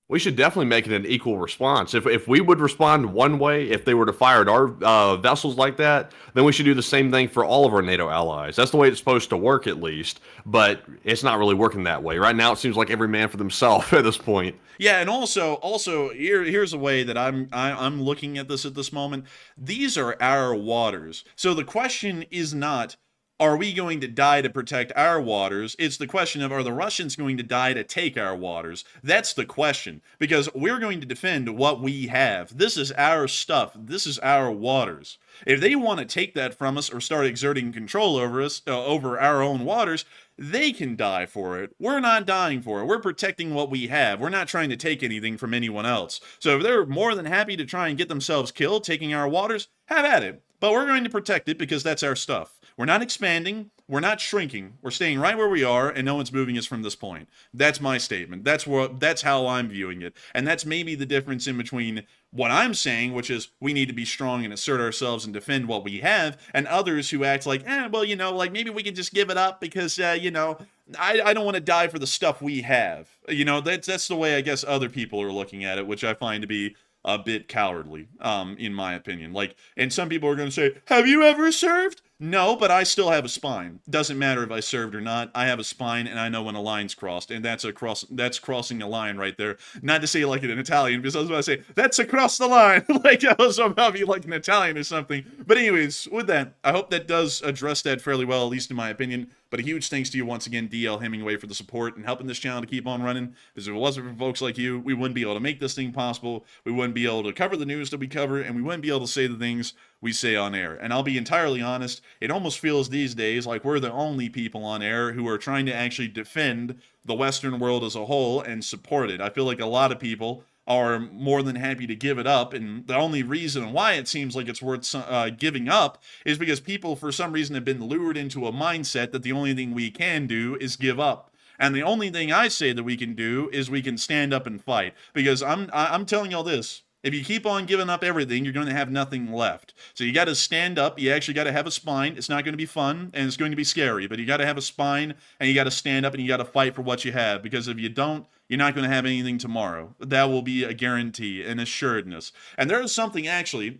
We should definitely make it an equal response. If we would respond one way, if they were to fire at our vessels like that, then we should do the same thing for all of our NATO allies. That's the way it's supposed to work, at least. But it's not really working that way. Right now, it seems like every man for themselves at this point. Yeah, and also here's a way that I'm looking at this moment. These are our waters. So the question is not, are we going to die to protect our waters? It's the question of, are the Russians going to die to take our waters? That's the question, because we're going to defend what we have. This is our stuff. This is our waters. If they want to take that from us or start exerting control over us, over our own waters, they can die for it. We're not dying for it. We're protecting what we have. We're not trying to take anything from anyone else. So if they're more than happy to try and get themselves killed taking our waters, have at it. But we're going to protect it because that's our stuff. We're not expanding. We're not shrinking. We're staying right where we are, and no one's moving us from this point. That's my statement. That's how I'm viewing it. And that's maybe the difference in between what I'm saying, which is we need to be strong and assert ourselves and defend what we have, and others who act like, well, you know, like maybe we can just give it up because, you know, I don't want to die for the stuff we have. You know, that's the way I guess other people are looking at it, which I find to be a bit cowardly, in my opinion. Like, and some people are going to say, have you ever served? No, but I still have a spine. Doesn't matter if I served or not. I have a spine, and I know when a line's crossed, and that's crossing a line right there. Not to say like it in Italian, because I was about to say that's across the line, like I was about to be like an Italian or something. But anyways, with that, I hope that does address that fairly well, at least in my opinion. But a huge thanks to you once again, DL Hemingway, for the support and helping this channel to keep on running. Because if it wasn't for folks like you, we wouldn't be able to make this thing possible. We wouldn't be able to cover the news that we cover, and we wouldn't be able to say the things we say on air. And I'll be entirely honest, it almost feels these days like we're the only people on air who are trying to actually defend the Western world as a whole and support it. I feel like a lot of people are more than happy to give it up, and the only reason why it seems like it's worth giving up is because people for some reason have been lured into a mindset that the only thing we can do is give up. And the only thing I say that we can do is we can stand up and fight, because I'm telling y'all this. If you keep on giving up everything, you're going to have nothing left. So you got to stand up. You actually got to have a spine. It's not going to be fun, and it's going to be scary, but you got to have a spine, and you got to stand up, and you got to fight for what you have, because if you don't, you're not going to have anything tomorrow. That will be a guarantee, an assuredness. And there is something actually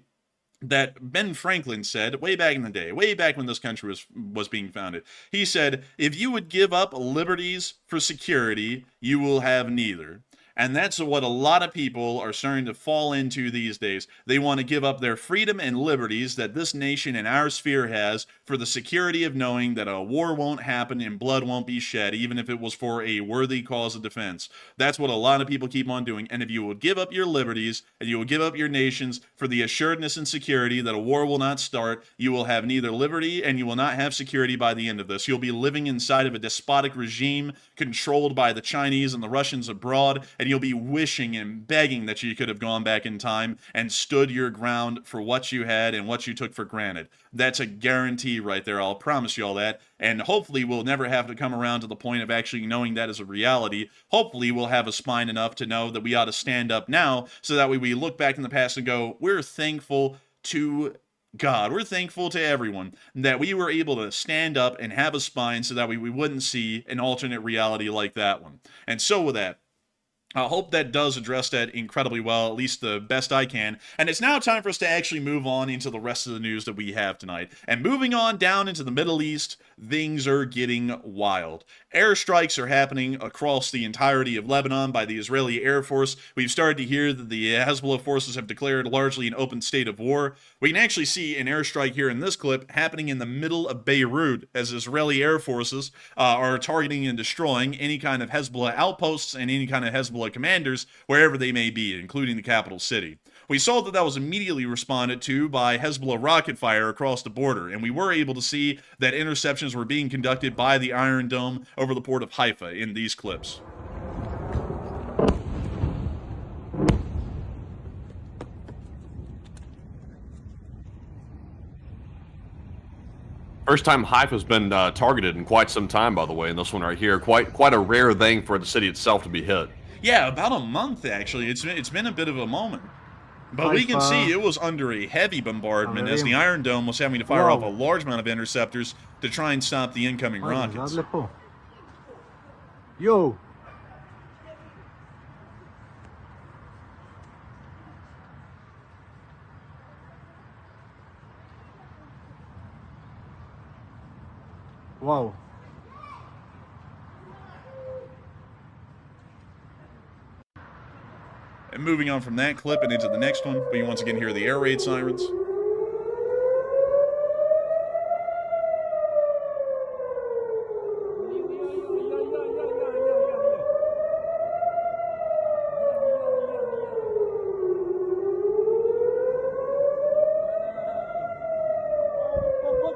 that Ben Franklin said way back in the day, way back when this country was being founded. He said, if you would give up liberties for security, you will have neither. And that's what a lot of people are starting to fall into these days. They want to give up their freedom and liberties that this nation and our sphere has for the security of knowing that a war won't happen and blood won't be shed, even if it was for a worthy cause of defense. That's what a lot of people keep on doing. And if you will give up your liberties and you will give up your nations for the assuredness and security that a war will not start, you will have neither liberty and you will not have security by the end of this. You'll be living inside of a despotic regime controlled by the Chinese and the Russians abroad, and you'll be wishing and begging that you could have gone back in time and stood your ground for what you had and what you took for granted. That's a guarantee right there. I'll promise you all that. And hopefully we'll never have to come around to the point of actually knowing that as a reality. Hopefully we'll have a spine enough to know that we ought to stand up now, so that way we look back in the past and go, we're thankful to God. We're thankful to everyone that we were able to stand up and have a spine, so that we wouldn't see an alternate reality like that one. And so with that, I hope that does address that incredibly well, at least the best I can. And it's now time for us to actually move on into the rest of the news that we have tonight. And moving on down into the Middle East, things are getting wild. Airstrikes are happening across the entirety of Lebanon by the Israeli Air Force. We've started to hear that the Hezbollah forces have declared largely an open state of war. We can actually see an airstrike here in this clip happening in the middle of Beirut as Israeli Air Forces are targeting and destroying any kind of Hezbollah outposts and any kind of Hezbollah commanders wherever they may be, including the capital city. We saw that was immediately responded to by Hezbollah rocket fire across the border, and we were able to see that interceptions were being conducted by the Iron Dome over the port of Haifa in these clips. First time Haifa's been targeted in quite some time, by the way, in this one right here. Quite a rare thing for the city itself to be hit. Yeah, about a month, actually. It's been a bit of a moment. But we can see it was under a heavy bombardment as the Iron Dome was having to fire off a large amount of interceptors to try and stop the incoming rockets. Yo! Wow. And moving on from that clip and into the next one, we once again hear the air raid sirens.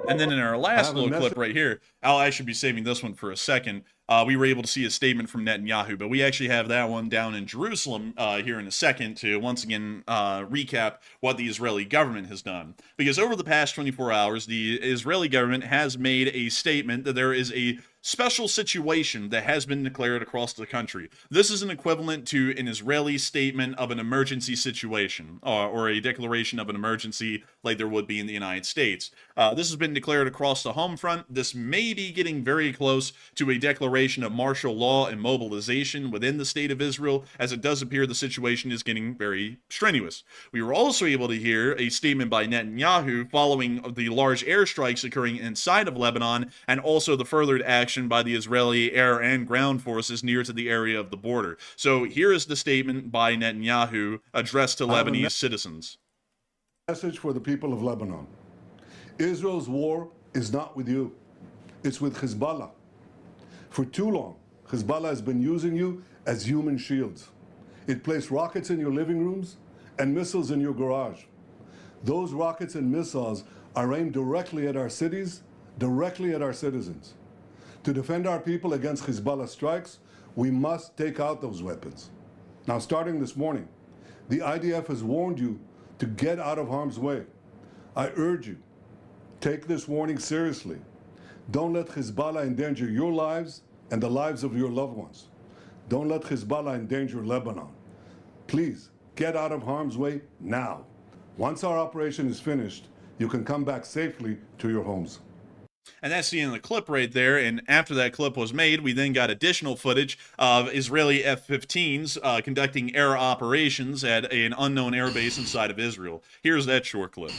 And then in our last little clip right here, I should be saving this one for a second. We were able to see a statement from Netanyahu, but we actually have that one down in Jerusalem here in a second to once again recap what the Israeli government has done. Because over the past 24 hours, the Israeli government has made a statement that there is a special situation that has been declared across the country. This is an equivalent to an Israeli statement of an emergency situation, or a declaration of an emergency like there would be in the United States. This has been declared across the home front. This may be getting very close to a declaration of martial law and mobilization within the state of Israel, as it does appear the situation is getting very strenuous. We were also able to hear a statement by Netanyahu following the large airstrikes occurring inside of Lebanon, and also the furthered action by the Israeli air and ground forces near to the area of the border. So here is the statement by Netanyahu addressed to Lebanese citizens. Message for the people of Lebanon. Israel's war is not with you. It's with Hezbollah. For too long, Hezbollah has been using you as human shields. It placed rockets in your living rooms and missiles in your garage. Those rockets and missiles are aimed directly at our cities, directly at our citizens. To defend our people against Hezbollah strikes, we must take out those weapons. Now, starting this morning, the IDF has warned you to get out of harm's way. I urge you, take this warning seriously. Don't let Hezbollah endanger your lives and the lives of your loved ones. Don't let Hezbollah endanger Lebanon. Please, get out of harm's way now. Once our operation is finished, you can come back safely to your homes. And that's the end of the clip right there. And after that clip was made, we then got additional footage of Israeli F-15s conducting air operations at an unknown airbase inside of Israel. Here's that short clip.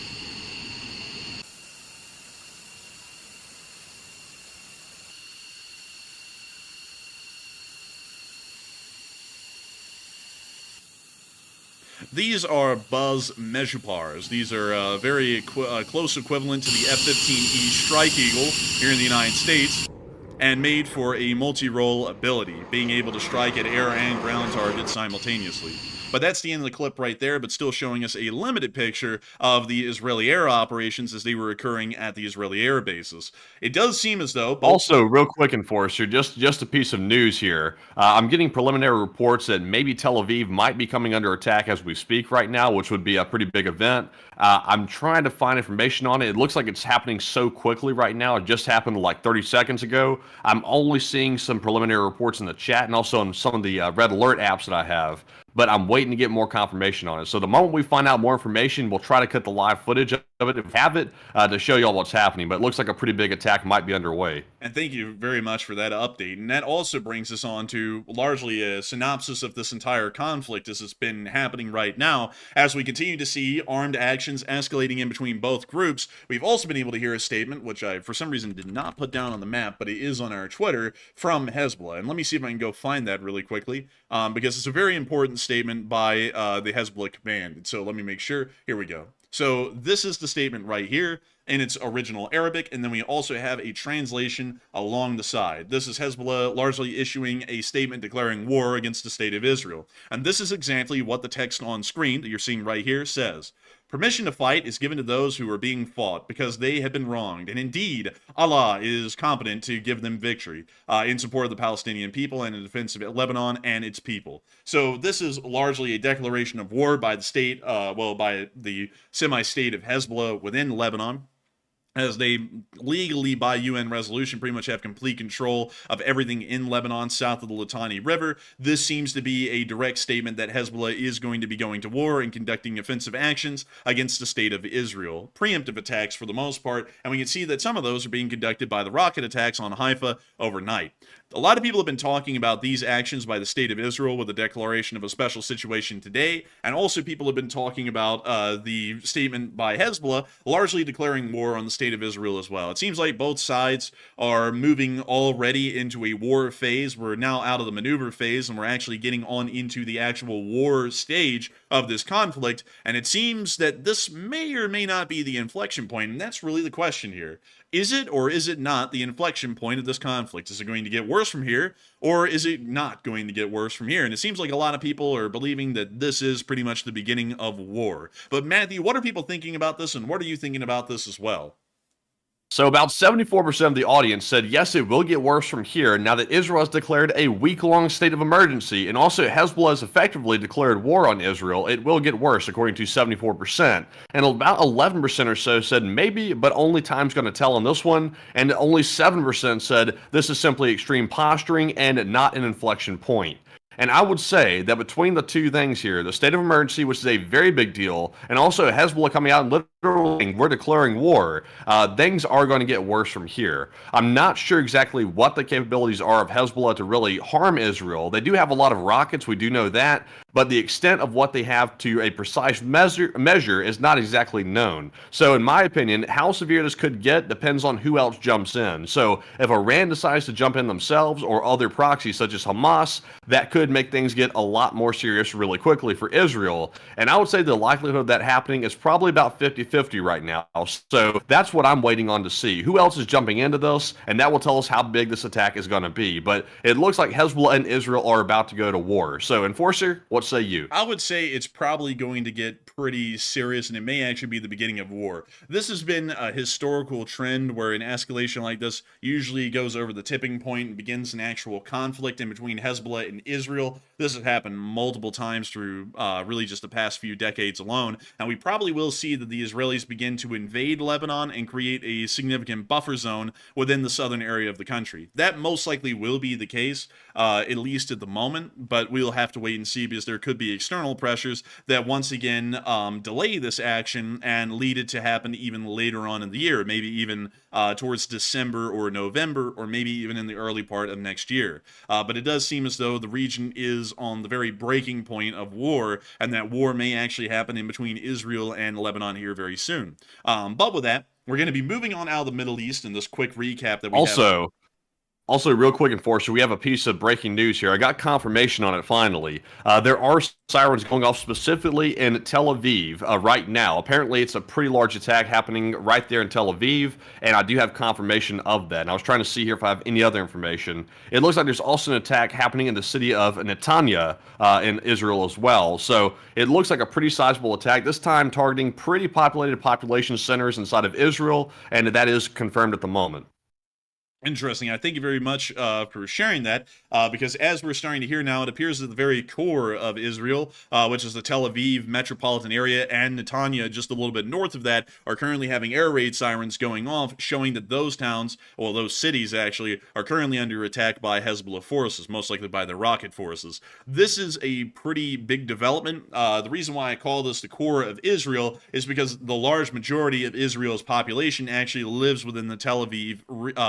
These are Buzz Mejupars. These are very close equivalent to the F-15E Strike Eagle here in the United States, and made for a multi-role ability, being able to strike at air and ground targets simultaneously. But that's the end of the clip right there, but still showing us a limited picture of the Israeli air operations as they were occurring at the Israeli air bases. It does seem as though... Also, real quick, Enforcer, just a piece of news here. I'm getting preliminary reports that maybe Tel Aviv might be coming under attack as we speak right now, which would be a pretty big event. I'm trying to find information on it. It looks like it's happening so quickly right now. It just happened like 30 seconds ago. I'm only seeing some preliminary reports in the chat and also on some of the red alert apps that I have. But I'm waiting to get more confirmation on it. So the moment we find out more information, we'll try to cut the live footage of it if we have it to show you all what's happening. But it looks like a pretty big attack might be underway. And thank you very much for that update. And that also brings us on to largely a synopsis of this entire conflict as it's been happening right now. As we continue to see armed actions escalating in between both groups, we've also been able to hear a statement, which I, for some reason, did not put down on the map, but it is on our Twitter, from Hezbollah. And let me see if I can go find that really quickly, because it's a very important statement by the Hezbollah command. And so let me make sure. Here we go. So this is the statement right here in its original Arabic, and then we also have a translation along the side. This is Hezbollah largely issuing a statement declaring war against the state of Israel. And this is exactly what the text on screen that you're seeing right here says. Permission to fight is given to those who are being fought because they have been wronged, and indeed, Allah is competent to give them victory in support of the Palestinian people and in defense of Lebanon and its people. So this is largely a declaration of war by the state, by the semi-state of Hezbollah within Lebanon, as they legally, by UN resolution, pretty much have complete control of everything in Lebanon south of the Litani River. This seems to be a direct statement that Hezbollah is going to be going to war and conducting offensive actions against the state of Israel. Preemptive attacks for the most part, and we can see that some of those are being conducted by the rocket attacks on Haifa overnight. A lot of people have been talking about these actions by the state of Israel with the declaration of a special situation today, and also people have been talking about the statement by Hezbollah largely declaring war on the state of Israel as well. It seems like both sides are moving already into a war phase. We're now out of the maneuver phase, and we're actually getting on into the actual war stage of this conflict, and it seems that this may or may not be the inflection point, and that's really the question here. Is it or is it not the inflection point of this conflict? Is it going to get worse from here, or is it not going to get worse from here? And it seems like a lot of people are believing that this is pretty much the beginning of war. But Matthew, what are people thinking about this, and what are you thinking about this as well? So about 74% of the audience said, yes, it will get worse from here now that Israel has declared a week-long state of emergency, and also Hezbollah has effectively declared war on Israel. It will get worse, according to 74%. And about 11% or so said maybe, but only time's going to tell on this one. And only 7% said this is simply extreme posturing and not an inflection point. And I would say that between the two things here, the state of emergency, which is a very big deal, and also Hezbollah coming out and literally, we're declaring war, things are going to get worse from here. I'm not sure exactly what the capabilities are of Hezbollah to really harm Israel. They do have a lot of rockets, we do know that, but the extent of what they have to a precise measure is not exactly known. So in my opinion, how severe this could get depends on who else jumps in. So if Iran decides to jump in themselves or other proxies such as Hamas, that could make things get a lot more serious really quickly for Israel. And I would say the likelihood of that happening is probably about 50-50 right now. So that's what I'm waiting on to see. Who else is jumping into this? And that will tell us how big this attack is going to be. But it looks like Hezbollah and Israel are about to go to war. So Enforcer, what say you? I would say it's probably going to get pretty serious, and it may actually be the beginning of war. This has been a historical trend where an escalation like this usually goes over the tipping point and begins an actual conflict in between Hezbollah and Israel. This has happened multiple times through really just the past few decades alone, and we probably will see that the Israelis begin to invade Lebanon and create a significant buffer zone within the southern area of the country. That most likely will be the case, at least at the moment, but we'll have to wait and see because there could be external pressures that once again delay this action and lead it to happen even later on in the year, maybe even towards December or November, or maybe even in the early part of next year. But it does seem as though the region is on the very breaking point of war, and that war may actually happen in between Israel and Lebanon here very soon. But with that, we're going to be moving on out of the Middle East in this quick recap that we have. Also, real quick, Enforcer, we have a piece of breaking news here. I got confirmation on it finally. There are sirens going off specifically in Tel Aviv right now. Apparently, it's a pretty large attack happening right there in Tel Aviv, and I do have confirmation of that. And I was trying to see here if I have any other information. It looks like there's also an attack happening in the city of Netanya in Israel as well. So it looks like a pretty sizable attack, this time targeting pretty populated population centers inside of Israel, and that is confirmed at the moment. Interesting. I thank you very much for sharing that, because as we're starting to hear now, it appears that the very core of Israel, which is the Tel Aviv metropolitan area, and Netanya, just a little bit north of that, are currently having air raid sirens going off, showing that those towns, well, those cities actually, are currently under attack by Hezbollah forces, most likely by the rocket forces. This is a pretty big development. The reason why I call this the core of Israel is because the large majority of Israel's population actually lives within the Tel Aviv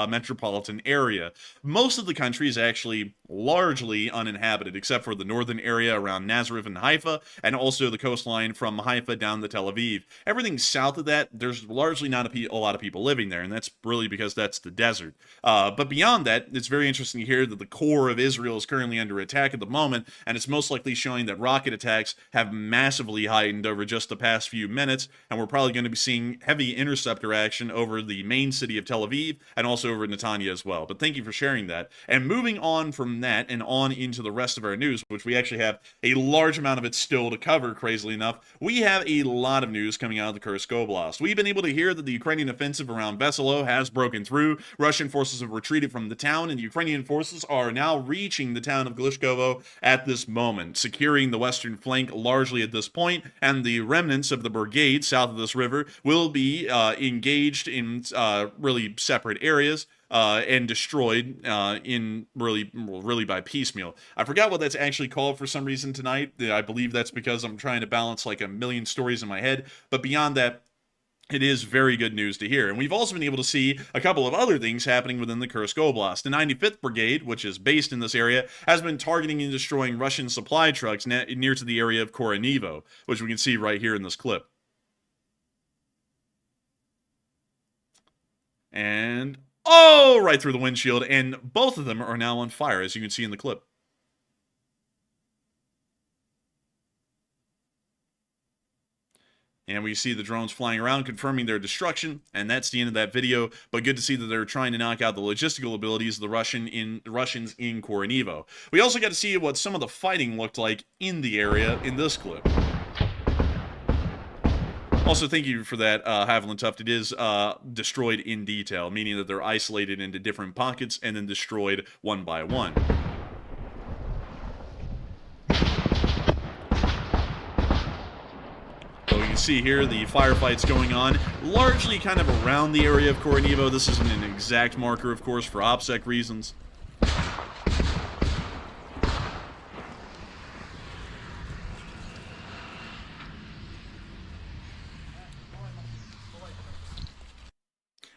metropolitan area. Most of the country is actually largely uninhabited, except for the northern area around Nazareth and Haifa, and also the coastline from Haifa down to Tel Aviv. Everything south of that, there's largely not a lot of people living there, and that's really because that's the desert. But beyond that, it's very interesting to hear that the core of Israel is currently under attack at the moment, and it's most likely showing that rocket attacks have massively heightened over just the past few minutes, and we're probably going to be seeing heavy interceptor action over the main city of Tel Aviv, and also over Netanya as well. But thank you for sharing that. And moving on from that and on into the rest of our news, which we actually have a large amount of it still to cover, crazily enough, we have a lot of news coming out of the Kursk Oblast. We've been able to hear that the Ukrainian offensive around Veselo has broken through. Russian forces have retreated from the town, and Ukrainian forces are now reaching the town of Glushkovo at this moment, securing the western flank largely at this point, and the remnants of the brigade south of this river will be engaged in really separate areas, and destroyed in really by piecemeal. I forgot what that's actually called for some reason tonight. I believe that's because I'm trying to balance like a million stories in my head. But beyond that, it is very good news to hear. And we've also been able to see a couple of other things happening within the Kursk Oblast. The 95th Brigade, which is based in this area, has been targeting and destroying Russian supply trucks near to the area of Koronivo, which we can see right here in this clip. And oh, right through the windshield, and both of them are now on fire, as you can see in the clip. And we see the drones flying around, confirming their destruction, and that's the end of that video. But good to see that they're trying to knock out the logistical abilities of the Russians in Koronivo. We also got to see what some of the fighting looked like in the area in this clip. Also, thank you for that, Haviland Tuft. It is destroyed in detail, meaning that they're isolated into different pockets and then destroyed one by one. So you can see here the firefights going on, largely kind of around the area of Koronivo. This isn't an exact marker, of course, for OPSEC reasons.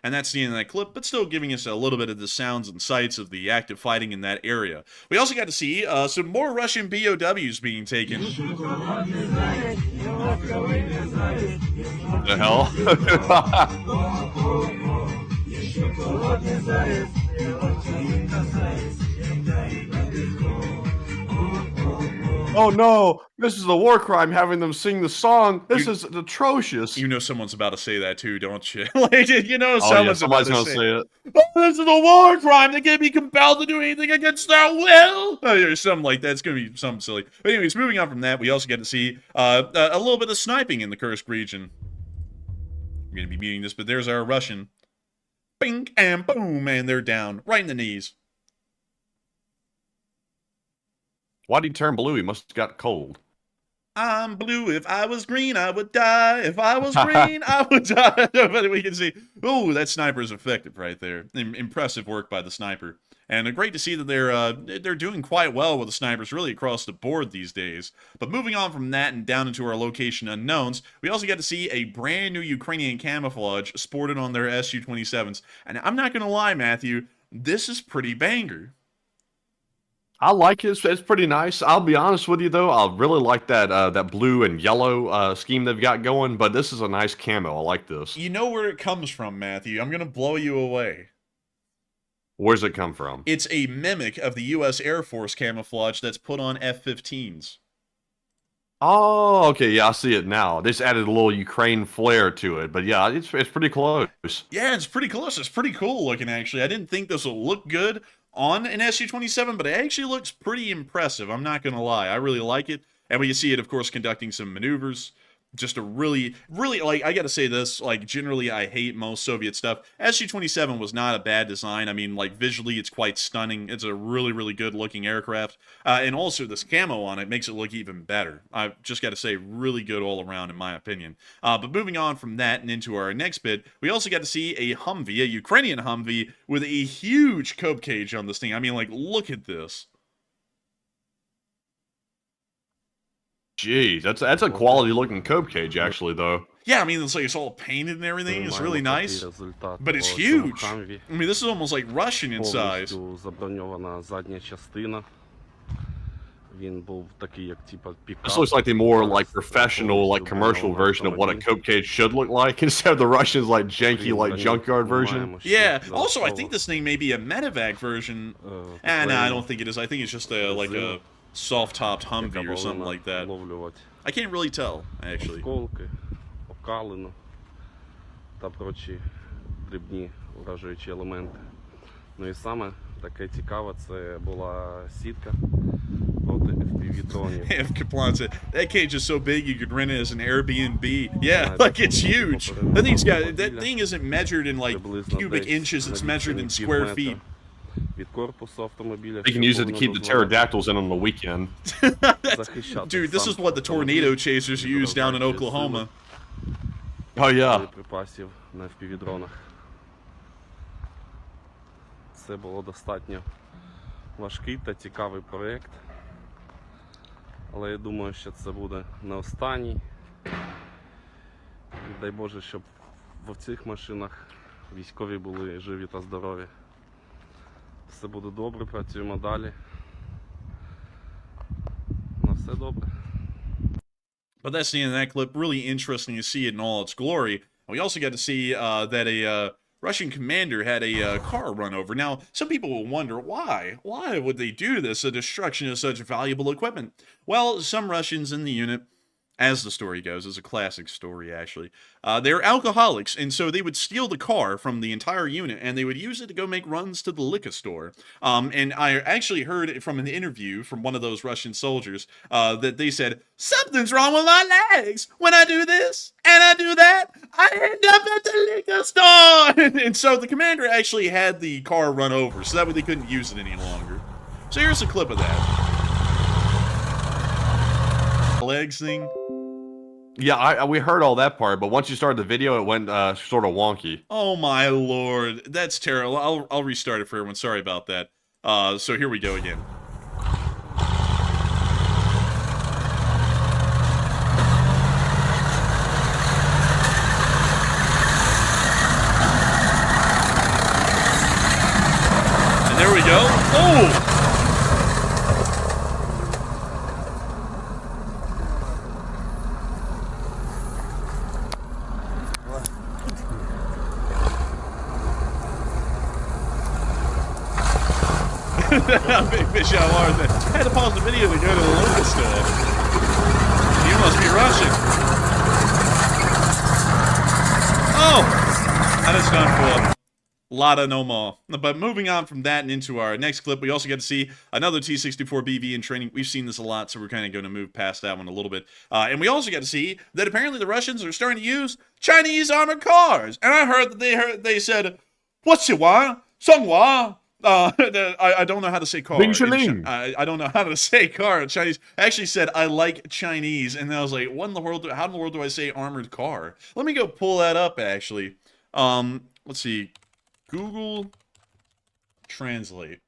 And that's the end of that clip, but still giving us a little bit of the sounds and sights of the active fighting in that area. We also got to see some more Russian POWs being taken. What the hell? Oh no, this is a war crime having them sing the song. This is atrocious. You know someone's about to say that too, don't you? Like, you know someone's about to say it. Oh, this is a war crime. They can't be compelled to do anything against their will. Or something like that. It's going to be something silly. But anyways, moving on from that, we also get to see a little bit of sniping in the Kursk region. We're going to be muting this, but there's our Russian. Bing and boom, and they're down right in the knees. Why did he turn blue? He must have got cold. I'm blue. If I was green, I would die. If I was green, I would die. But we can see, oh, that sniper is effective right there. Impressive work by the sniper. And great to see that they're doing quite well with the snipers really across the board these days. But moving on from that and down into our location unknowns, we also get to see a brand new Ukrainian camouflage sported on their Su-27s. And I'm not going to lie, Matthew, this is pretty banger. I like it. It's pretty nice. I'll be honest with you, though. I really like that blue and yellow scheme they've got going, but this is a nice camo. I like this. You know where it comes from, Matthew. I'm going to blow you away. Where's it come from? It's a mimic of the U.S. Air Force camouflage that's put on F-15s. Oh, okay, yeah, I see it now. They just added a little Ukraine flair to it, but yeah, it's pretty close. Yeah, it's pretty close. It's pretty cool looking, actually. I didn't think this will look good on an SU-27, but it actually looks pretty impressive. I'm not going to lie. I really like it. And we can see it, of course, conducting some maneuvers. Just a really, like, I gotta say this, like, generally I hate most Soviet stuff. SU-27 was not a bad design. I mean, like, visually it's quite stunning. It's a really, really good looking aircraft. And also this camo on it makes it look even better. I've just gotta say, really good all around in my opinion. But moving on from that and into our next bit, we also got to see a Humvee, a Ukrainian Humvee, with a huge cope cage on this thing. I mean, like, look at this. Jeez, that's a quality looking cope cage, actually, though. Yeah, I mean, it's like it's all painted and everything. It's really nice. But it's huge. I mean, this is almost like Russian in size. This looks like the more like professional, like commercial version of what a cope cage should look like, instead of the Russians like janky, like junkyard version. Yeah. Also, I think this thing may be a medevac version. And I don't think it is. I think it's just a like a soft-topped Humvee or something like that. I can't really tell, actually. Та прочі дрібні уражуючі елементи. Ну і саме таке цікаве, це була сітка проти FPV-дронів. Kaplan said, that cage is so big you could rent it as an Airbnb. Yeah, like it's huge. That thing isn't measured in like cubic inches, it's measured in square feet. They can use it to keep the pterodactyls in on the weekend. Dude, this is what the tornado chasers use down in Oklahoma. Oh yeah. Боєприпасів на FPV-дронах. Це було достатньо важкий та цікавий проєкт. Але я думаю, що це буде не останній. Дай Боже, щоб в цих машинах військові були живі та здорові. Все буде добре, працюємо далі. На все добре. But that's the end of that clip. Really interesting to see it in all its glory. We also got to see that a Russian commander had a car run over. Now, some people will wonder why. Why would they do this, a destruction of such valuable equipment? Well, some Russians in the unit, as the story goes, it's a classic story actually, they're alcoholics, and so they would steal the car from the entire unit and they would use it to go make runs to the liquor store. And I actually heard from an interview from one of those Russian soldiers that they said, something's wrong with my legs. When I do this and I do that, I end up at the liquor store. And so the commander actually had the car run over, so that way they couldn't use it any longer. So here's a clip of that. Legs thing. Yeah, we heard all that part, but once you started the video, it went sort of wonky. Oh my lord, that's terrible. I'll restart it for everyone. Sorry about that. So here we go again. And there we go. Oh! Big fish out of water. I had to pause the video to go to the liquor store. You must be Russian. Oh! And it's done for Lada no more. But moving on from that and into our next clip, we also get to see another T-64BV in training. We've seen this a lot, so we're kind of going to move past that one a little bit. And we also get to see that apparently the Russians are starting to use Chinese armored cars. And I heard that they said, what's it, wa? Songhua? I don't know how to say car. I don't know how to say car in Chinese. I actually said I like Chinese, and then I was like, what in the world? How in the world do I say armored car? Let me go pull that up, actually. Let's see. Google Translate.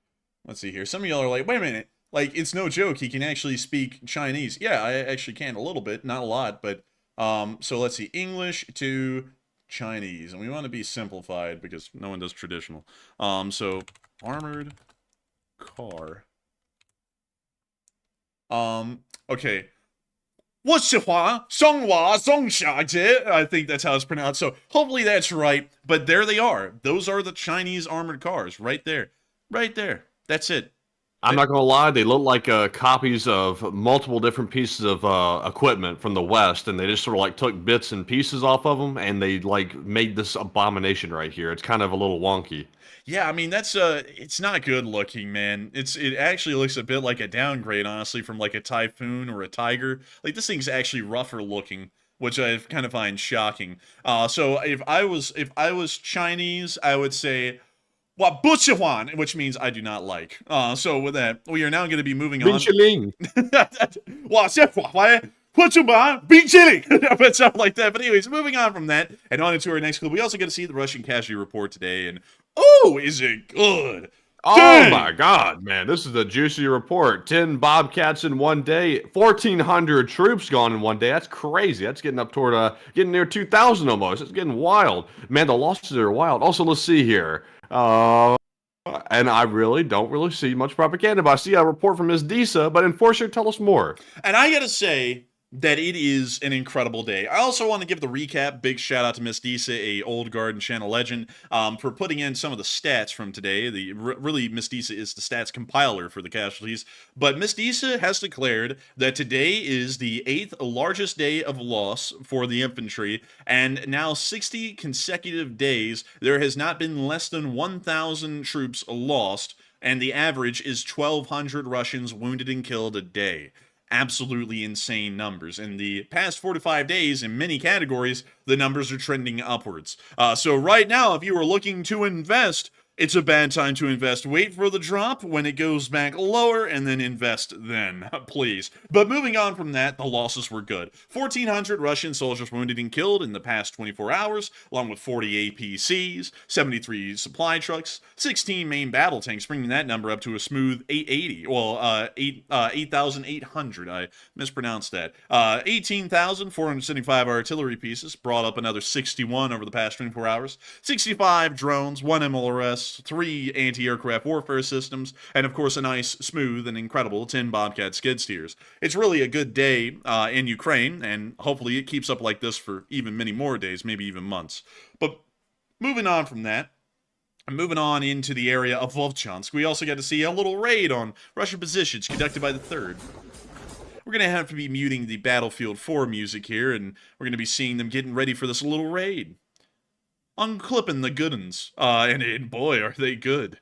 Let's see here. Some of y'all are like, wait a minute. Like, it's no joke. He can actually speak Chinese. Yeah, I actually can a little bit. Not a lot, but, so let's see. English to Chinese. And we want to be simplified because no one does traditional. So... armored car. Okay. I think that's how it's pronounced. So hopefully that's right. But there they are. Those are the Chinese armored cars right there. Right there. That's it. I'm not gonna lie, they look like copies of multiple different pieces of equipment from the West, and they just sort of like took bits and pieces off of them, and they like made this abomination right here. It's kind of a little wonky. Yeah, I mean that's it's not good looking, man. It actually looks a bit like a downgrade, honestly, from like a Typhoon or a Tiger. Like this thing's actually rougher looking, which I kind of find shocking. So if I was Chinese, I would say "Wa Buchihuan," which means I do not like. So with that, we are now going to be moving on. Wow, but something like that. But anyways, moving on from that and on into our next clip, we also get to see the Russian casualty report today, and oh, is it good? Oh Dang! my God, man, this is a juicy report. 10 Bobcats in one day, 1,400 troops gone in one day. That's crazy. That's getting up toward getting near 2,000 almost. It's getting wild, man. The losses are wild. Also, let's see here. And I don't really see much propaganda, but I see a report from Ms. Disa, but Enforcer, tell us more. And I gotta say that it is an incredible day. I also want to give the recap. Big shout out to Miss Disa, a old Garden Channel legend, for putting in some of the stats from today. Really, Miss Disa is the stats compiler for the casualties. But Miss Disa has declared that today is the 8th largest day of loss for the infantry, and now 60 consecutive days there has not been less than 1,000 troops lost, and the average is 1,200 Russians wounded and killed a day. Absolutely insane numbers. In the past 4 to 5 days, in many categories, the numbers are trending upwards. So right now, if you are looking to invest, it's a bad time to invest. Wait for the drop when it goes back lower and then invest then, please. But moving on from that, the losses were good. 1,400 Russian soldiers wounded and killed in the past 24 hours, along with 40 APCs, 73 supply trucks, 16 main battle tanks, bringing that number up to a smooth 880. Well, 8,800. I mispronounced that. 18,475 artillery pieces, brought up another 61 over the past 24 hours. 65 drones, 1 MLRS, 3 anti-aircraft warfare systems, and of course a nice, smooth, and incredible 10 Bobcat skid steers. It's really a good day in Ukraine, and hopefully it keeps up like this for even many more days, maybe even months. But moving on from that, moving on into the area of Volchansk, we also got to see a little raid on Russian positions conducted by the 3rd. We're going to have to be muting the Battlefield 4 music here, and we're going to be seeing them getting ready for this little raid. Unclipping the good uns. And boy, are they good.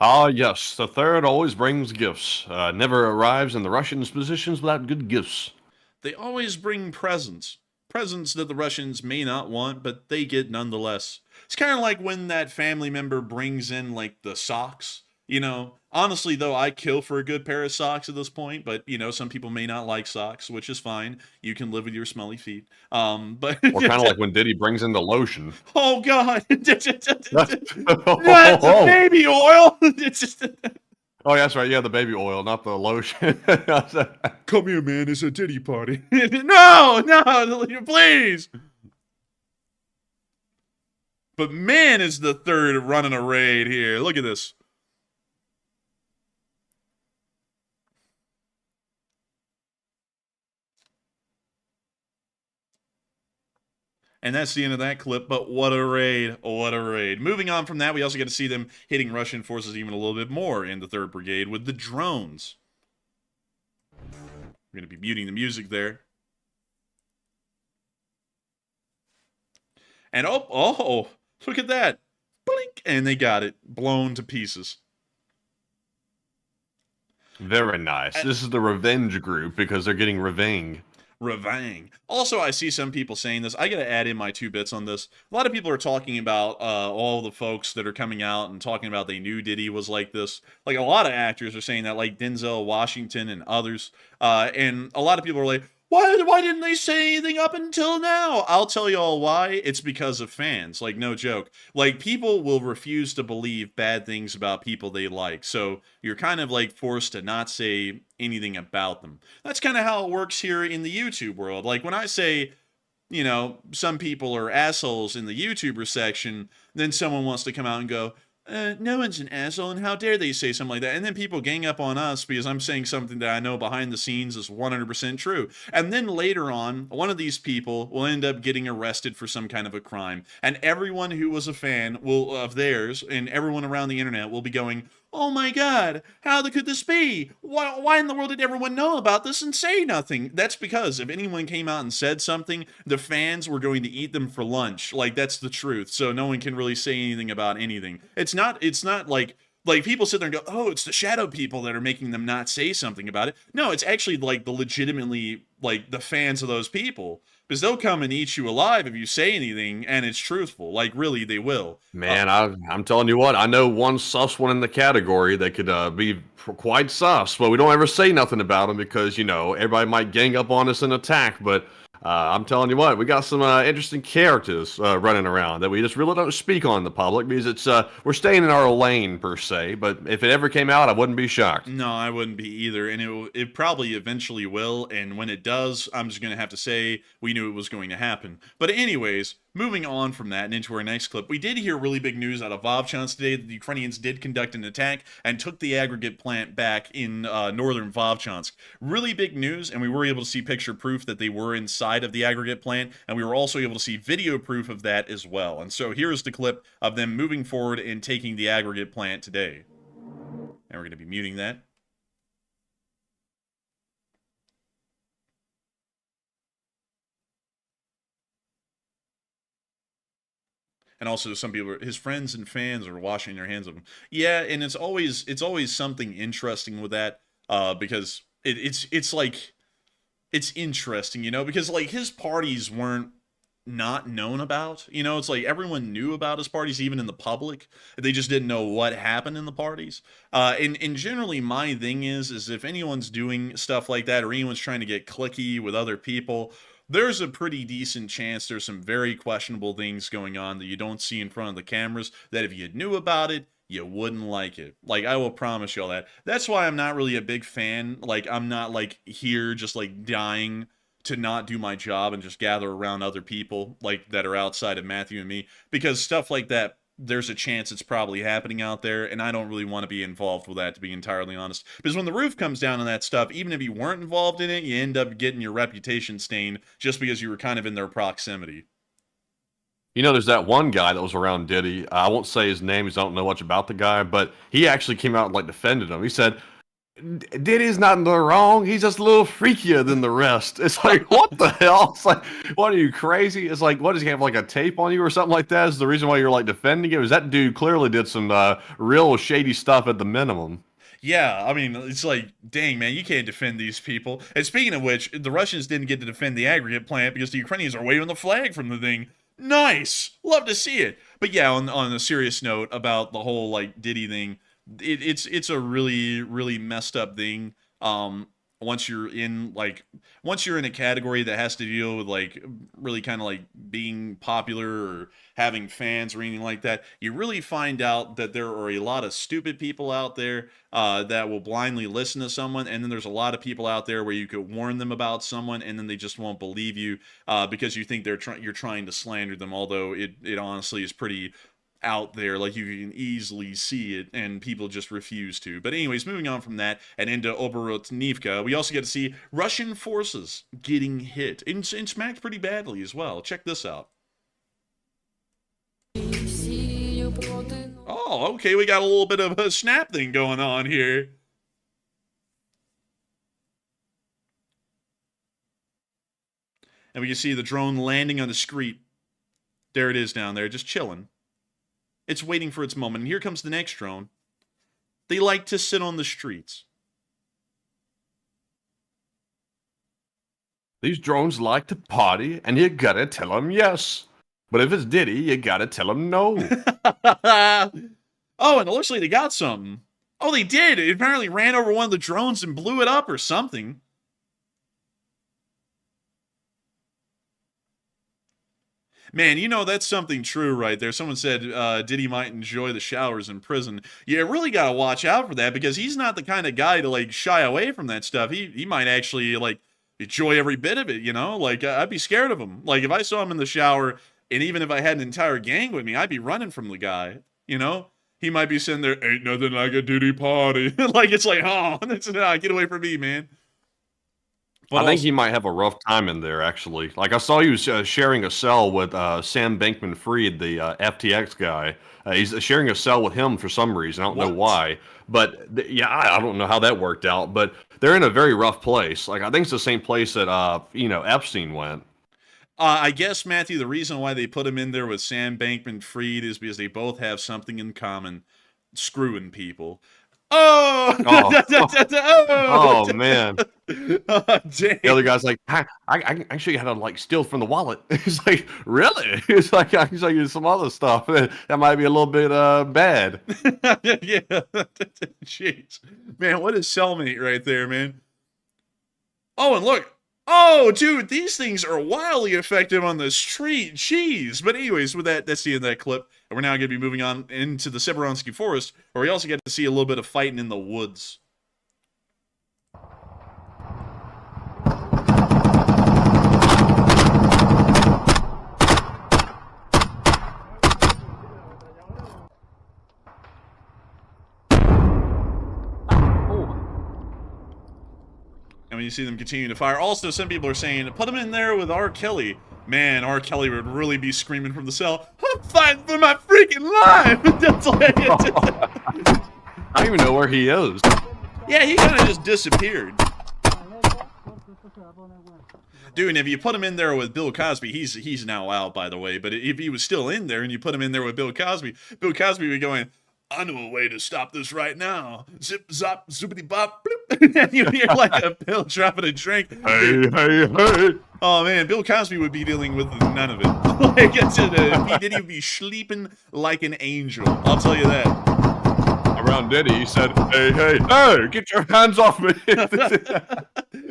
Ah, yes, the 3rd always brings gifts. Never arrives in the Russians' positions without good gifts. They always bring presents. Presents that the Russians may not want, but they get nonetheless. It's kind of like when that family member brings in, like, the socks. You know, honestly, though, I kill for a good pair of socks at this point, but, you know, some people may not like socks, which is fine. You can live with your smelly feet. But or kind of like when Diddy brings in the lotion. Oh, God. That's baby oil. It's just... Oh, that's right. Yeah, the baby oil, not the lotion. Come here, man. It's a Diddy party. No, please. But man, is the 3rd running a raid here. Look at this. And that's the end of that clip, but what a raid, what a raid. Moving on from that, we also get to see them hitting Russian forces even a little bit more in the 3rd Brigade with the drones. We're going to be muting the music there. And oh, look at that. Blink, and they got it, blown to pieces. Very nice. This is the revenge group because they're getting revenge. Revang. Also, I see some people saying this. I got to add in my 2 bits on this. A lot of people are talking about all the folks that are coming out and talking about they knew Diddy was like this. Like, a lot of actors are saying that, like Denzel Washington and others. And a lot of people are like, why didn't they say anything up until now? I'll tell you all why. It's because of fans. Like, no joke. Like, people will refuse to believe bad things about people they like. So you're kind of, like, forced to not say anything about them. That's kind of how it works here in the YouTube world. Like, when I say, you know, some people are assholes in the YouTuber section, then someone wants to come out and go, no one's an asshole, and how dare they say something like that? And then people gang up on us because I'm saying something that I know behind the scenes is 100% true. And then later on, one of these people will end up getting arrested for some kind of a crime. And everyone who was a fan of theirs, and everyone around the internet will be going, oh my god, how could this be? Why in the world did everyone know about this and say nothing? That's because if anyone came out and said something, the fans were going to eat them for lunch. Like, that's the truth. So no one can really say anything about anything. It's not like people sit there and go, oh, it's the shadow people that are making them not say something about it. No, it's actually like the legitimately, like, the fans of those people. Because they'll come and eat you alive if you say anything and it's truthful. Like, really, they will. Man, I'm telling you what, I know one sus one in the category that could be quite sus, but we don't ever say nothing about them because, you know, everybody might gang up on us and attack, but I'm telling you what, we got some interesting characters running around that we just really don't speak on in the public because it's we're staying in our lane per se. But if it ever came out, I wouldn't be shocked. No, I wouldn't be either, and it probably eventually will. And when it does, I'm just gonna have to say we knew it was going to happen. But anyways, moving on from that and into our next clip, we did hear really big news out of Vovchansk today that the Ukrainians did conduct an attack and took the aggregate plant back in northern Vovchansk. Really big news, and we were able to see picture proof that they were inside of the aggregate plant, and we were also able to see video proof of that as well. And so here's the clip of them moving forward and taking the aggregate plant today. And we're going to be muting that. And also, some people, his friends and fans are washing their hands of him. Yeah, and it's always something interesting with that, because it's like, it's interesting, you know, because like his parties weren't not known about, you know, it's like everyone knew about his parties, even in the public. They just didn't know what happened in the parties. And generally my thing is if anyone's doing stuff like that or anyone's trying to get cliquey with other people, there's a pretty decent chance there's some very questionable things going on that you don't see in front of the cameras, that if you knew about it, you wouldn't like it. Like, I will promise you all that. That's why I'm not really a big fan. Like, I'm not, like, here just, like, dying to not do my job and just gather around other people, like, that are outside of Matthew and me. Because stuff like that, there's a chance it's probably happening out there, and I don't really want to be involved with that, to be entirely honest. Because when the roof comes down on that stuff, even if you weren't involved in it, you end up getting your reputation stained just because you were kind of in their proximity. You know, there's that one guy that was around Diddy. I won't say his name because I don't know much about the guy, but he actually came out and like defended him. He said, Diddy's not in the wrong. He's just a little freakier than the rest. It's like, what the hell? It's like, what are you, crazy? It's like, what, does he have like a tape on you or something like that? Is the reason why you're like defending him? Is that dude clearly did some real shady stuff at the minimum? Yeah, I mean, it's like, dang, man, you can't defend these people. And speaking of which, the Russians didn't get to defend the aggregate plant because the Ukrainians are waving the flag from the thing. Nice! Love to see it. But yeah, on a serious note about the whole, like, Diddy thing, it's a really, really messed up thing. Once you're in a category that has to deal with like really kind of like being popular or having fans or anything like that, you really find out that there are a lot of stupid people out there that will blindly listen to someone, and then there's a lot of people out there where you could warn them about someone and then they just won't believe you because you think you're trying to slander them, although it honestly is pretty out there, like you can easily see it, and people just refuse to. But anyways, moving on from that and into Oberotnivka, we also get to see Russian forces getting hit and smacked pretty badly as well. Check this out. Oh, okay, we got a little bit of a snap thing going on here. And we can see the drone landing on the street. There it is down there, just chilling. It's waiting for its moment. And here comes the next drone. They like to sit on the streets. These drones like to party, and you gotta tell them yes. But if it's Diddy, you gotta tell them no. Oh, and it looks like they got something. Oh, they did. It apparently ran over one of the drones and blew it up or something. Man, you know, that's something true right there. Someone said Diddy might enjoy the showers in prison. You really got to watch out for that because he's not the kind of guy to, like, shy away from that stuff. He might actually, like, enjoy every bit of it, you know? Like, I'd be scared of him. Like, if I saw him in the shower, and even if I had an entire gang with me, I'd be running from the guy, you know? he might be sitting there, ain't nothing like a duty party. Like, it's like, oh, get away from me, man. But I think he might have a rough time in there, actually. Like, I saw he was sharing a cell with Sam Bankman-Fried, the FTX guy. He's sharing a cell with him for some reason. I don't know why. But, yeah, I don't know how that worked out. But they're in a very rough place. Like, I think it's the same place that, Epstein went. I guess, Matthew, the reason why they put him in there with Sam Bankman-Fried is because they both have something in common: screwing people. Oh! Oh, man. Oh, dang. The other guy's like, I can show you how to, like, steal from the wallet. He's like, really? He's like, I can show you some other stuff that might be a little bit bad. Yeah. Jeez. Man, what a cellmate right there, man. Oh, and look. Oh, dude, these things are wildly effective on the street. Jeez. But anyways, with that, that's the end of that clip. And we're now going to be moving on into the Severonsky Forest, where we also get to see a little bit of fighting in the woods. And when you see them continue to fire, also some people are saying, put him in there with R. Kelly. Man, R. Kelly would really be screaming from the cell, I'm fighting for my freaking life! That's like I don't even know where he is. Yeah, he kind of just disappeared. Dude, and if you put him in there with Bill Cosby, he's now out, by the way, but if he was still in there and you put him in there with Bill Cosby would be going, I know a way to stop this right now. Zip, zop, zoopity bop, bloop. And you hear like a Bill dropping a drink. Hey. Oh man, Bill Cosby would be dealing with none of it. Like, he didn't be sleeping like an angel. I'll tell you that. Around Diddy, he said, hey, get your hands off me.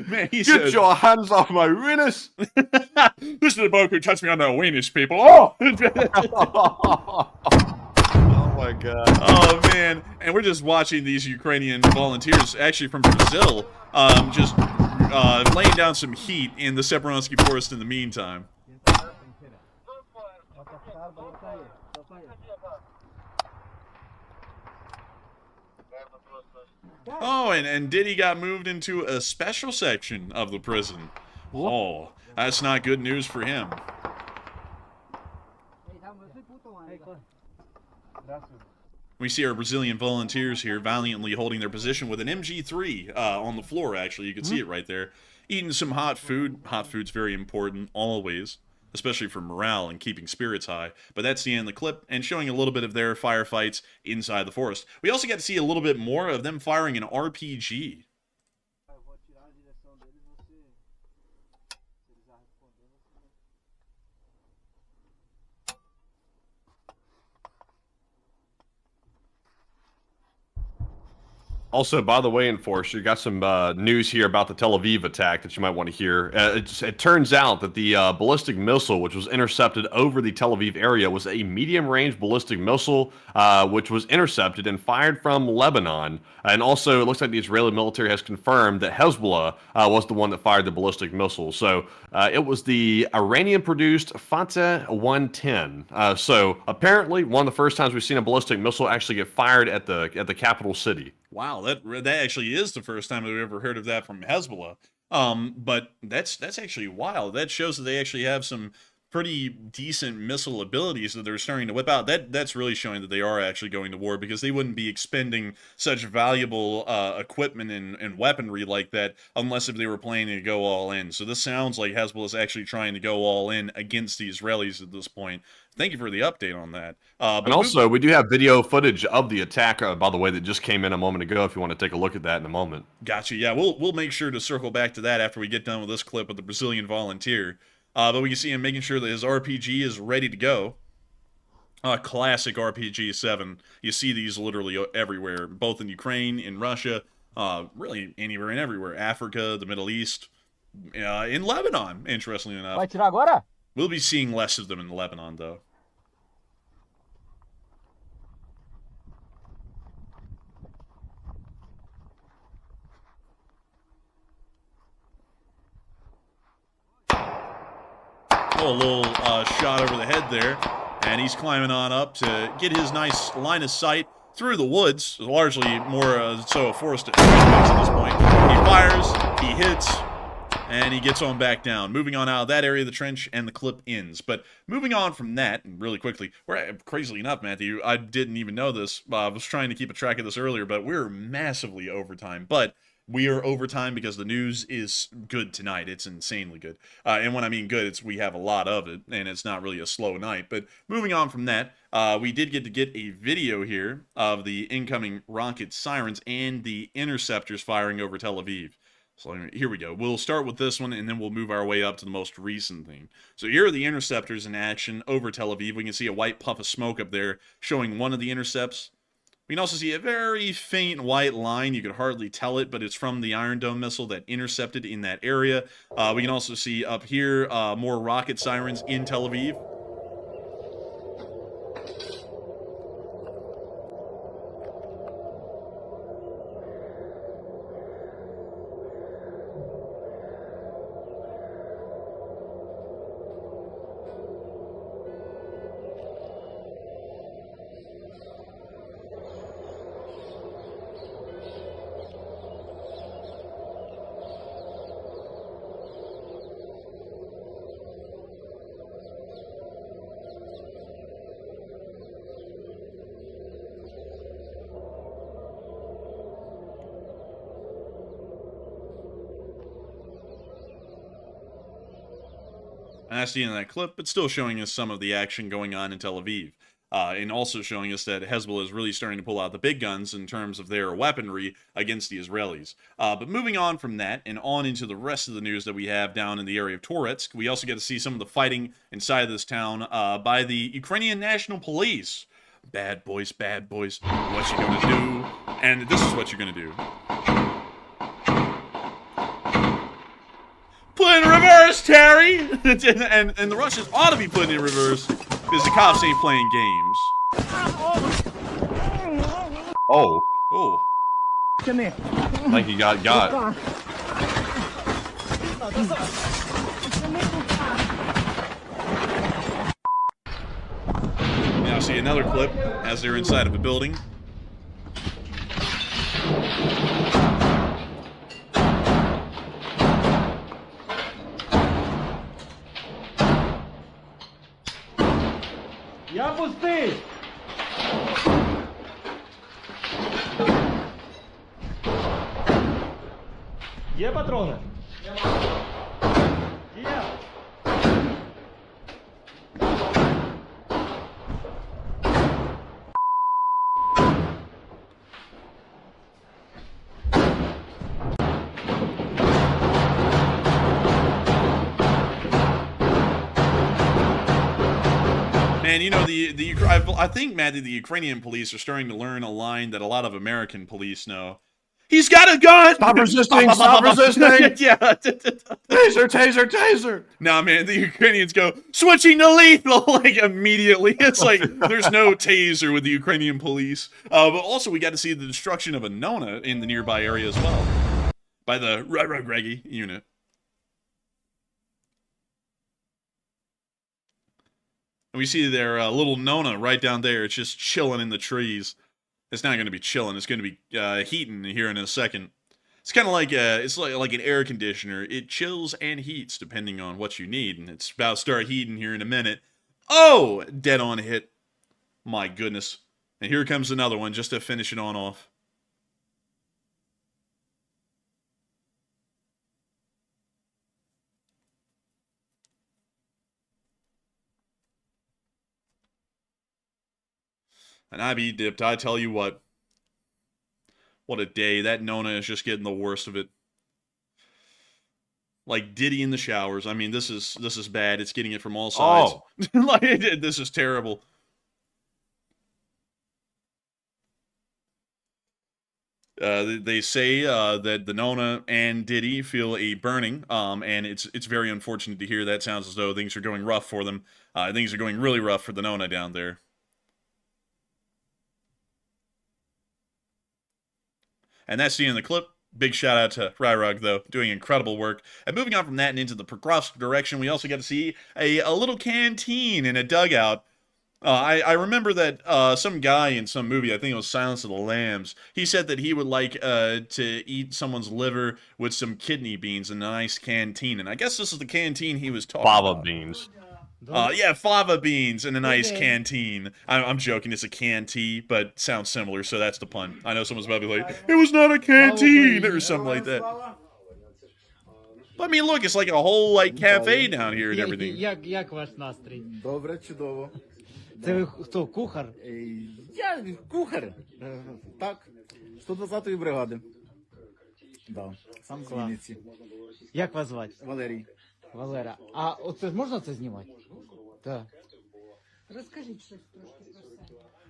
Man, get your hands off my weenus. This is the bloke who touched me on the weenus, people. Oh! Oh my god. Oh man, and we're just watching these Ukrainian volunteers, actually from Brazil, just laying down some heat in the Severonsky Forest in the meantime. Oh, and Diddy got moved into a special section of the prison. Oh, that's not good news for him. We see our Brazilian volunteers here valiantly holding their position with an MG3 on the floor, actually. You can see it right there. Eating some hot food. Hot food's very important, always, especially for morale and keeping spirits high. But that's the end of the clip, and showing a little bit of their firefights inside the forest. We also get to see a little bit more of them firing an RPG. Also, by the way, Enforcer, you got some news here about the Tel Aviv attack that you might want to hear. It turns out that the ballistic missile, which was intercepted over the Tel Aviv area, was a medium-range ballistic missile, which was intercepted and fired from Lebanon. And also, it looks like the Israeli military has confirmed that Hezbollah was the one that fired the ballistic missile. So it was the Iranian-produced feith 110. So apparently, one of the first times we've seen a ballistic missile actually get fired at the capital city. Wow, that actually is the first time that we've ever heard of that from Hezbollah. But that's actually wild. That shows that they actually have some pretty decent missile abilities that they're starting to whip out. That's really showing that they are actually going to war, because they wouldn't be expending such valuable equipment and weaponry like that unless if they were planning to go all in. So this sounds like Hezbollah is actually trying to go all in against the Israelis at this point. Thank you for the update on that. And also, we do have video footage of the attack, by the way, that just came in a moment ago, if you want to take a look at that in a moment. Gotcha. Yeah, we'll make sure to circle back to that after we get done with this clip with the Brazilian volunteer. But we can see him making sure that his RPG is ready to go. Classic RPG-7. You see these literally everywhere, both in Ukraine, in Russia, really anywhere and everywhere. Africa, the Middle East, in Lebanon, interestingly enough. We'll be seeing less of them in Lebanon, though. Oh, a little shot over the head there, and he's climbing on up to get his nice line of sight through the woods, largely more so a forest at this point. He fires, he hits, and he gets on back down. Moving on out of that area of the trench, and the clip ends. But moving on from that, and really quickly, we're crazily enough, Matthew, I didn't even know this. I was trying to keep a track of this earlier, but we're massively overtime. But we are overtime because the news is good tonight. It's insanely good. And when I mean good, it's we have a lot of it, and it's not really a slow night. But moving on from that, we did get a video here of the incoming rocket sirens and the interceptors firing over Tel Aviv. So here we go. We'll start with this one, and then we'll move our way up to the most recent thing. So here are the interceptors in action over Tel Aviv. We can see a white puff of smoke up there showing one of the intercepts. We can also see a very faint white line. You could hardly tell it, but it's from the Iron Dome missile that intercepted in that area. We can also see up here more rocket sirens in Tel Aviv. And that's the end of that clip, but still showing us some of the action going on in Tel Aviv. And also showing us that Hezbollah is really starting to pull out the big guns in terms of their weaponry against the Israelis. But moving on from that and on into the rest of the news that we have down in the area of Toretsk, we also get to see some of the fighting inside of this town by the Ukrainian National Police. Bad boys, what you gonna do? And this is what you're gonna do. Put in reverse, Terry! and the Russians ought to be putting in reverse because the cops ain't playing games. Oh. Oh. Like he got. Now see another clip as they're inside of a building. Я пустий! Є патрони? Є! And you know, I think, Maddie, the Ukrainian police are starting to learn a line that a lot of American police know. He's got a gun! Stop resisting! Stop resisting! Yeah. Taser! Nah, man, the Ukrainians go, switching to lethal, like, immediately. It's like, there's no taser with the Ukrainian police. But also, we got to see the destruction of a Nona in the nearby area as well. By the Reggie unit. And we see their little Nona right down there. It's just chilling in the trees. It's not going to be chilling. It's going to be heating here in a second. It's kind of like it's like an air conditioner. It chills and heats depending on what you need. And it's about to start heating here in a minute. Oh, dead on hit. My goodness. And here comes another one just to finish it on off. And I be dipped. I tell you what a day. That Nona is just getting the worst of it. Like Diddy in the showers. I mean, this is bad. It's getting it from all sides. Oh. Like, this is terrible. They say that the Nona and Diddy feel a burning, and it's very unfortunate to hear. That sounds as though things are going rough for them. Things are going really rough for the Nona down there. And that's the end of the clip. Big shout out to Ryrog, though, doing incredible work. And moving on from that and into the Pokrovsk direction, we also got to see a little canteen in a dugout I remember that some guy in some movie, I think it was Silence of the Lambs, he said that he would like to eat someone's liver with some kidney beans in a nice canteen, and I guess this is the canteen he was talking Fava about. beans. Yeah, fava beans in a nice canteen. I'm joking, it's a canteen, but sounds similar, so that's the pun. I know someone's about to be like, it was not a canteen, or something like that. But I mean, look, it's like a whole, like, cafe down here and everything. Як ваш настрій? Добре, чудово. Це ви хто, кухар? Я кухар. Так, 120-ї бригади. Да, сам з Вінниці. Як вас звати? Валерій. Валера. А оце можна це знімати? Так. Розкажіть щось трошки про себе.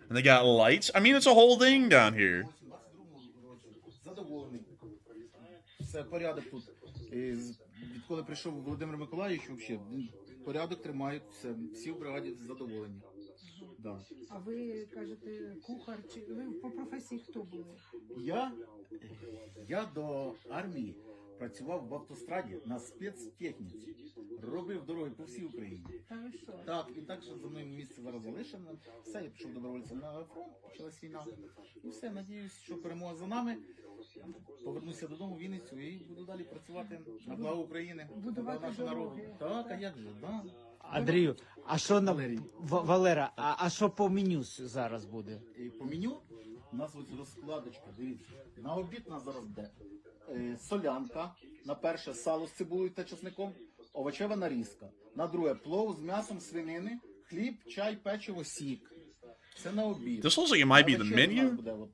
And they got lights. I mean, it's a whole thing down here. Задоволений. Все, порядок тут. Відколи прийшов Володимир Миколаївич, взагалі, порядок тримають, все, всі в бригаді задоволені. Да. А ви кажете, кухар, чи ви по професії хто були? Я до армії працював в автостраді на спецтехніці. Робив дороги по всій Україні. Та ви що? Так, і так, що за мною місце зараз залишено. Все, я пішов добровольцем на фронт, почалась війна. І все, надіюсь, що перемога за нами. Повернуся додому в Вінницю і буду далі працювати на благо України, Будувати нашого народу. дороги. Так, а як же, да. Андрію, а що на Валерій. Валера, а що по меню зараз буде? І по меню у нас ось розкладочка, дивіться. На обід у нас зараз буде солянка, на перше сало з цибулею та чесником, овочева нарізка. На друге плов з м'ясом свинини, хліб, чай, печиво, сік. Це на обід. This looks like it might be На the вечерю у нас menu. буде от,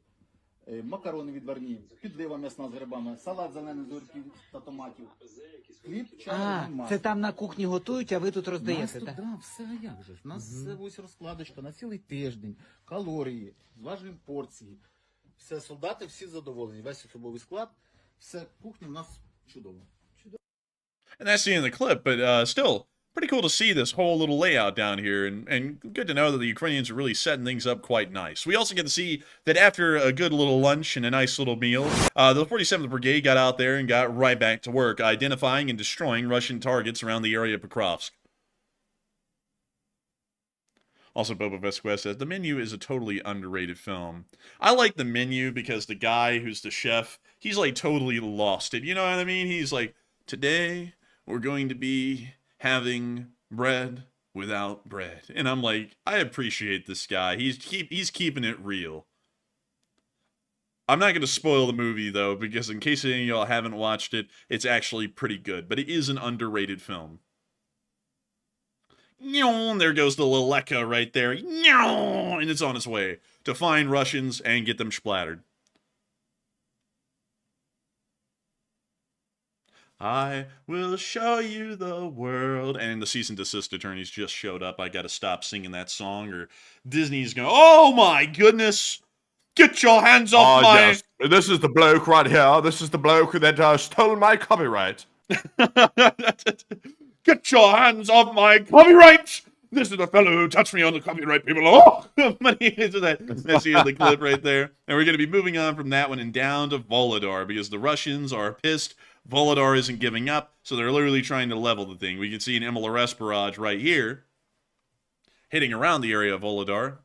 макарони відварні, підлива м'ясна з грибами, салат зелений з огірків та томатів, хліб, чай, А, масло. це там на кухні готують, а ви тут У нас роздаєте, тут, так? да, все, а як же ж? У нас все ось розкладочка на цілий тиждень, калорії, зважуємо порції. Все, солдати всі задоволені, весь особовий склад, все, кухня у нас чудова. And that's the end of the clip, but still, pretty cool to see this whole little layout down here, and good to know that the Ukrainians are really setting things up quite nice. We also get to see that after a good little lunch and a nice little meal, the 47th Brigade got out there and got right back to work, identifying and destroying Russian targets around the area of Pokrovsk. Also, Boba Vesquez says, the menu is a totally underrated film. I like the menu because the guy who's the chef, he's like totally lost it. You know what I mean? He's like, today we're going to be having bread without bread. And I'm like, I appreciate this guy. He's keeping it real. I'm not going to spoil the movie, though, because in case any of y'all haven't watched it, it's actually pretty good. But it is an underrated film. There goes the little Leka right there. And it's on its way to find Russians and get them splattered. I will show you the world. And the cease and desist attorneys just showed up. I gotta stop singing that song or Disney's gonna, oh my goodness! Get your hands off my... Yes. This is the bloke right here. This is the bloke that stole my copyright. Get your hands off my copyright! This is the fellow who touched me on the copyright, people. Oh! That's the clip right there. And we're going to be moving on from that one and down to Volodar because the Russians are pissed. Volodar isn't giving up, so they're literally trying to level the thing. We can see an MLRS barrage right here, hitting around the area of Volodar.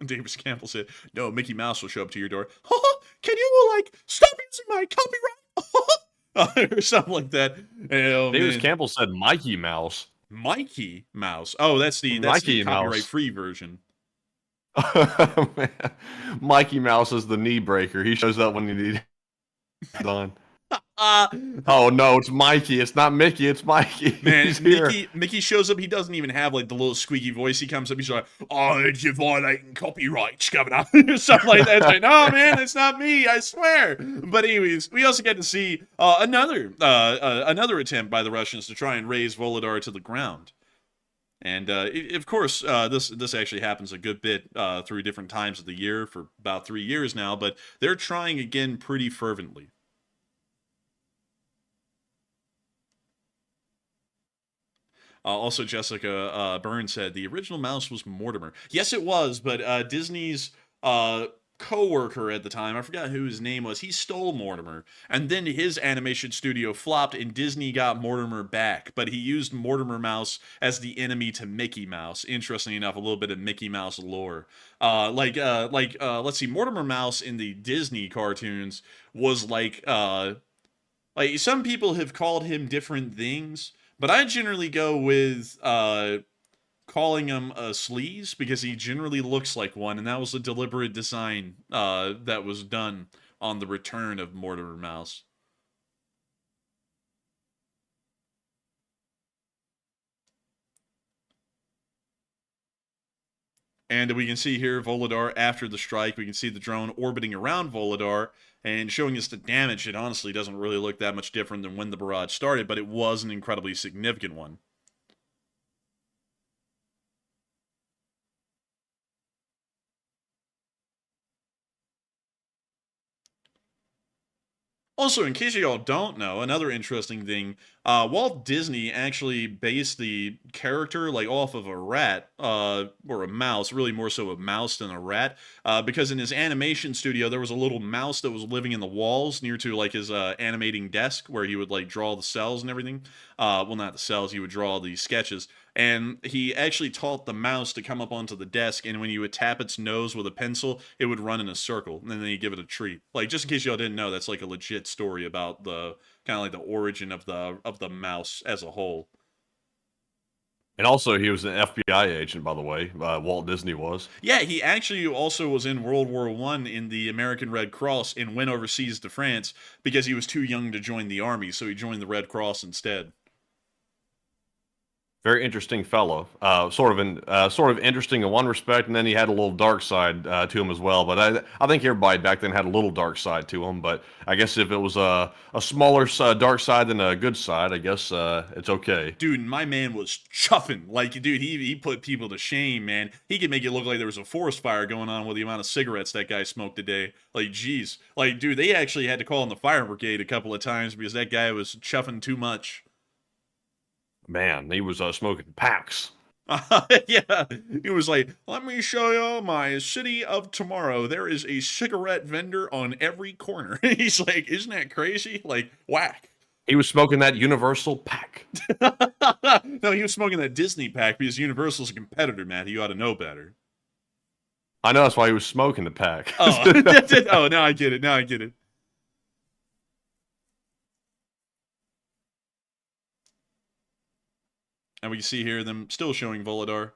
Davis Campbell said, no, Mickey Mouse will show up to your door. Can you, like, stop using my copyright? Or something like that. Oh, Davis man. Campbell said Mikey Mouse. Mikey Mouse. Oh, that's the copyright-free version. Mikey Mouse is the knee breaker. He shows up when you need done. Oh no, it's Mikey. It's not Mickey. It's Mikey. Man, Mickey shows up. He doesn't even have like the little squeaky voice. He comes up. He's like, "Oh, you're violating copyrights, Governor," something like that. It's like, no, man, it's not me. I swear. But anyways, we also get to see another attempt by the Russians to try and raise Volodar to the ground. And of course, this actually happens a good bit through different times of the year for about 3 years now. But they're trying again pretty fervently. Also, Jessica Byrne said the original mouse was Mortimer. Yes, it was, but Disney's co-worker at the time, I forgot who his name was, he stole Mortimer, and then his animation studio flopped and Disney got Mortimer back, but he used Mortimer Mouse as the enemy to Mickey Mouse. Interestingly enough, a little bit of Mickey Mouse lore. Let's see, Mortimer Mouse in the Disney cartoons was like some people have called him different things, but I generally go with calling him a sleaze because he generally looks like one, and that was a deliberate design that was done on the return of Mortimer Mouse. And we can see here Volodar after the strike. We can see the drone orbiting around Volodar and showing us the damage. It honestly doesn't really look that much different than when the barrage started, but it was an incredibly significant one. Also, in case y'all don't know, another interesting thing, Walt Disney actually based the character like off of a rat, or a mouse, really more so a mouse than a rat, because in his animation studio there was a little mouse that was living in the walls near to like his animating desk where he would like draw the cells and everything. Well, not the cells, he would draw the sketches. And he actually taught the mouse to come up onto the desk, and when you would tap its nose with a pencil, it would run in a circle, and then you give it a treat. Like, just in case y'all didn't know, that's like a legit story about the kind of like the origin of the mouse as a whole. And also, he was an FBI agent, by the way. Walt Disney was. Yeah, he actually also was in World War I in the American Red Cross and went overseas to France because he was too young to join the army, so he joined the Red Cross instead. Very interesting fellow. Sort of interesting in one respect, and then he had a little dark side to him as well. But I think everybody back then had a little dark side to him. But I guess if it was a smaller dark side than a good side, I guess it's okay. Dude, my man was chuffing. Like, dude, he put people to shame, man. He could make it look like there was a forest fire going on with the amount of cigarettes that guy smoked a day. Like, geez. Like, dude, they actually had to call in the fire brigade a couple of times because that guy was chuffing too much. Man, he was smoking packs. Yeah, he was like, let me show you my city of tomorrow. There is a cigarette vendor on every corner. He's like, isn't that crazy? Like, whack. He was smoking that Universal pack. No, he was smoking that Disney pack because Universal's a competitor, Matt. You ought to know better. I know, that's why he was smoking the pack. Oh, oh, now I get it. Now I get it. And we can see here them still showing Volodar.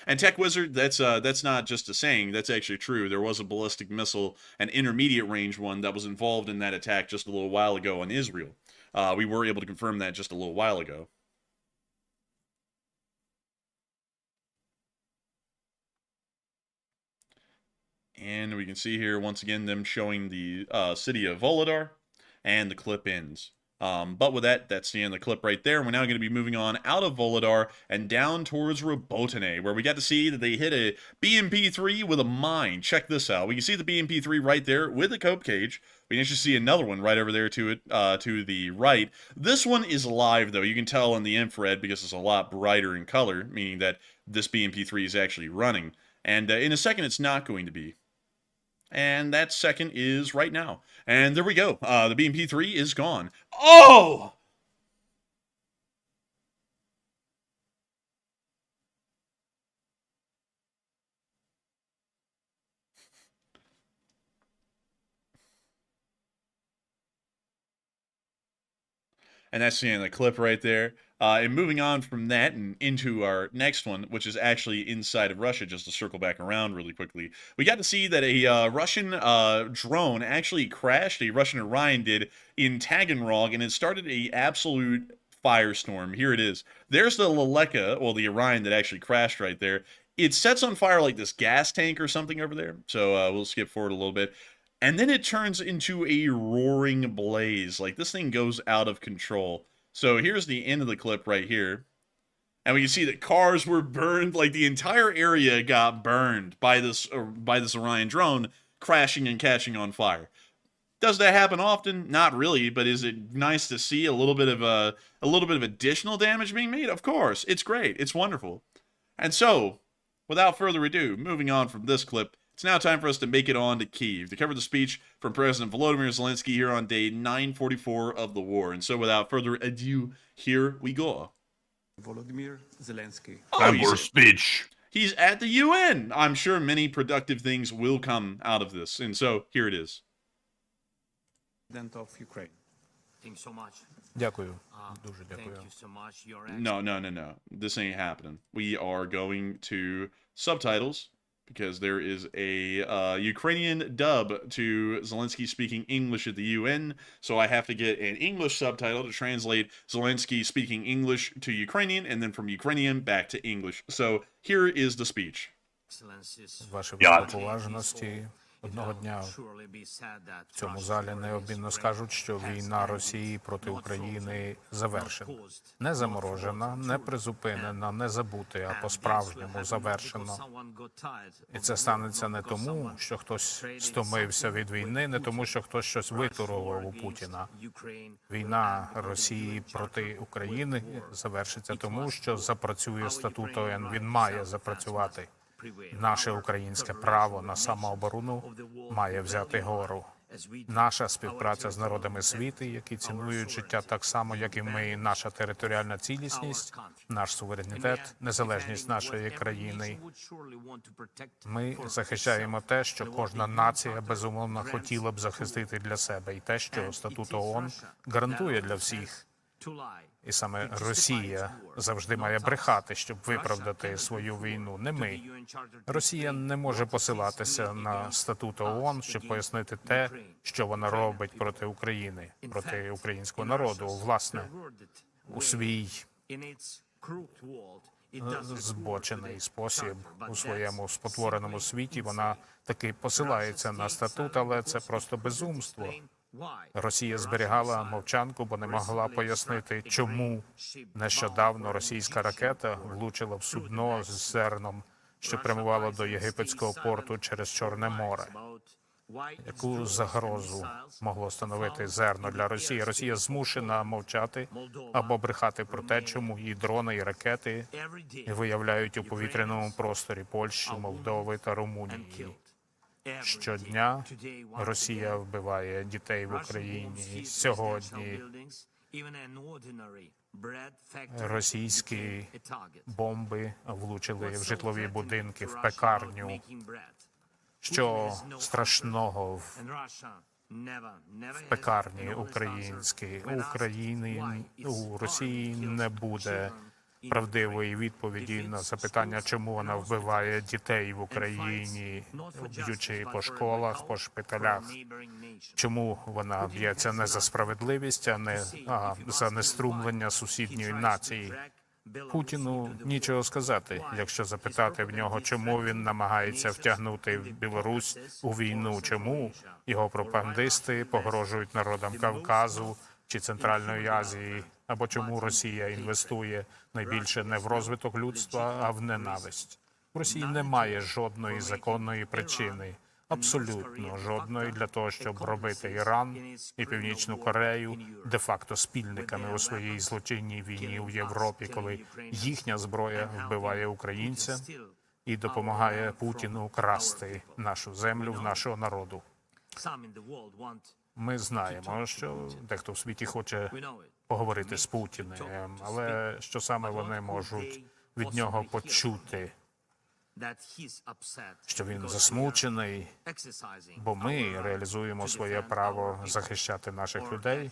And Tech Wizard, that's not just a saying, that's actually true. There was a ballistic missile, an intermediate range one, that was involved in that attack just a little while ago in Israel. We were able to confirm that just a little while ago. And we can see here, once again, them showing the city of Volodar. And the clip ends. But with that, that's the end of the clip right there. We're now going to be moving on out of Volodar and down towards Robotine, where we got to see that they hit a BMP-3 with a mine. Check this out. We can see the BMP-3 right there with a cope cage. We can actually see another one right over there to the right. This one is live, though. You can tell in the infrared because it's a lot brighter in color, meaning that this BMP-3 is actually running. And in a second, it's not going to be. And that second is right now. And there we go. The BMP-3 is gone. Oh! And that's the end of the clip right there. And moving on from that and into our next one, which is actually inside of Russia, just to circle back around really quickly. We got to see that a Russian drone actually crashed, a Russian Orion did, in Taganrog, and it started a absolute firestorm. Here it is. There's the Leleka, well, the Orion that actually crashed right there. It sets on fire like this gas tank or something over there. So we'll skip forward a little bit. And then it turns into a roaring blaze. Like, this thing goes out of control. So here's the end of the clip right here. And we can see that cars were burned. Like, the entire area got burned by this Orion drone crashing and catching on fire. Does that happen often? Not really, but is it nice to see a little bit of additional damage being made? Of course. It's great. It's wonderful. And so, without further ado, moving on from this clip, it's now time for us to make it on to Kyiv to cover the speech from President Volodymyr Zelensky here on day 944 of the war. And so without further ado, here we go. Volodymyr Zelensky. Time for a speech. He's at the UN. I'm sure many productive things will come out of this. And so here it is. President of Ukraine. Thank you so much. Дякую. Дуже дякую. Thank you so much. Your No. This ain't happening. We are going to subtitles because there is a Ukrainian dub to Zelensky speaking English at the UN. So I have to get an English subtitle to translate Zelensky speaking English to Ukrainian and then from Ukrainian back to English. So here is the speech. Ваші високоповажності, одного дня в цьому залі необмінно скажуть, що війна Росії проти України завершена. Не заморожена, не призупинена, не забута, а по-справжньому завершена. І це станеться не тому, що хтось стомився від війни, не тому, що хтось щось витурував у Путіна. Війна Росії проти України завершиться тому, що запрацює статут ООН. Він має запрацювати. Наше українське право на самооборону має взяти гору. Наша співпраця з народами світу, які цінують життя так само, як і ми, наша територіальна цілісність, наш суверенітет, незалежність нашої країни. Ми захищаємо те, що кожна нація, безумовно, хотіла б захистити для себе, і те, що статут ООН гарантує для всіх. І саме Росія завжди має брехати, щоб виправдати свою війну, не ми. Росія не може посилатися на статут ООН, щоб пояснити те, що вона робить проти України, проти українського народу. Власне, у свій збочений спосіб, у своєму спотвореному світі, вона таки посилається на статут, але це просто безумство. Росія зберігала мовчанку, бо не могла пояснити, чому нещодавно російська ракета влучила в судно з зерном, що прямувало до єгипетського порту через Чорне море. Яку загрозу могло становити зерно для Росії? Росія змушена мовчати або брехати про те, чому її дрони і ракети виявляють у повітряному просторі Польщі, Молдови та Румунії. Щодня Росія вбиває дітей в Україні. Сьогодні російські бомби влучили в житлові будинки, в пекарню. Що страшного в пекарні українській? У Росії не буде правдивої відповіді на запитання, чому вона вбиває дітей в Україні, б'ючи по школах, по шпиталях. Чому вона б'ється не за справедливість, а за неструмлення сусідньої нації? Путіну нічого сказати, якщо запитати в нього, чому він намагається втягнути Білорусь у війну, чому його пропагандисти погрожують народам Кавказу чи Центральної Азії, або чому Росія інвестує найбільше не в розвиток людства, а в ненависть. В Росії немає жодної законної причини, абсолютно жодної, для того, щоб робити Іран і Північну Корею де-факто спільниками у своїй злочинній війні у Європі, коли їхня зброя вбиває українця і допомагає Путіну красти нашу землю в нашого народу. Ми знаємо, що дехто в світі хоче поговорити з Путіним, але що саме вони можуть від нього почути? Що він засмучений, бо ми реалізуємо своє право захищати наших людей,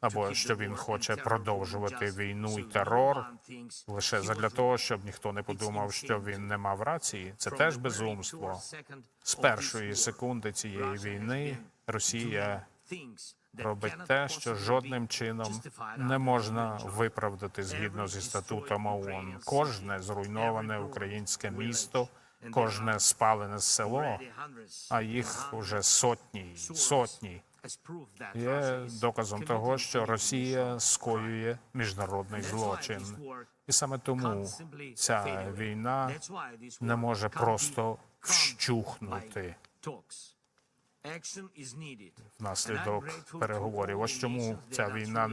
або що він хоче продовжувати війну і терор лише задля того, щоб ніхто не подумав, що він не мав рації. Це теж безумство. З першої секунди цієї війни Росія робить те, що жодним чином не можна виправдати згідно зі статутом ООН. Кожне зруйноване українське місто, кожне спалене село, а їх уже сотні, є доказом того, що Росія скоює міжнародний злочин. І саме тому ця війна не може просто вщухнути. внаслідок переговорів. Ось чому ця війна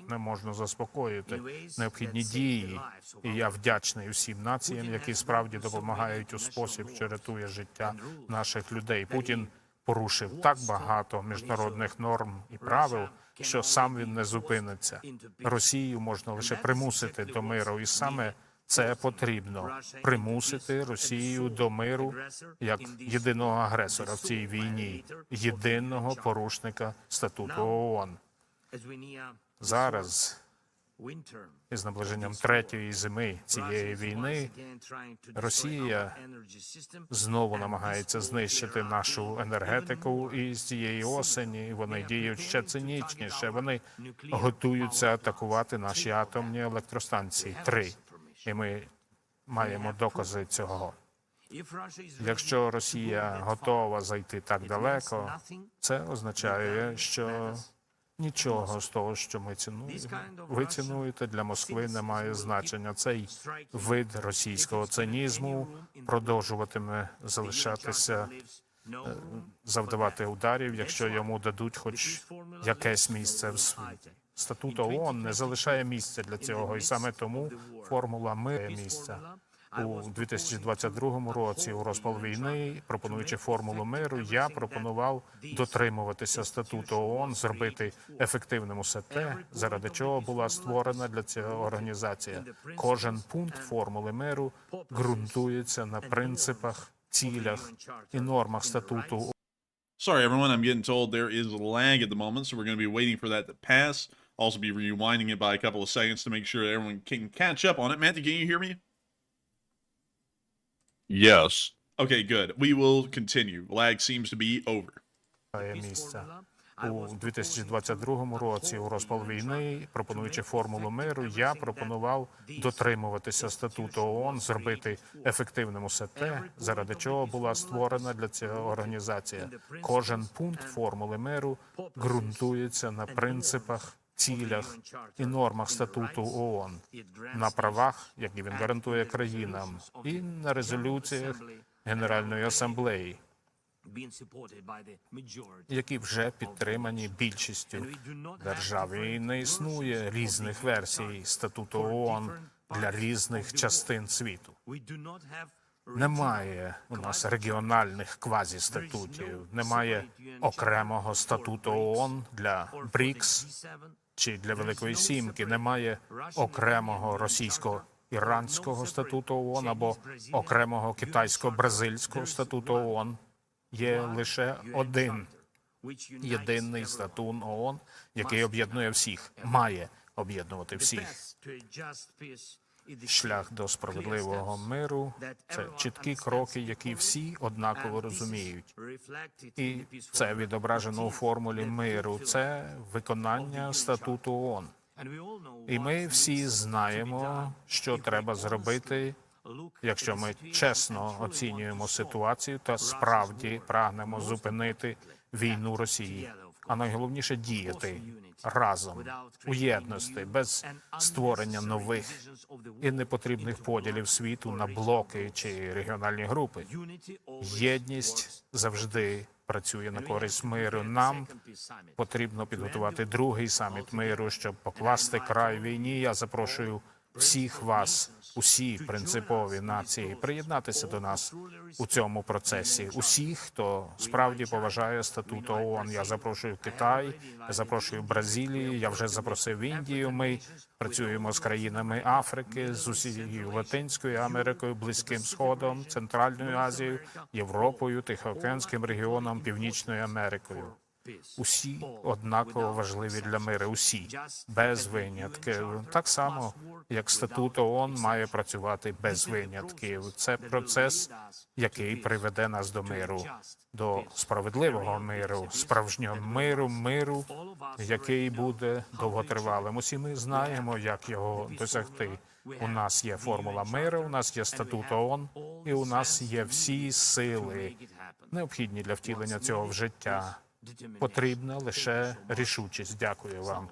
не можна заспокоїти. Необхідні дії. І я вдячний усім націям, які справді допомагають у спосіб, що рятує життя наших людей. Путін порушив так багато міжнародних норм і правил, що сам він не зупиниться. Росію можна лише примусити до миру, і саме це потрібно – примусити Росію до миру як єдиного агресора в цій війні, єдиного порушника статуту ООН. Зараз, із наближенням третьої зими цієї війни, Росія знову намагається знищити нашу енергетику, і з цієї осені вони діють ще цинічніше. Вони готуються атакувати наші атомні електростанції. 3. І ми маємо докази цього. Якщо Росія готова зайти так далеко, це означає, що нічого з того, що ми цінуємо, ви цінуєте, для Москви не має значення. Цей вид російського цинізму продовжуватиме залишатися, завдавати ударів, якщо йому дадуть хоч якесь місце в світі. Статут ООН не залишає місця для цього, і саме тому формула миру місця. У 2022 році, у розпал війни, пропонуючи формулу миру, я пропонував дотримуватися статуту ООН, зробити ефективним усе те, заради чого була створена для цього організація. Кожен пункт формули миру ґрунтується на принципах, цілях і нормах статуту. Sorry, everyone, I'm getting told there is lag at the moment, so we're going to be waiting for that to pass. Also be rewinding it by a couple of seconds to make sure everyone can catch up on it. Matthew, can you hear me? Yes. Okay, good. We will continue. Lag seems to be over. У 2022 році, у розпал війни, пропонуючи формулу миру, я пропонував дотримуватися статуту ООН, зробити ефективним усе те, заради чого була створена для цього організація. Кожен пункт формули миру ґрунтується на принципах, цілях і нормах статуту ООН, на правах, які він гарантує країнам, і на резолюціях Генеральної асамблеї, які вже підтримані більшістю держав. І не існує різних версій статуту ООН для різних частин світу. Немає у нас регіональних квазістатутів, немає окремого статуту ООН для БРІКС чи для Великої Сімки, немає окремого російсько-іранського статуту ООН або окремого китайсько-бразильського статуту ООН. Є лише один єдиний статут ООН, який об'єднує всіх, має об'єднувати всіх. Шлях до справедливого миру – це чіткі кроки, які всі однаково розуміють. І це відображено у формулі миру. Це виконання статуту ООН. І ми всі знаємо, що треба зробити, якщо ми чесно оцінюємо ситуацію та справді прагнемо зупинити війну Росії. А найголовніше – діяти разом, у єдності, без створення нових і непотрібних поділів світу на блоки чи регіональні групи. Єдність завжди працює на користь миру. Нам потрібно підготувати другий саміт миру, щоб покласти край війні. Я запрошую всіх вас, усі принципові нації, приєднатися до нас у цьому процесі. Усіх, хто справді поважає статут ООН. Я запрошую Китай, я запрошую Бразилію, я вже запросив Індію. Ми працюємо з країнами Африки, з усією Латинською Америкою, Близьким Сходом, Центральною Азією, Європою, Тихоокеанським регіоном, Північною Америкою. Усі однаково важливі для миру, усі, без винятків. Так само, як статут ООН має працювати без винятків. Це процес, який приведе нас до миру, до справедливого миру, справжнього миру, який буде довготривалим. Усі ми знаємо, як його досягти. У нас є формула миру, у нас є статут ООН, і у нас є всі сили, необхідні для втілення цього в життя. Потрібна лише рішучість. Дякую вам.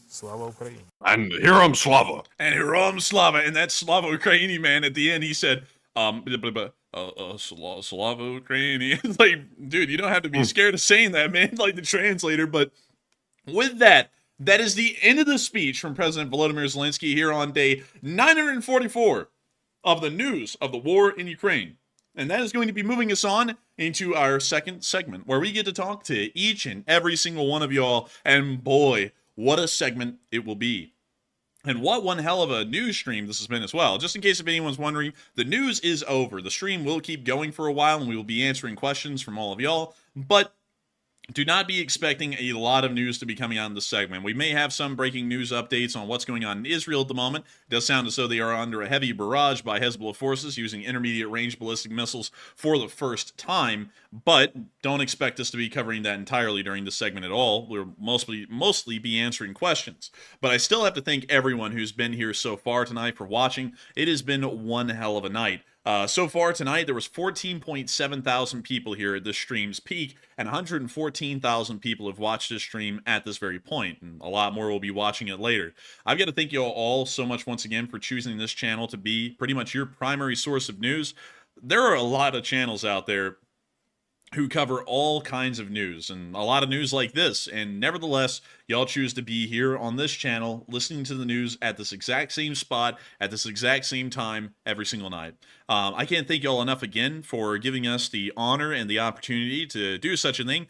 Слава Україні. And Heroam Slava. And Heroam Slava. And that Slava Ukraini man at the end, he said, Slavo Ukrainian. Like, dude, you don't have to be scared of saying that, man, like the translator. But with that, that is the end of the speech from President Volodymyr Zelensky here on day 944 of the news of the war in Ukraine. And that is going to be moving us on into our second segment, where we get to talk to each and every single one of y'all. And boy, what a segment it will be. And what one hell of a news stream this has been as well. Just in case if anyone's wondering, the news is over. The stream will keep going for a while, and we will be answering questions from all of y'all. But do not be expecting a lot of news to be coming out in this segment. We may have some breaking news updates on what's going on in Israel at the moment. It does sound as though they are under a heavy barrage by Hezbollah forces using intermediate range ballistic missiles for the first time, but don't expect us to be covering that entirely during this segment at all. We'll mostly be answering questions. But I still have to thank everyone who's been here so far tonight for watching. It has been one hell of a night. So far tonight, there was 14.7 thousand people here at this stream's peak, and 114,000 people have watched this stream at this very point, and a lot more will be watching it later. I've got to thank you all so much once again for choosing this channel to be pretty much your primary source of news. There are a lot of channels out there who cover all kinds of news, and a lot of news like this, and nevertheless, y'all choose to be here on this channel listening to the news at this exact same spot at this exact same time every single night. I can't thank y'all enough again for giving us the honor and the opportunity to do such a thing,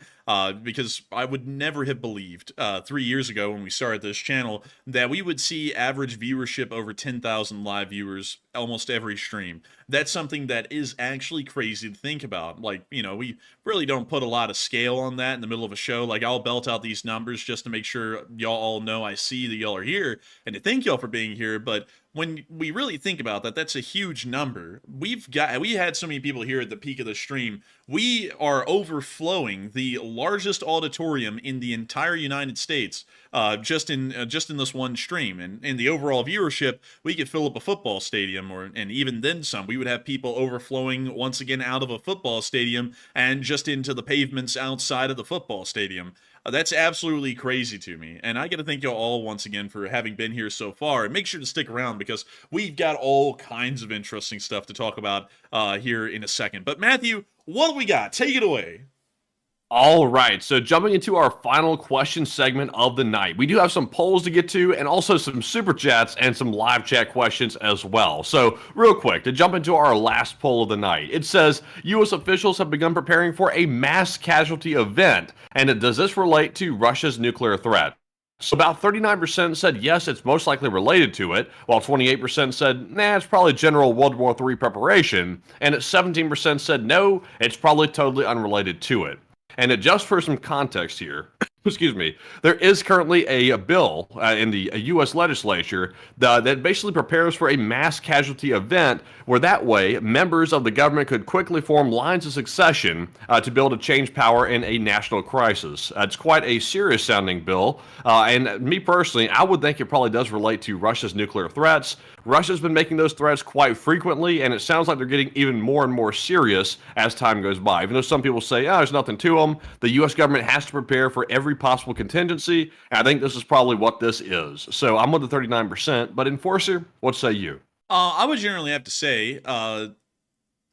because I would never have believed 3 years ago when we started this channel that we would see average viewership over 10,000 live viewers almost every stream. That's something that is actually crazy to think about. Like, you know, we really don't put a lot of scale on that in the middle of a show. Like, I'll belt out these numbers just to make sure y'all all know I see that y'all are here, and to thank y'all for being here. But when we really think about that, that's a huge number. We had so many people here at the peak of the stream. We are overflowing the largest auditorium in the entire United States, just in this one stream. And in the overall viewership, we could fill up a football stadium, and even then some. We would have people overflowing once again out of a football stadium and just into the pavements outside of the football stadium. That's absolutely crazy to me, and I got to thank y'all all once again for having been here so far, and make sure to stick around because we've got all kinds of interesting stuff to talk about here in a second. But Matthew, what do we got? Take it away. All right, so jumping into our final question segment of the night. We do have some polls to get to and also some super chats and some live chat questions as well. So real quick, to jump into our last poll of the night, it says U.S. officials have begun preparing for a mass casualty event. And does this relate to Russia's nuclear threat? So about 39% said yes, it's most likely related to it, while 28% said, nah, it's probably general World War III preparation, and 17% said no, it's probably totally unrelated to it. And just for some context here, excuse me, there is currently a bill in the U.S. legislature that basically prepares for a mass casualty event where that way members of the government could quickly form lines of succession to be able to change power in a national crisis. It's quite a serious sounding bill. And me personally, I would think it probably does relate to Russia's nuclear threats. Russia's been making those threats quite frequently, and it sounds like they're getting even more and more serious as time goes by. Even though some people say, oh, there's nothing to them, the U.S. government has to prepare for every possible contingency, and I think this is probably what this is. So I'm with the 39%, but Enforcer, what say you? I would generally have to say,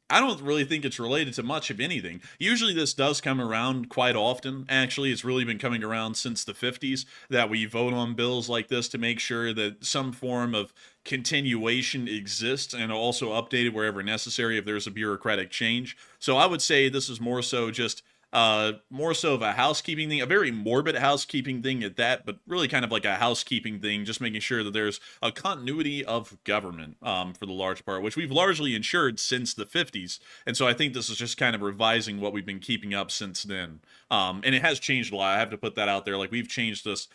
I don't really think it's related to much of anything. Usually this does come around quite often. Actually, it's really been coming around since the 50s that we vote on bills like this to make sure that some form of continuation exists and also updated wherever necessary if there's a bureaucratic change. So I would say this is more so just more so of a housekeeping thing, a very morbid housekeeping thing at that, but really kind of like a housekeeping thing, just making sure that there's a continuity of government for the large part, which we've largely ensured since the 50s. And so I think this is just kind of revising what we've been keeping up since then. And it has changed a lot. I have to put that out there. Like, we've changed this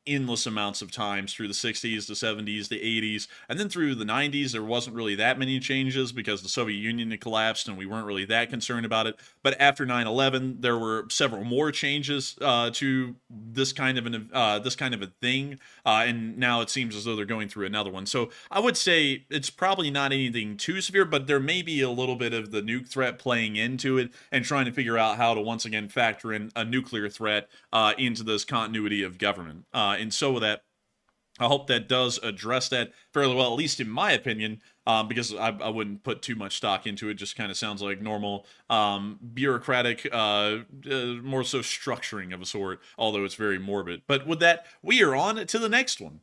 endless amounts of times through the 60s, the 70s, the 80s, and then through the 90s there wasn't really that many changes because the Soviet Union had collapsed and we weren't really that concerned about it. But after 9/11 there were several more changes to this kind of a thing, and now it seems as though they're going through another one. So I would say it's probably not anything too severe, but there may be a little bit of the nuke threat playing into it and trying to figure out how to once again factor in a nuclear threat into this continuity of government. And so with that, I hope that does address that fairly well, at least in my opinion. because I wouldn't put too much stock into it. Just kind of sounds like normal bureaucratic, more so structuring of a sort, although it's very morbid. But with that, we are on to the next one.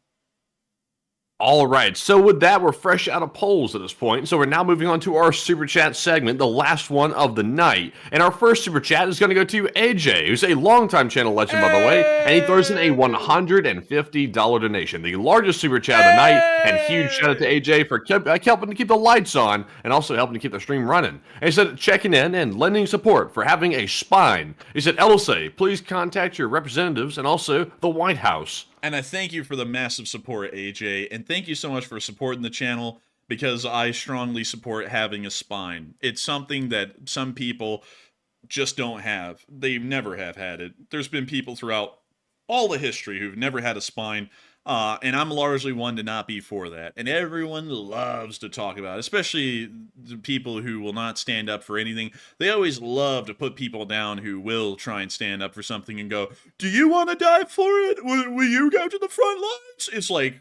All right, so with that, we're fresh out of polls at this point. So we're now moving on to our Super Chat segment, the last one of the night. And our first Super Chat is going to go to AJ, who's a longtime channel legend, by the way. And he throws in a $150 donation, the largest Super Chat of the night. And huge shout out to AJ for helping to keep the lights on and also helping to keep the stream running. And he said, checking in and lending support for having a spine. He said, LSA, please contact your representatives and also the White House. And I thank you for the massive support, AJ, and thank you so much for supporting the channel, because I strongly support having a spine. It's something that some people just don't have. They never have had it. There's been people throughout all the history who've never had a spine, and I'm largely one to not be for that. And everyone loves to talk about it, especially the people who will not stand up for anything. They always love to put people down who will try and stand up for something and go, do you want to die for it? Will you go to the front lines? It's like,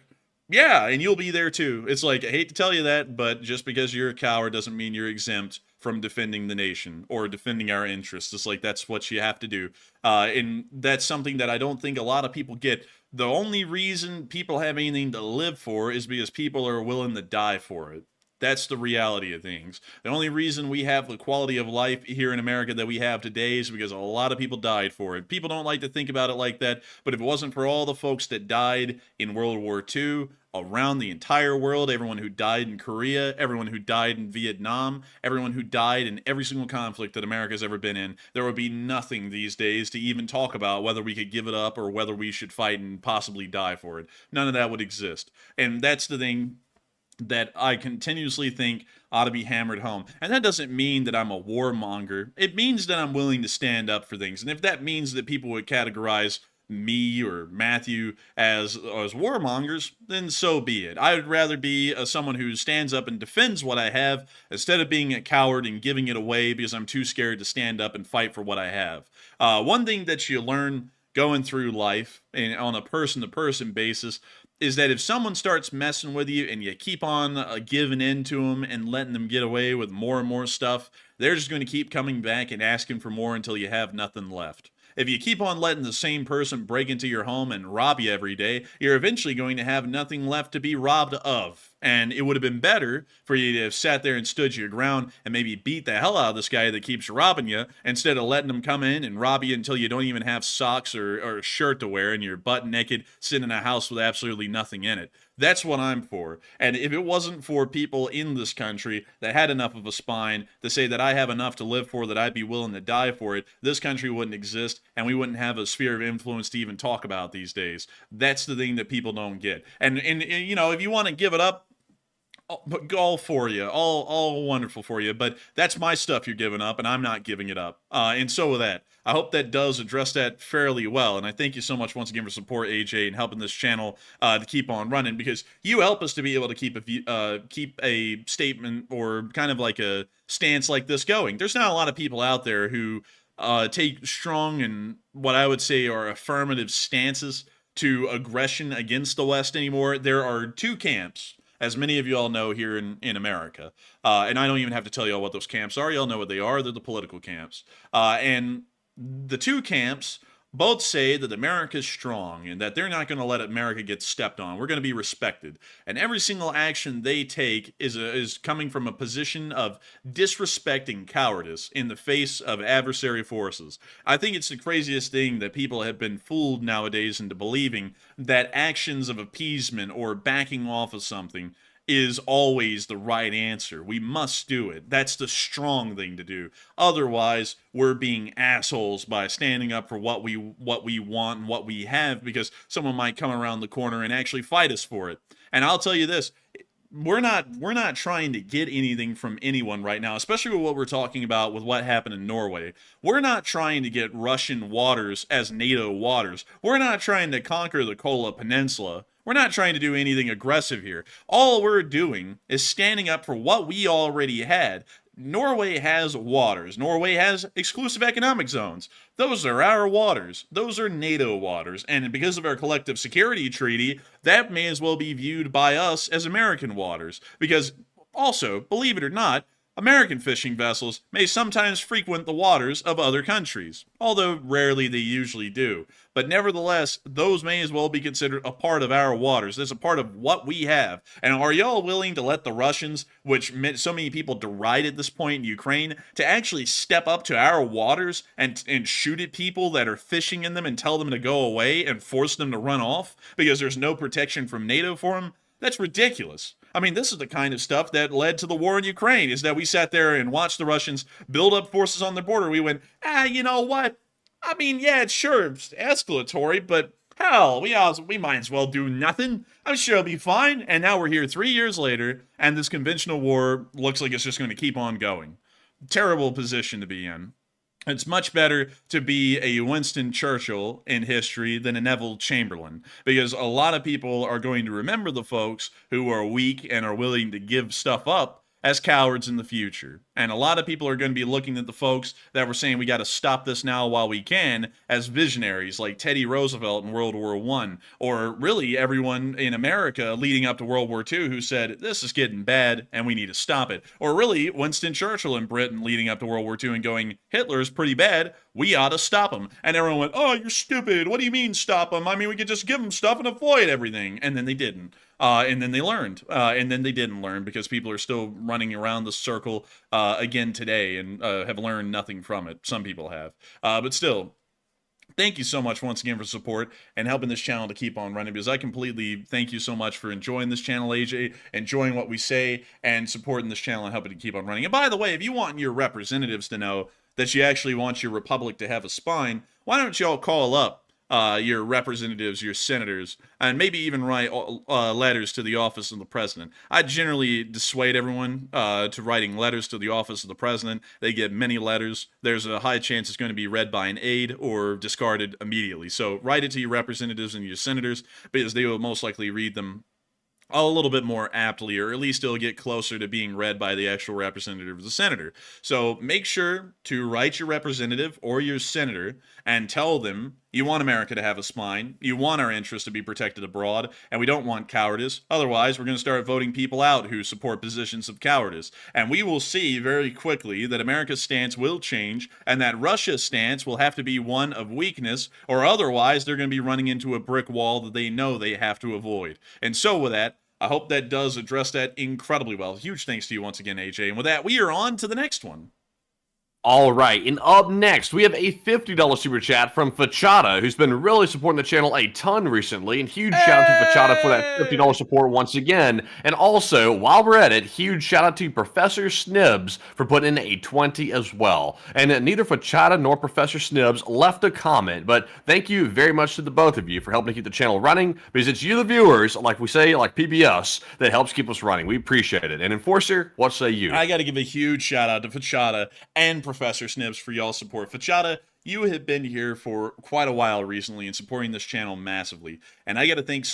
yeah, and you'll be there too. It's like, I hate to tell you that, but just because you're a coward doesn't mean you're exempt from defending the nation or defending our interests. It's like, that's what you have to do. And that's something that I don't think a lot of people get. The only reason people have anything to live for is because people are willing to die for it. That's the reality of things. The only reason we have the quality of life here in America that we have today is because a lot of people died for it. People don't like to think about it like that, but if it wasn't for all the folks that died in World War II, around the entire world, everyone who died in Korea, everyone who died in Vietnam, everyone who died in every single conflict that America's ever been in, there would be nothing these days to even talk about whether we could give it up or whether we should fight and possibly die for it. None of that would exist. And that's the thing that I continuously think ought to be hammered home. And that doesn't mean that I'm a warmonger. It means that I'm willing to stand up for things. And if that means that people would categorize me or Matthew as warmongers, then so be it. I would rather be someone who stands up and defends what I have instead of being a coward and giving it away because I'm too scared to stand up and fight for what I have. One thing that you learn going through life and on a person-to-person basis is that if someone starts messing with you and you keep on giving in to them and letting them get away with more and more stuff, they're just going to keep coming back and asking for more until you have nothing left. If you keep on letting the same person break into your home and rob you every day, you're eventually going to have nothing left to be robbed of. And it would have been better for you to have sat there and stood your ground and maybe beat the hell out of this guy that keeps robbing you instead of letting him come in and rob you until you don't even have socks or a shirt to wear and you're butt naked sitting in a house with absolutely nothing in it. That's what I'm for. And if it wasn't for people in this country that had enough of a spine to say that I have enough to live for, that I'd be willing to die for it, this country wouldn't exist and we wouldn't have a sphere of influence to even talk about these days. That's the thing that people don't get. And you know, if you want to give it up, all for you, all wonderful for you, but that's my stuff you're giving up, and I'm not giving it up. And so with that, I hope that does address that fairly well, and I thank you so much once again for support, AJ, and helping this channel to keep on running, because you help us to be able to keep a statement or kind of like a stance like this going. There's not a lot of people out there who take strong and what I would say are affirmative stances to aggression against the West anymore. There are two camps, as many of you all know here in America. And I don't even have to tell you all what those camps are. You all know what they are. They're the political camps. And the two camps both say that America is strong and that they're not going to let America get stepped on. We're going to be respected. And every single action they take is coming from a position of disrespecting cowardice in the face of adversary forces. I think it's the craziest thing that people have been fooled nowadays into believing that actions of appeasement or backing off of something is always the right answer. We must do it. That's the strong thing to do. Otherwise, we're being assholes by standing up for what we want and what we have, because someone might come around the corner and actually fight us for it. And I'll tell you this, we're not trying to get anything from anyone right now, especially with what we're talking about with what happened in Norway. We're not trying to get Russian waters as NATO waters. We're not trying to conquer the Kola Peninsula. We're not trying to do anything aggressive here. All we're doing is standing up for what we already had. Norway has waters. Norway has exclusive economic zones. Those are our waters. Those are NATO waters. And because of our collective security treaty, that may as well be viewed by us as American waters. Because Also, believe it or not, American fishing vessels may sometimes frequent the waters of other countries, although rarely they usually do. But nevertheless, those may as well be considered a part of our waters. That's a part of what we have. And are y'all willing to let the Russians, which so many people deride at this point in Ukraine, to actually step up to our waters and shoot at people that are fishing in them and tell them to go away and force them to run off because there's no protection from NATO for them? That's ridiculous. I mean, this is the kind of stuff that led to the war in Ukraine, is that we sat there and watched the Russians build up forces on the border. We went, you know what? I mean, yeah, it's escalatory, but hell, we might as well do nothing. I'm sure it'll be fine. And now we're here 3 years later, and this conventional war looks like it's just going to keep on going. Terrible position to be in. It's much better to be a Winston Churchill in history than a Neville Chamberlain, because a lot of people are going to remember the folks who are weak and are willing to give stuff up as cowards in the future. And a lot of people are going to be looking at the folks that were saying we got to stop this now while we can as visionaries, like Teddy Roosevelt in World War I, or really everyone in America leading up to World War II who said, this is getting bad and we need to stop it. Or really Winston Churchill in Britain leading up to World War II and going, Hitler's pretty bad, we ought to stop him. And everyone went, oh, you're stupid. What do you mean stop him? I mean, we could just give him stuff and avoid everything. And then they didn't. And then they learned. And then they didn't learn because people are still running around the circle again today and have learned nothing from it. Some people have. But still, thank you so much once again for support and helping this channel to keep on running, because I completely thank you so much for enjoying this channel, AJ, enjoying what we say, and supporting this channel and helping to keep on running. And by the way, if you want your representatives to know that you actually want your republic to have a spine, why don't you all call up your representatives, your senators, and maybe even write letters to the office of the president. I generally dissuade everyone to writing letters to the office of the president. They get many letters. There's a high chance it's going to be read by an aide or discarded immediately. So write it to your representatives and your senators, because they will most likely read them a little bit more aptly, or at least it'll get closer to being read by the actual representative of the senator. So make sure to write your representative or your senator and tell them you want America to have a spine, you want our interests to be protected abroad, and we don't want cowardice. Otherwise, we're going to start voting people out who support positions of cowardice. And we will see very quickly that America's stance will change, and that Russia's stance will have to be one of weakness, or otherwise they're going to be running into a brick wall that they know they have to avoid. And so with that, I hope that does address that incredibly well. Huge thanks to you once again, AJ. And with that, we are on to the next one. All right, and up next, we have a $50 super chat from Fachada, who's been really supporting the channel a ton recently, and huge shout out to Fachada for that $50 support once again. And also, while we're at it, huge shout out to Professor Snibs for putting in a 20 as well. And neither Fachada nor Professor Snibs left a comment, but thank you very much to the both of you for helping to keep the channel running, because it's you, the viewers, like we say, like PBS, that helps keep us running. We appreciate it. And Enforcer, what say you? I got to give a huge shout out to Fachada and Professor Snibs for y'all's support. Fachada, you have been here for quite a while recently and supporting this channel massively. And I got to thank you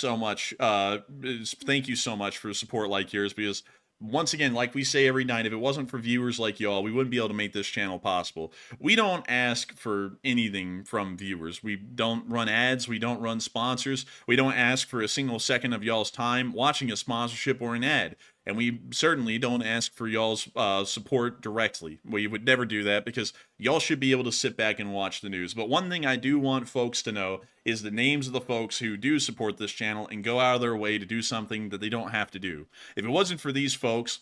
so much for support like yours, because once again, like we say every night, if it wasn't for viewers like y'all, we wouldn't be able to make this channel possible. We don't ask for anything from viewers. We don't run ads. We don't run sponsors. We don't ask for a single second of y'all's time watching a sponsorship or an ad. And we certainly don't ask for y'all's support directly. We would never do that, because y'all should be able to sit back and watch the news. But one thing I do want folks to know is the names of the folks who do support this channel and go out of their way to do something that they don't have to do. If it wasn't for these folks,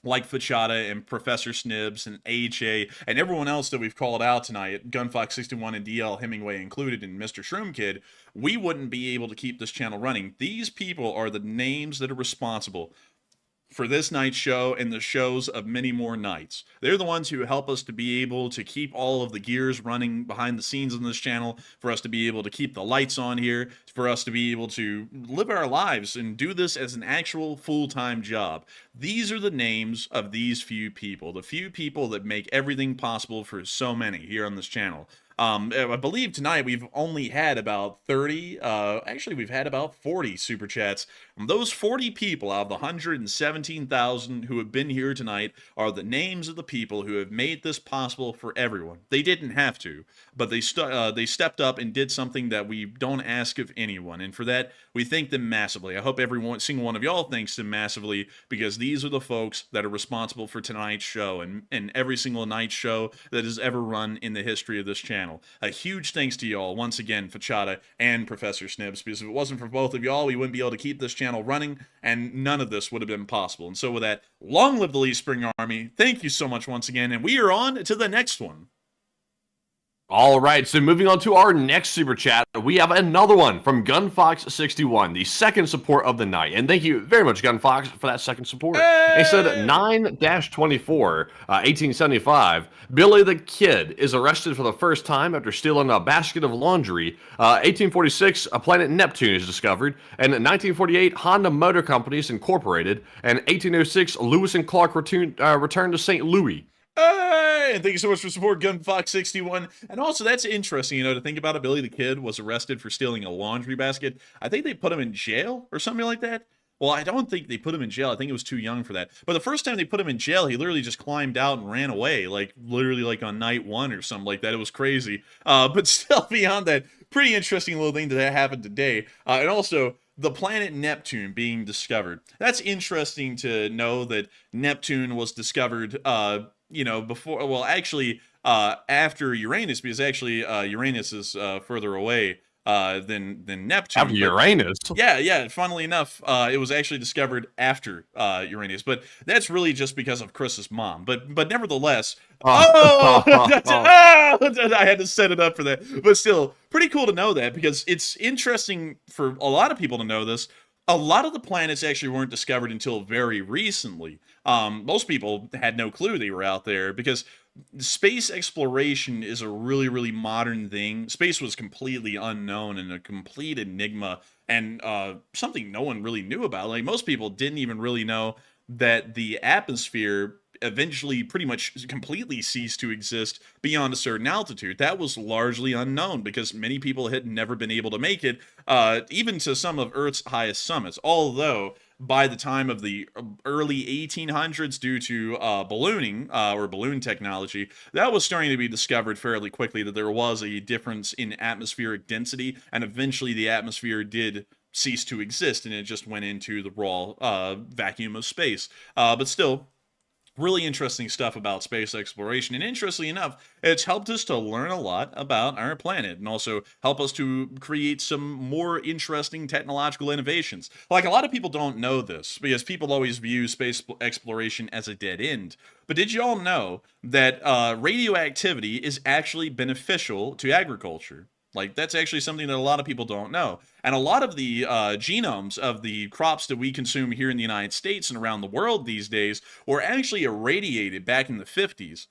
like Fachada and Professor Snibs and AJ and everyone else that we've called out tonight, Gunfox61 and DL Hemingway included, and Mr. Shroom Kid, we wouldn't be able to keep this channel running. These people are the names that are responsible for this night's show and the shows of many more nights. They're the ones who help us to be able to keep all of the gears running behind the scenes on this channel, for us to be able to keep the lights on here, for us to be able to live our lives and do this as an actual full-time job. These are the names of these few people, the few people that make everything possible for so many here on this channel. I believe tonight we've only had about 30, actually we've had about 40 super chats. Those 40 people out of the 117,000 who have been here tonight are the names of the people who have made this possible for everyone. They didn't have to, but they stepped up and did something that we don't ask of anyone, and for that, we thank them massively. I hope every single one of y'all thanks them massively, because these are the folks that are responsible for tonight's show and every single night's show that has ever run in the history of this channel. A huge thanks to y'all, once again, Fachada and Professor Snibs, because if it wasn't for both of y'all, we wouldn't be able to keep this channel running, and none of this would have been possible. And so with that, long live the Lee Spring Army. Thank you so much once again, and we are on to the next one. All right, so moving on to our next super chat, we have another one from Gunfox61, the second support of the night. And thank you very much, Gunfox, for that second support. He said 9-24, 1875, Billy the Kid is arrested for the first time after stealing a basket of laundry. 1846, a planet Neptune is discovered. And 1948, Honda Motor Companies Incorporated. And 1806, Lewis and Clark returned to St. Louis. Hey, and thank you so much for support, Gunfox61. And also, that's interesting, to think about it. Billy the Kid was arrested for stealing a laundry basket. I think they put him in jail or something like that. Well, I don't think they put him in jail. I think it was too young for that. But the first time they put him in jail, he literally just climbed out and ran away, literally on night one or something like that. It was crazy. But still, beyond that, pretty interesting little thing that happened today. And also, the planet Neptune being discovered. That's interesting to know that Neptune was discovered, before, well, actually, after Uranus, because actually Uranus is further away than Neptune. After Uranus? Yeah, funnily enough, it was actually discovered after Uranus, but that's really just because of Chris's mom. But nevertheless, I had to set it up for that. But still, pretty cool to know that, because it's interesting for a lot of people to know this. A lot of the planets actually weren't discovered until very recently. Most people had no clue they were out there, because space exploration is a really, really modern thing. Space was completely unknown and a complete enigma, and something no one really knew about. Most people didn't even really know that the atmosphere eventually pretty much completely ceased to exist beyond a certain altitude. That was largely unknown, because many people had never been able to make it, even to some of Earth's highest summits. Although, by the time of the early 1800s, due to ballooning, or balloon technology, that was starting to be discovered fairly quickly, that there was a difference in atmospheric density, and eventually the atmosphere did cease to exist, and it just went into the raw vacuum of space. But still, really interesting stuff about space exploration, and interestingly enough, it's helped us to learn a lot about our planet, and also help us to create some more interesting technological innovations. A lot of people don't know this, because people always view space exploration as a dead end. But did you all know that radioactivity is actually beneficial to agriculture? That's actually something that a lot of people don't know. And a lot of the genomes of the crops that we consume here in the United States and around the world these days were actually irradiated back in the 50s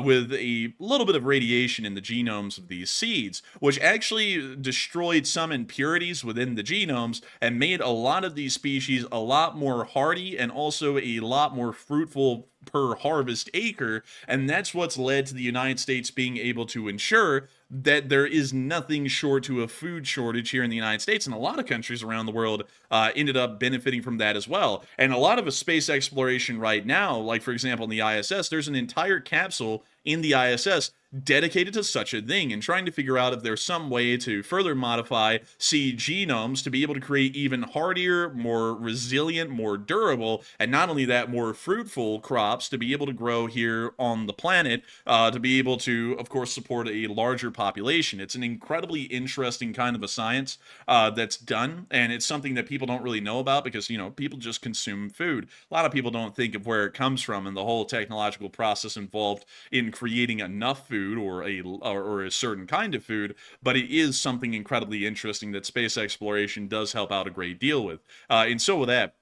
with a little bit of radiation in the genomes of these seeds, which actually destroyed some impurities within the genomes and made a lot of these species a lot more hardy and also a lot more fruitful per harvest acre. And that's what's led to the United States being able to ensure that there is nothing short to a food shortage here in the United States, and a lot of countries around the world ended up benefiting from that as well. And a lot of space exploration right now, for example in the ISS, there's an entire capsule in the ISS dedicated to such a thing, and trying to figure out if there's some way to further modify seed genomes to be able to create even hardier, more resilient, more durable, and not only that, more fruitful crops to be able to grow here on the planet, to be able to, of course, support a larger population. It's an incredibly interesting kind of a science that's done, and it's something that people don't really know about, because, people just consume food. A lot of people don't think of where it comes from and the whole technological process involved in creating enough food or a certain kind of food, but it is something incredibly interesting that space exploration does help out a great deal with. And so with that,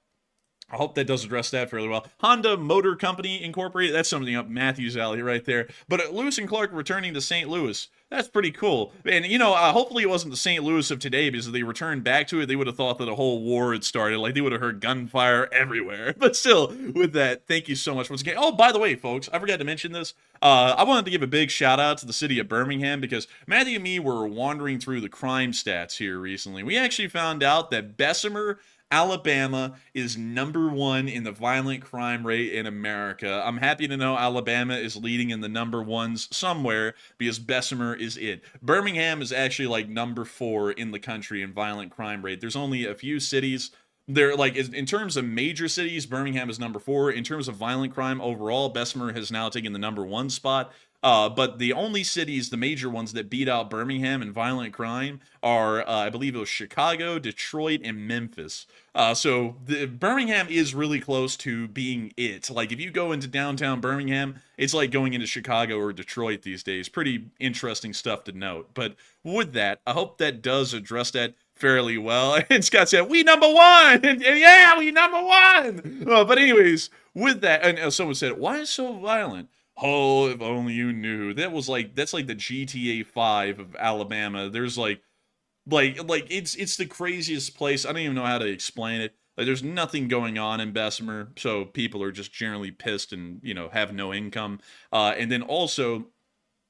I hope that does address that fairly well. Honda Motor Company Incorporated, that's something up Matthew's alley right there. But Lewis and Clark returning to St. Louis. That's pretty cool. And, you know, hopefully it wasn't the St. Louis of today, because if they returned back to it, they would have thought that a whole war had started. Like, they would have heard gunfire everywhere. But still, with that, thank you so much once again. Oh, by the way, folks, I forgot to mention this. I wanted to give a big shout out to the city of Birmingham, because Matthew and me were wandering through the crime stats here recently. We actually found out that Bessemer, Alabama is #1 in the violent crime rate in America. I'm happy to know Alabama is leading in the #1s somewhere, because Bessemer is it. Birmingham is actually like #4 in the country in violent crime rate. There's only a few cities. They're like, in terms of major cities, Birmingham is #4. In terms of violent crime overall, Bessemer has now taken the #1 spot. But the only cities, the major ones that beat out Birmingham in violent crime are, I believe it was Chicago, Detroit, and Memphis. So Birmingham is really close to being it. Like, if you go into downtown Birmingham, it's like going into Chicago or Detroit these days. Pretty interesting stuff to note. But with that, I hope that does address that fairly well. And Scott said, "We #1!" And yeah, we #1! But anyways, with that, and someone said, "Why is it so violent?" Oh, if only you knew. That's like the GTA 5 of Alabama. There's like it's the craziest place. I don't even know how to explain it. Like, there's nothing going on in Bessemer, so people are just generally pissed and, you know, have no income. And then also,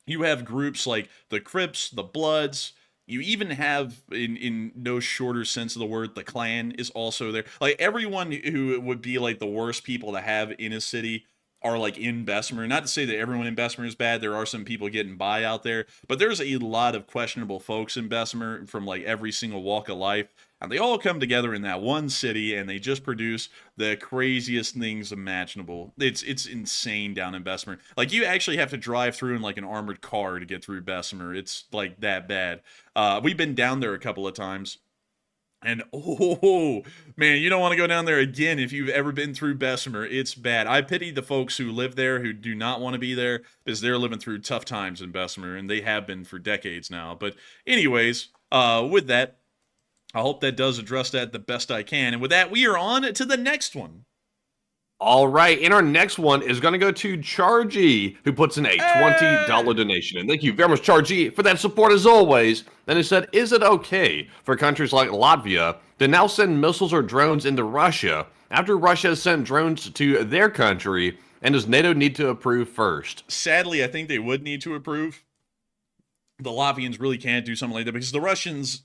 you have groups like the Crips, the Bloods. You even have, in no shorter sense of the word, the Klan is also there. Like, everyone who would be like the worst people to have in a city are like in Bessemer. Not to say that everyone in Bessemer is bad. There are some people getting by out there, but there's a lot of questionable folks in Bessemer from like every single walk of life, and they all come together in that one city, and they just produce the craziest things imaginable. It's insane down in Bessemer. Like, you actually have to drive through in like an armored car to get through Bessemer. It's like that bad. We've been down there a couple of times. And oh, man, you don't want to go down there again if you've ever been through Bessemer. It's bad. I pity the folks who live there who do not want to be there, because they're living through tough times in Bessemer, and they have been for decades now. But anyways, with that, I hope that does address that the best I can. And with that, we are on to the next one. All right, and our next one is going to go to Chargy, who puts in a $20 donation. And thank you very much, Chargy, for that support as always. And he said, is it okay for countries like Latvia to now send missiles or drones into Russia after Russia has sent drones to their country? And does NATO need to approve first? Sadly, I think they would need to approve. The Latvians really can't do something like that, because the Russians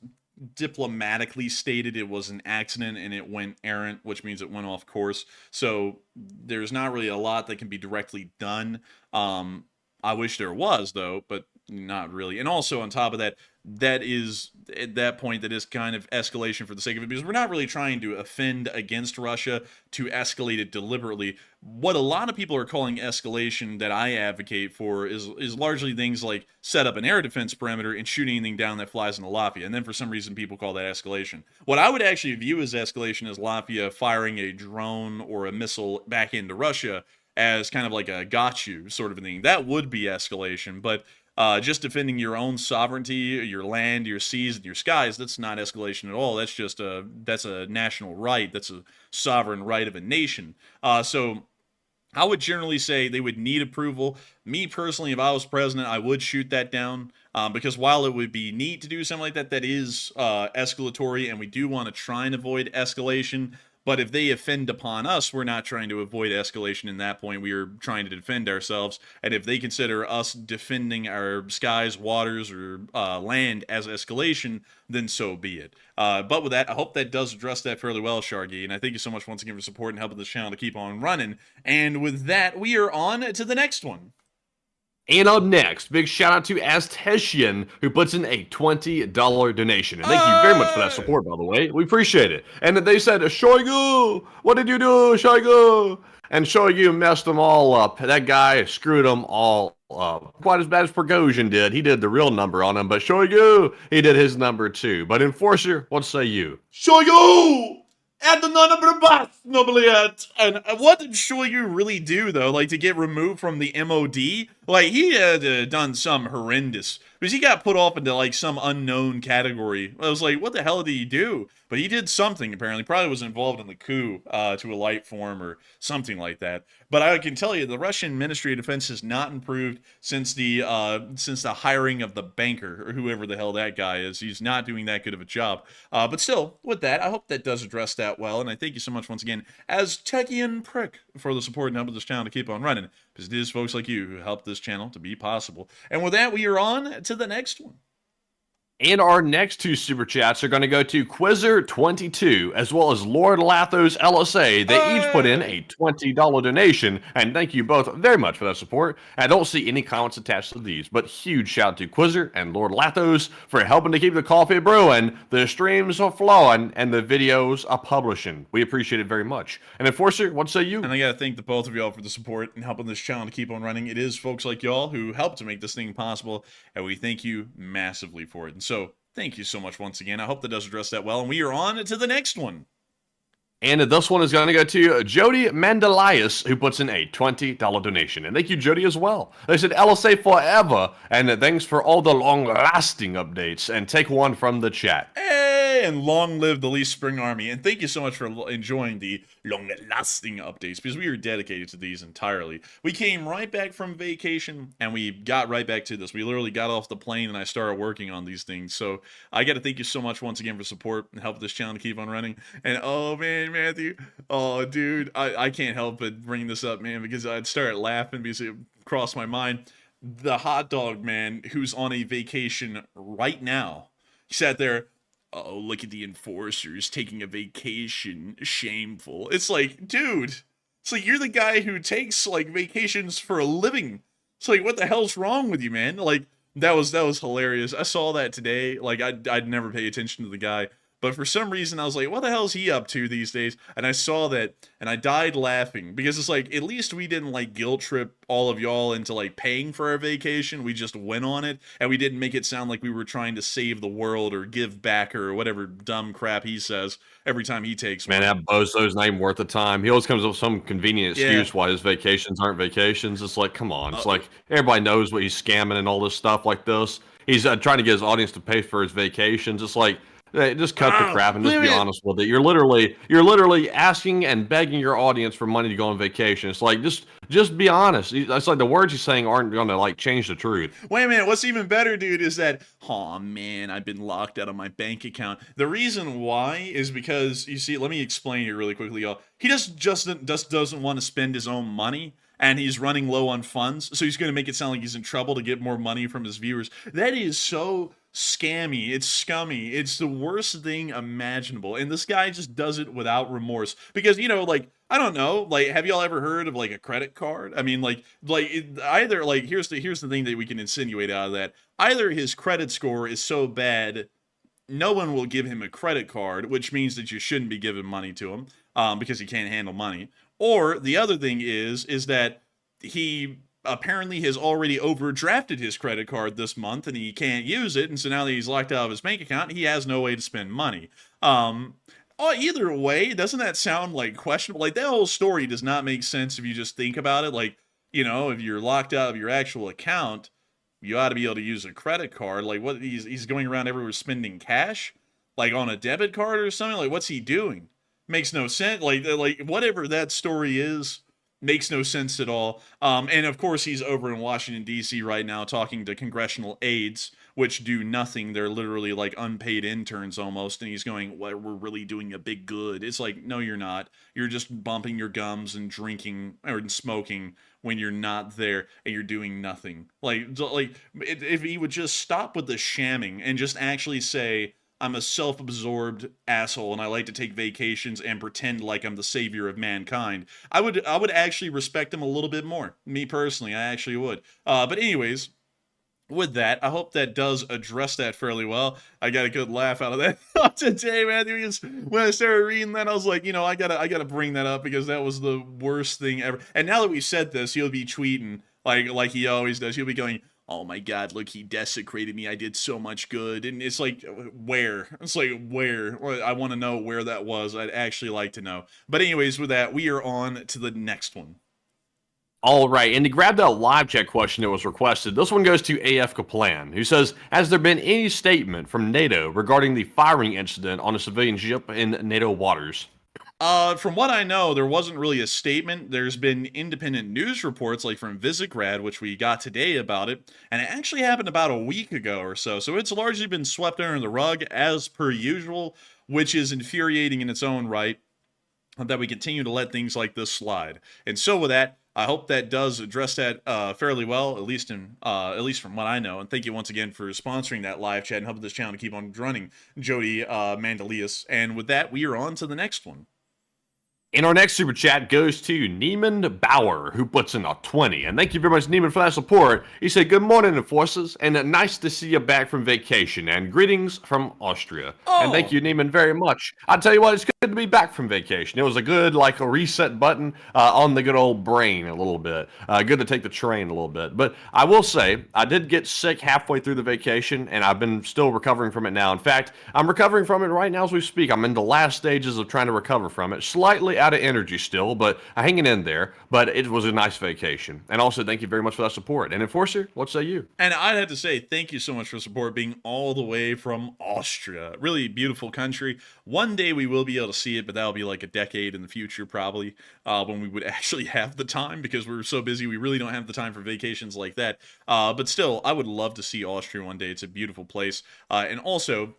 diplomatically stated it was an accident and it went errant, which means it went off course. So there's not really a lot that can be directly done. I wish there was, though, but not really. And also, on top of that, that is, at that point, that is kind of escalation for the sake of it, because we're not really trying to offend against Russia to escalate it deliberately. What a lot of people are calling escalation that I advocate for is largely things like set up an air defense perimeter and shoot anything down that flies into Latvia. And then for some reason, people call that escalation. What I would actually view as escalation is Latvia firing a drone or a missile back into Russia as kind of like a got you sort of a thing. That would be escalation, but just defending your own sovereignty, your land, your seas, and your skies, that's not escalation at all. That's just that's a national right. That's a sovereign right of a nation. So I would generally say they would need approval. Me personally, if I was president, I would shoot that down, because while it would be neat to do something like that, that is escalatory, and we do want to try and avoid escalation. But if they offend upon us, we're not trying to avoid escalation in that point. We are trying to defend ourselves. And if they consider us defending our skies, waters, or land as escalation, then so be it. But with that, I hope that does address that fairly well, Shargy. And I thank you so much once again for support and helping this channel to keep on running. And with that, we are on to the next one. And up next, big shout out to Astesian, who puts in a $20 donation. And thank you very much for that support, by the way. We appreciate it. And then they said, Shoigu, what did you do, Shoigu? And Shoigu messed them all up. That guy screwed them all up. Quite as bad as Prigozhin did. He did the real number on him, but Shoigu, he did his number too. But Enforcer, what say you? Shoigu! And the none of the bus, nobly yet. And what did Shoigu really do, though? Like, to get removed from the MOD? Like, he had done some horrendous because he got put off into like some unknown category. I was like, what the hell did he do? But he did something, apparently. Probably was involved in the coup to a light form or something like that. But I can tell you, the Russian Ministry of Defense has not improved since the hiring of the banker, or whoever the hell that guy is. He's not doing that good of a job. But still, with that, I hope that does address that well. And I thank you so much once again, as Techian Prick, for the support and help of this channel to keep on running. Because it is folks like you who help this channel to be possible. And with that, we are on to the next one. And our next two super chats are going to go to Quizzer22 as well as Lord Lathos LSA. They each put in a $20 donation, and thank you both very much for that support. I don't see any comments attached to these, but huge shout out to Quizzer and Lord Lathos for helping to keep the coffee brewing, the streams are flowing, and the videos are publishing. We appreciate it very much. And Enforcer, what say you? And I got to thank the both of y'all for the support and helping this channel to keep on running. It is folks like y'all who help to make this thing possible, and we thank you massively for it. And so, thank you so much once again. I hope that does address that well. And we are on to the next one. And this one is going to go to Jody Mandelias, who puts in a $20 donation. And thank you, Jody, as well. They said, LSA forever, and thanks for all the long-lasting updates. And take one from the chat. Hey, and long live the Lee Spring Army. And thank you so much for enjoying the long-lasting updates, because we are dedicated to these entirely. We came right back from vacation, and we got right back to this. We literally got off the plane, and I started working on these things. So I got to thank you so much once again for support and help this channel to keep on running. And oh, man, Matthew, oh, dude, I can't help but bring this up, man, because I'd start laughing because it crossed my mind. The hot dog man who's on a vacation right now, he sat there, oh, look at the enforcers taking a vacation, shameful. It's like, dude, it's like you're the guy who takes like vacations for a living. It's like, what the hell's wrong with you, man? Like, that was hilarious. I saw that today. Like, I'd never pay attention to the guy, but for some reason I was like, what the hell is he up to these days? And I saw that and I died laughing, because it's like, at least we didn't like guilt trip all of y'all into like paying for our vacation. We just went on it, and we didn't make it sound like we were trying to save the world or give back or whatever dumb crap he says every time he takes one. Man, that bozo's not even worth the time. He always comes up with some convenient excuse why his vacations aren't vacations. It's like, come on. It's like, everybody knows what he's scamming and all this stuff like this. He's trying to get his audience to pay for his vacations. It's like, hey, just cut the crap and just be honest with it. You're literally asking and begging your audience for money to go on vacation. It's like, just be honest. It's like the words he's saying aren't going to like change the truth. Wait a minute. What's even better, dude, is that, oh man, I've been locked out of my bank account. The reason why is because, you see, let me explain it really quickly, y'all. He just doesn't want to spend his own money, and he's running low on funds, so he's going to make it sound like he's in trouble to get more money from his viewers. That is so scammy. It's scummy. It's the worst thing imaginable. And this guy just does it without remorse. Because, you know, like, I don't know, like, have y'all ever heard of like a credit card? I mean, either like, here's the thing that we can insinuate out of that. Either his credit score is so bad, no one will give him a credit card, which means that you shouldn't be giving money to him, because he can't handle money. Or the other thing is that he apparently has already overdrafted his credit card this month and he can't use it, and so now that he's locked out of his bank account, he has no way to spend money. Either way, doesn't that sound like questionable? Like, that whole story does not make sense if you just think about it. Like, you know, if you're locked out of your actual account, you ought to be able to use a credit card. Like, what, he's going around everywhere spending cash, like on a debit card or something? Like, what's he doing? Makes no sense. Like whatever that story is, makes no sense at all. And of course, he's over in Washington, D.C. right now talking to congressional aides, which do nothing. They're literally like unpaid interns almost. And he's going, well, we're really doing a big good. It's like, no, you're not. You're just bumping your gums and drinking or smoking when you're not there, and you're doing nothing. Like if he would just stop with the shamming and just actually say, I'm a self-absorbed asshole and I like to take vacations and pretend like I'm the savior of mankind, I would actually respect him a little bit more. Me personally, I actually would. But anyways, with that, I hope that does address that fairly well. I got a good laugh out of that today, Matthew. When I started reading that, I was like, you know, I gotta bring that up because that was the worst thing ever. And now that we said this, he'll be tweeting like he always does. He'll be going, oh my God, look, he desecrated me. I did so much good. And it's like, where? It's like, where? I want to know where that was. I'd actually like to know. But anyways, with that, we are on to the next one. All right, and to grab that live chat question that was requested, this one goes to AF Kaplan, who says, has there been any statement from NATO regarding the firing incident on a civilian ship in NATO waters? From what I know, there wasn't really a statement. There's been independent news reports, like from Visegrad, which we got today about it, and it actually happened about a week ago or so. So it's largely been swept under the rug, as per usual, which is infuriating in its own right, that we continue to let things like this slide. And so with that, I hope that does address that fairly well, at least from what I know. And thank you once again for sponsoring that live chat and helping this channel to keep on running, Jody Mandelius. And with that, we are on to the next one. And our next super chat goes to Neiman Bauer, who puts in a 20. And thank you very much, Neiman, for that support. He said, good morning, Enforcers, and nice to see you back from vacation. And greetings from Austria. Oh. And thank you, Neiman, very much. I'll tell you what, it's good to be back from vacation. It was a good, like a reset button on the good old brain a little bit. Good to take the train a little bit. But I will say, I did get sick halfway through the vacation, and I've been still recovering from it now. In fact, I'm recovering from it right now as we speak. I'm in the last stages of trying to recover from it. Slightly out of energy still, but hanging in there. But it was a nice vacation. And also, thank you very much for that support. And Enforcer, what say you? And I'd have to say thank you so much for support, being all the way from Austria. Really beautiful country. One day we will be able to see it, but that'll be like a decade in the future probably, when we would actually have the time, because we're so busy we really don't have the time for vacations like that. But still, I would love to see Austria one day. It's a beautiful place. And also,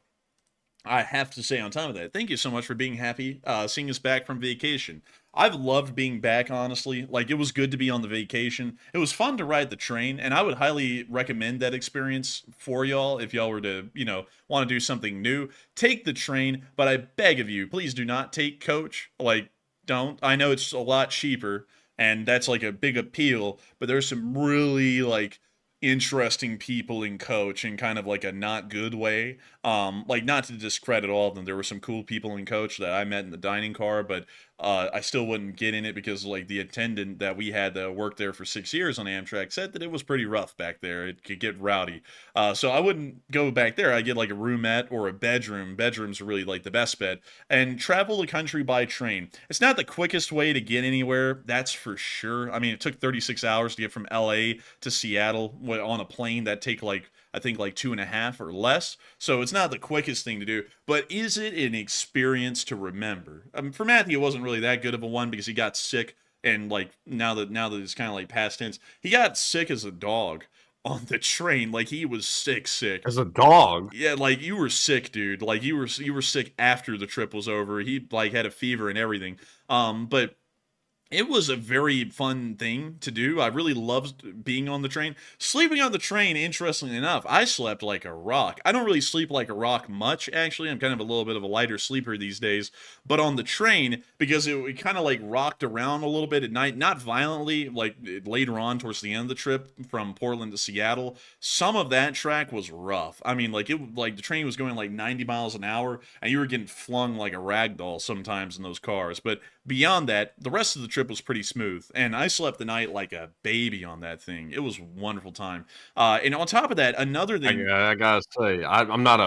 I have to say on top of that, thank you so much for being happy, seeing us back from vacation. I've loved being back, honestly. Like, it was good to be on the vacation. It was fun to ride the train, and I would highly recommend that experience for y'all if y'all were to, want to do something new. Take the train, but I beg of you, please do not take coach. Like, don't. I know it's a lot cheaper, and that's like a big appeal, but there's some really, like, interesting people in coach in kind of like a not good way. Like, not to discredit all of them, there were some cool people in coach that I met in the dining car, but I still wouldn't get in it because, like, the attendant that we had that worked there for 6 years on Amtrak said that it was pretty rough back there. It could get rowdy. So I wouldn't go back there. I'd get like a roomette or a bedroom. Bedrooms are really like the best bed. And travel the country by train. It's not the quickest way to get anywhere, that's for sure. I mean, it took 36 hours to get from LA to Seattle on a plane. That take like, I think, like 2.5 or less. So it's not the quickest thing to do, but is it an experience to remember? For Matthew, it wasn't really that good of a one because he got sick, and like now that it's kind of like past tense, he got sick as a dog on the train. Like, he was sick. As a dog? Yeah, like, you were sick, dude. Like, you were sick after the trip was over. He like had a fever and everything. But it was a very fun thing to do. I really loved being on the train. Sleeping on the train, interestingly enough, I slept like a rock. I don't really sleep like a rock much, actually. I'm kind of a little bit of a lighter sleeper these days. But on the train, because it kind of like rocked around a little bit at night, not violently, like later on towards the end of the trip from Portland to Seattle, some of that track was rough. I mean, like, the train was going like 90 miles an hour, and you were getting flung like a rag doll sometimes in those cars. But beyond that, the rest of the trip was pretty smooth, and I slept the night like a baby on that thing. It was a wonderful time. And on top of that, another thing, I gotta say, I'm not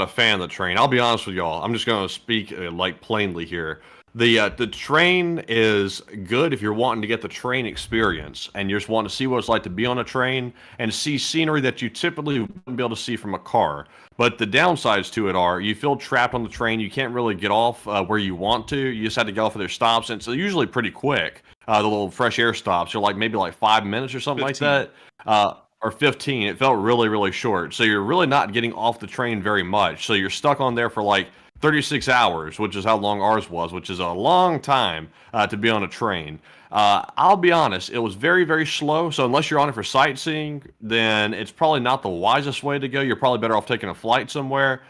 a fan of the train. I'll be honest with y'all. I'm just gonna speak like plainly here. The train is good if you're wanting to get the train experience and you're just wanting to see what it's like to be on a train and see scenery that you typically wouldn't be able to see from a car. But the downsides to it are you feel trapped on the train. You can't really get off where you want to. You just have to get off of their stops, and it's usually pretty quick. The little fresh air stops are like maybe like 5 minutes or something 15. like that. Or 15. It felt really, really short. So you're really not getting off the train very much. So you're stuck on there for like 36 hours, which is how long ours was, which is a long time to be on a train. I'll be honest, it was very, very slow. So unless you're on it for sightseeing, then it's probably not the wisest way to go. You're probably better off taking a flight somewhere.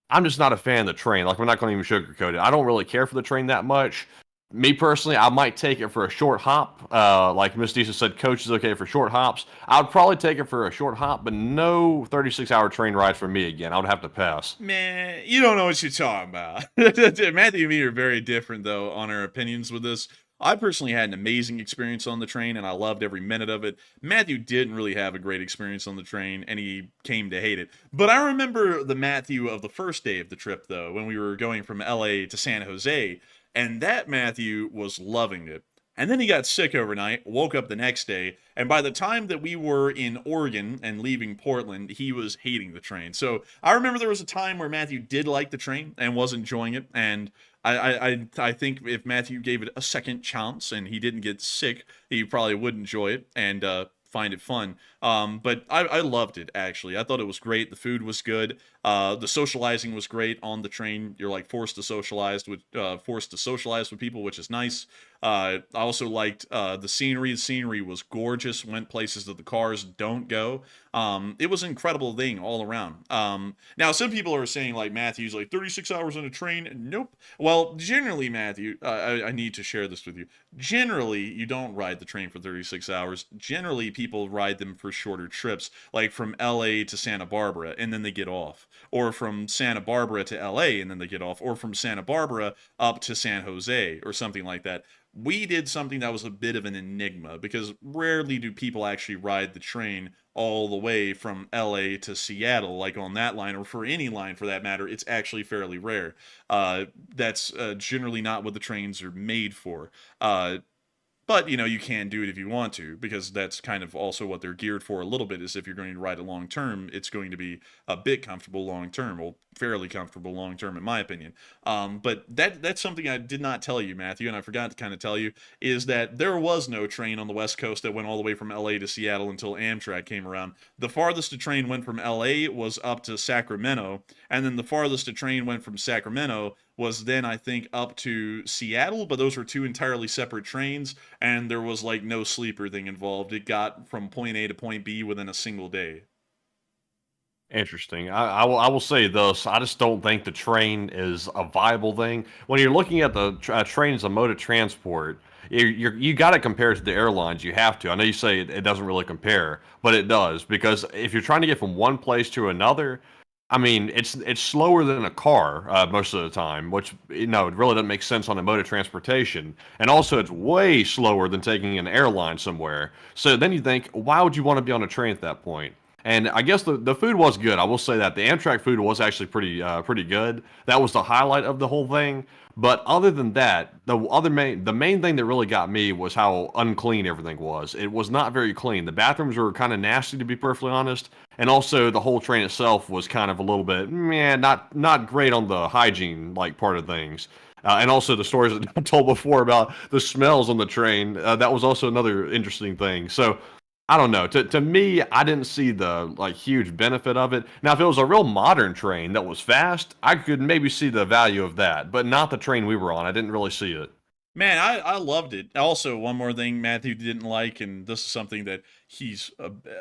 I'm just not a fan of the train. Like, we're not going to even sugarcoat it. I don't really care for the train that much. Me personally, I might take it for a short hop. Like Miss Deesa said, coach is okay for short hops. I would probably take it for a short hop, but no 36-hour train ride for me again. I would have to pass. Man, you don't know what you're talking about. Matthew and me are very different, though, on our opinions with this. I personally had an amazing experience on the train, and I loved every minute of it. Matthew didn't really have a great experience on the train, and he came to hate it. But I remember the Matthew of the first day of the trip, though, when we were going from LA to San Jose. And that Matthew was loving it. And then he got sick overnight, woke up the next day, and by the time that we were in Oregon and leaving Portland, he was hating the train. So I remember there was a time where Matthew did like the train and was enjoying it, and I think if Matthew gave it a second chance and he didn't get sick, he probably would enjoy it and find it fun. But I loved it, actually. I thought it was great. The food was good. The socializing was great on the train. You're like forced to socialize with people, which is nice. I also liked the scenery. The scenery was gorgeous. Went places that the cars don't go. It was an incredible thing all around. Now, some people are saying, like, Matthew's like 36 hours on a train. Nope. Well, generally, Matthew, I need to share this with you. Generally, you don't ride the train for 36 hours. Generally, people ride them for shorter trips, like from LA to Santa Barbara, and then they get off. Or from Santa Barbara to LA, and then they get off. Or from Santa Barbara up to San Jose, or something like that. We did something that was a bit of an enigma, because rarely do people actually ride the train all the way from LA to Seattle, like on that line, or for any line for that matter. It's actually fairly rare. That's generally not what the trains are made for. But, you know, you can do it if you want to, because that's kind of also what they're geared for a little bit, is if you're going to ride it long term, it's going to be a bit comfortable long term, well, fairly comfortable long term, in my opinion. But that's something I did not tell you, Matthew, and I forgot to kind of tell you, is that there was no train on the West Coast that went all the way from LA to Seattle until Amtrak came around. The farthest a train went from LA was up to Sacramento, and then the farthest a train went from Sacramento was then, I think, up to Seattle, but those were two entirely separate trains, and there was, like, no sleeper thing involved. It got from point A to point B within a single day. Interesting. I will say this. I just don't think the train is a viable thing. When you're looking at the train as a mode of transport, you got to compare it to the airlines. You have to. I know you say it doesn't really compare, but it does, because if you're trying to get from one place to another, I mean, it's slower than a car most of the time, which, you know, it really doesn't make sense on a mode of transportation. And also, it's way slower than taking an airline somewhere. So then you think, why would you want to be on a train at that point? And I guess the food was good. I will say that the Amtrak food was actually pretty good. That was the highlight of the whole thing. But other than that, the main thing that really got me was how unclean everything was. It was not very clean. The bathrooms were kind of nasty, to be perfectly honest. And also, the whole train itself was kind of a little bit, not great on the hygiene like part of things. And also the stories that I told before about the smells on the train. That was also another interesting thing. So I don't know. To me, I didn't see the huge benefit of it. Now, if it was a real modern train that was fast, I could maybe see the value of that, but not the train we were on. I didn't really see it. Man, I loved it. Also, one more thing Matthew didn't like, and this is something that he's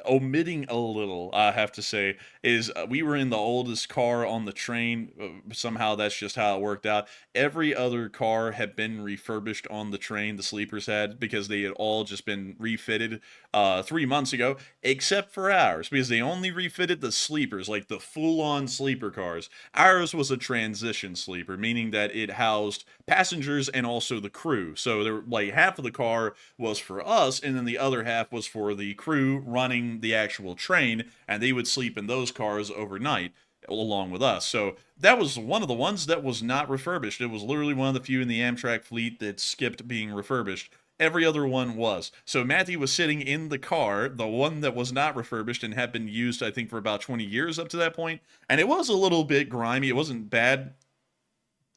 omitting a little, I have to say, is we were in the oldest car on the train. Somehow that's just how it worked out. Every other car had been refurbished on the train, the sleepers had, because they had all just been refitted 3 months ago, except for ours, because they only refitted the sleepers, like the full-on sleeper cars. Ours was a transition sleeper, meaning that it housed passengers and also the crew. So there, like, half of the car was for us, and then the other half was for the crew running the actual train, and they would sleep in those cars overnight along with us. So that was one of the ones that was not refurbished. It was literally one of the few in the Amtrak fleet that skipped being refurbished. Every other one was. So Matthew was sitting in the car, the one that was not refurbished and had been used, I think, for about 20 years up to that point. And it was a little bit grimy. It wasn't bad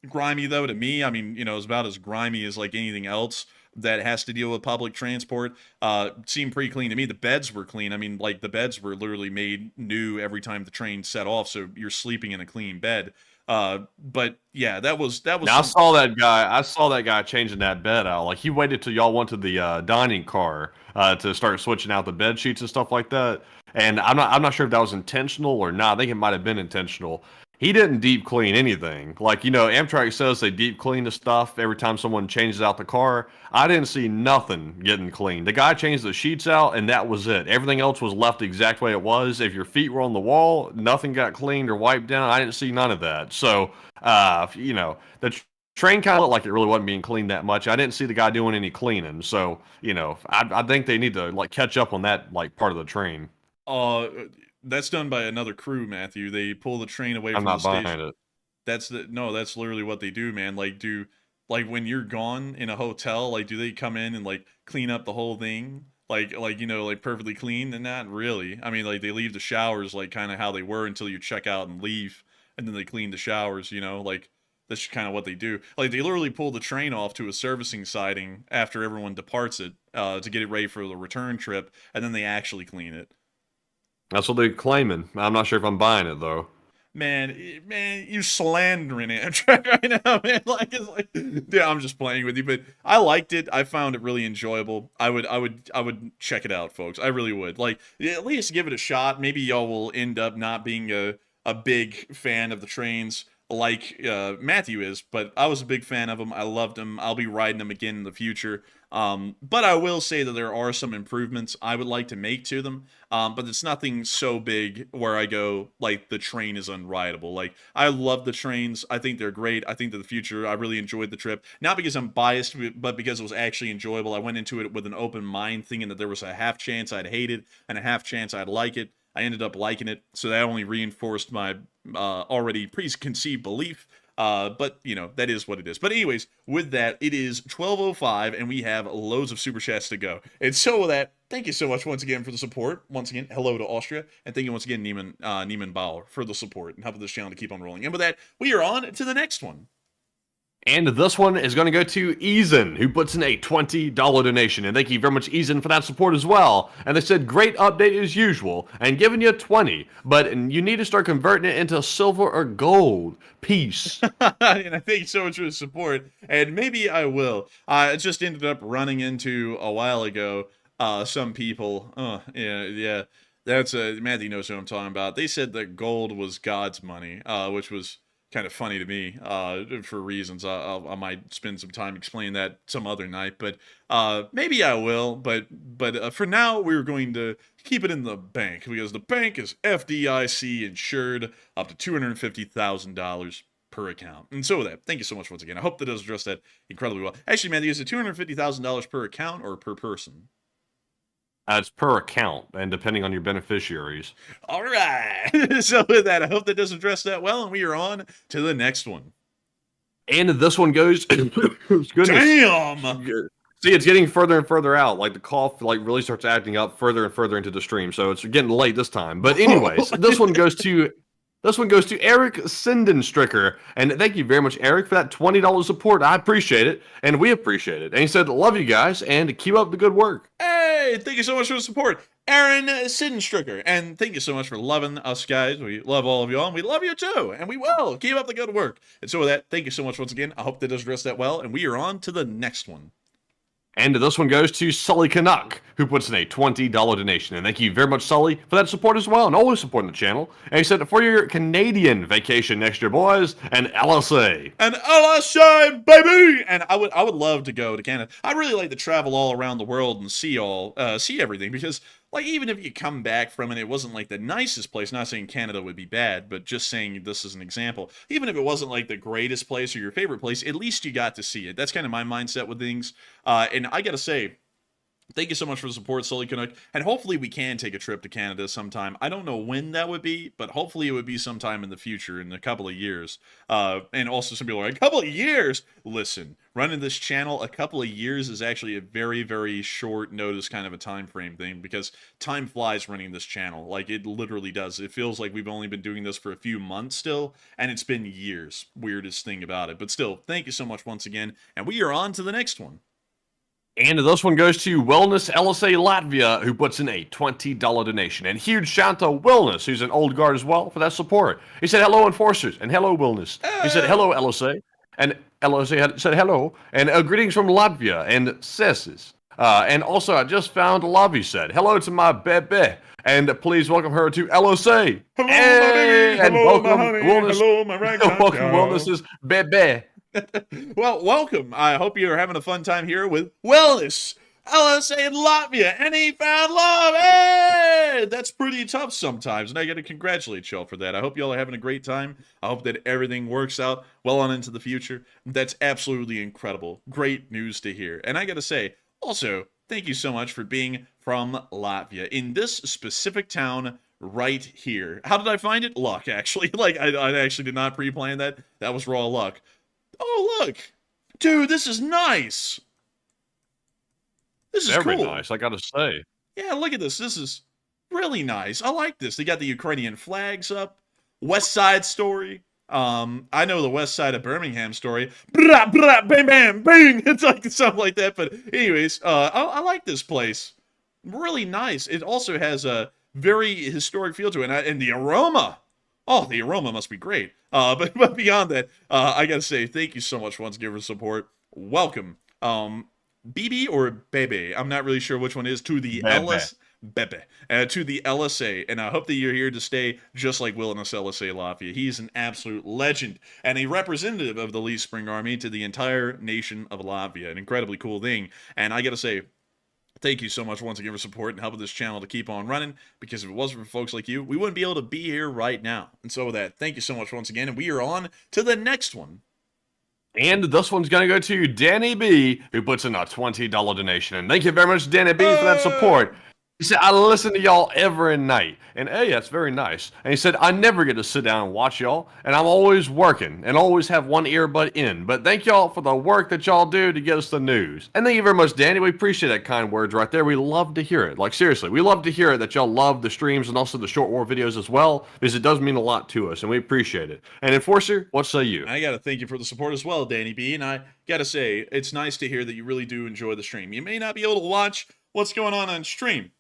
grimy, though, to me. I mean, you know, it was about as grimy as, like, anything else that has to deal with public transport. Seemed pretty clean to me. The beds were clean. I mean, like, the beds were literally made new every time the train set off, so you're sleeping in a clean bed. But yeah, that was. Now, I saw that guy changing that bed out. Like, he waited till y'all went to the dining car to start switching out the bed sheets and stuff like that. And I'm not sure if that was intentional or not. I think it might have been intentional. He didn't deep clean anything. Like, you know, Amtrak says they deep clean the stuff every time someone changes out the car. I didn't see nothing getting cleaned. The guy changed the sheets out, and that was it. Everything else was left the exact way it was. If your feet were on the wall, nothing got cleaned or wiped down. I didn't see none of that. So, you know, the train kind of looked like it really wasn't being cleaned that much. I didn't see the guy doing any cleaning. So, you know, I think they need to, like, catch up on that, like, part of the train. That's done by another crew, Matthew. They pull the train away from the station. I'm not buying it. That's literally what they do, man. Like, do Like when you're gone in a hotel, like do they come in and like clean up the whole thing? Like like perfectly clean? And not really. I mean, like they leave the showers like kind of how they were until you check out and leave, and then they clean the showers, like that's kind of what they do. Like they literally pull the train off to a servicing siding after everyone departs it to get it ready for the return trip, and then they actually clean it. That's what they're claiming. I'm not sure if I'm buying it though. Man, you slandering Amtrak right now, man. Like, it's like, yeah, I'm just playing with you, but I liked it. I found it really enjoyable. I would check it out, folks. I really would. Like, at least give it a shot. Maybe y'all will end up not being a big fan of the trains like Matthew is, but I was a big fan of them. I loved them. I'll be riding them again in the future. But I will say that there are some improvements I would like to make to them. But it's nothing so big where I go, like, the train is unrideable. Like, I love the trains. I think they're great. I think that the future, I really enjoyed the trip. Not because I'm biased, but because it was actually enjoyable. I went into it with an open mind, thinking that there was a half chance I'd hate it and a half chance I'd like it. I ended up liking it, so that only reinforced my already preconceived belief. But, that is what it is. But anyways, with that, it is 12:05, and we have loads of Super Chats to go. And so with that, thank you so much once again for the support. Once again, hello to Austria. And thank you once again, Neiman Bauer, for the support and helping this channel to keep on rolling. And with that, we are on to the next one. And this one is going to go to Eason, who puts in a $20 donation. And thank you very much, Eason, for that support as well. And they said, great update as usual, and giving you 20, but you need to start converting it into silver or gold. Peace. And I thank you so much for the support. And maybe I will. I just ended up running into, a while ago, some people. Yeah. That's, Matthew knows what I'm talking about. They said that gold was God's money, which was kind of funny to me for reasons. I might spend some time explaining that some other night, but maybe I will. But for now, we're going to keep it in the bank because the bank is FDIC insured up to $250,000 per account. And so with that, thank you so much once again. I hope that does address that incredibly well. Actually, Matthew, is it $250,000 per account or per person? It's per account, and depending on your beneficiaries. All right. So with that, I hope that does address that well, and we are on to the next one. And this one goes... Goodness. Damn! See, it's getting further and further out. Like, the cough really starts acting up further and further into the stream, so it's getting late this time. But anyways, this one goes to Eric Sindenstricker. And thank you very much, Eric, for that $20 support. I appreciate it, and we appreciate it. And he said, love you guys, and keep up the good work. Hey, thank you so much for the support, Aaron Sindenstricker. And thank you so much for loving us, guys. We love all of y'all, and we love you too. And we will. Keep up the good work. And so with that, thank you so much once again. I hope that does address that well, and we are on to the next one. And this one goes to Sully Canuck, who puts in a $20 donation. And thank you very much, Sully, for that support as well, and always supporting the channel. And he said, for your Canadian vacation next year, boys, and LSA. And LSA, baby! And I would love to go to Canada. I really like to travel all around the world and see everything, because like, even if you come back from it, it wasn't like the nicest place. Not saying Canada would be bad, but just saying this as an example. Even if it wasn't like the greatest place or your favorite place, at least you got to see it. That's kind of my mindset with things. And I gotta say, thank you so much for the support, Sully Canuck. And hopefully we can take a trip to Canada sometime. I don't know when that would be, but hopefully it would be sometime in the future, in a couple of years. And also some people are like, a couple of years? Listen, running this channel, a couple of years is actually a very, very short notice kind of a time frame thing, because time flies running this channel. Like, it literally does. It feels like we've only been doing this for a few months still, and it's been years. Weirdest thing about it. But still, thank you so much once again, and we are on to the next one. And this one goes to Wellness LSA Latvia, who puts in a $20 donation. And huge shout out to Wellness, who's an old guard as well, for that support. He said, hello, Enforcers, and hello, Wellness. He said, hello, LSA. And LSA said, hello, and greetings from Latvia, and Sesses. And also, I just found Lavi said, hello to my bebe, and please welcome her to LSA. Hello, my baby. And hello, welcome, my honey. Wellness. Hello, my ragtime Welcome, child. Wellness's bebe. Well, welcome. I hope you're having a fun time here with Wellness LSA in Latvia, and he found love. Hey! That's pretty tough sometimes, and I got to congratulate y'all for that. I hope y'all are having a great time. I hope that everything works out well on into the future. That's absolutely incredible. Great news to hear. And I got to say, also, thank you so much for being from Latvia, in this specific town right here. How did I find it? Luck, actually. Like, I actually did not pre-plan that. That was raw luck. Oh, look. Dude, this is nice. This is Very cool. nice, I gotta say. Yeah, look at this. This is really nice. I like this. They got the Ukrainian flags up. West Side Story. I know the West Side of Birmingham story. Blah, blah, bang, bang, bang. It's like something like that. But anyways, I like this place. Really nice. It also has a very historic feel to it, and the aroma. Oh, the aroma must be great. But beyond that, I gotta say thank you so much once again for support. Welcome, BB or Bebe. I'm not really sure which one is to the to the LSA, and I hope that you're here to stay, just like Wilderness LSA Latvia. He's an absolute legend and a representative of the Leaf Spring Army to the entire nation of Latvia. An incredibly cool thing, and I gotta say, thank you so much once again for support and helping this channel to keep on running, because if it wasn't for folks like you, we wouldn't be able to be here right now. And so with that, thank you so much once again, and we are on to the next one. And this one's going to go to Danny B, who puts in a $20 donation. And thank you very much, Danny B, for that support. He said, I listen to y'all every night. And hey, that's very nice. And he said, I never get to sit down and watch y'all. And I'm always working and always have one earbud in. But thank y'all for the work that y'all do to get us the news. And thank you very much, Danny. We appreciate that kind words right there. We love to hear it. Like, seriously, we love to hear it that y'all love the streams and also the short war videos as well, because it does mean a lot to us, and we appreciate it. And Enforcer, what say you? I got to thank you for the support as well, Danny B. And I got to say, it's nice to hear that you really do enjoy the stream. You may not be able to watch what's going on stream,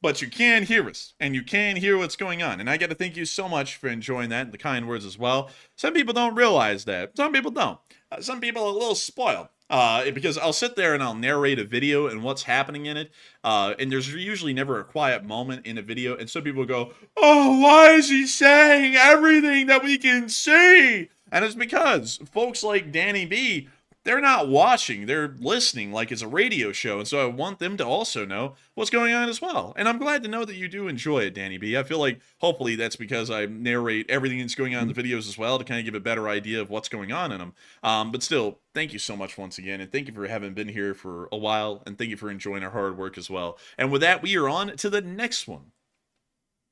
but you can hear us, and you can hear what's going on. And I got to thank you so much for enjoying that and the kind words as well. Some people don't realize that. Some people don't. Some people are a little spoiled. Because I'll sit there and I'll narrate a video and what's happening in it. And there's usually never a quiet moment in a video. And some people go, oh, why is he saying everything that we can see? And it's because folks like Danny B, they're not watching, they're listening like it's a radio show, and so I want them to also know what's going on as well. And I'm glad to know that you do enjoy it, Danny B. I feel like hopefully that's because I narrate everything that's going on in the videos as well to kind of give a better idea of what's going on in them. But still, thank you so much once again, and thank you for having been here for a while, and thank you for enjoying our hard work as well. And with that, we are on to the next one.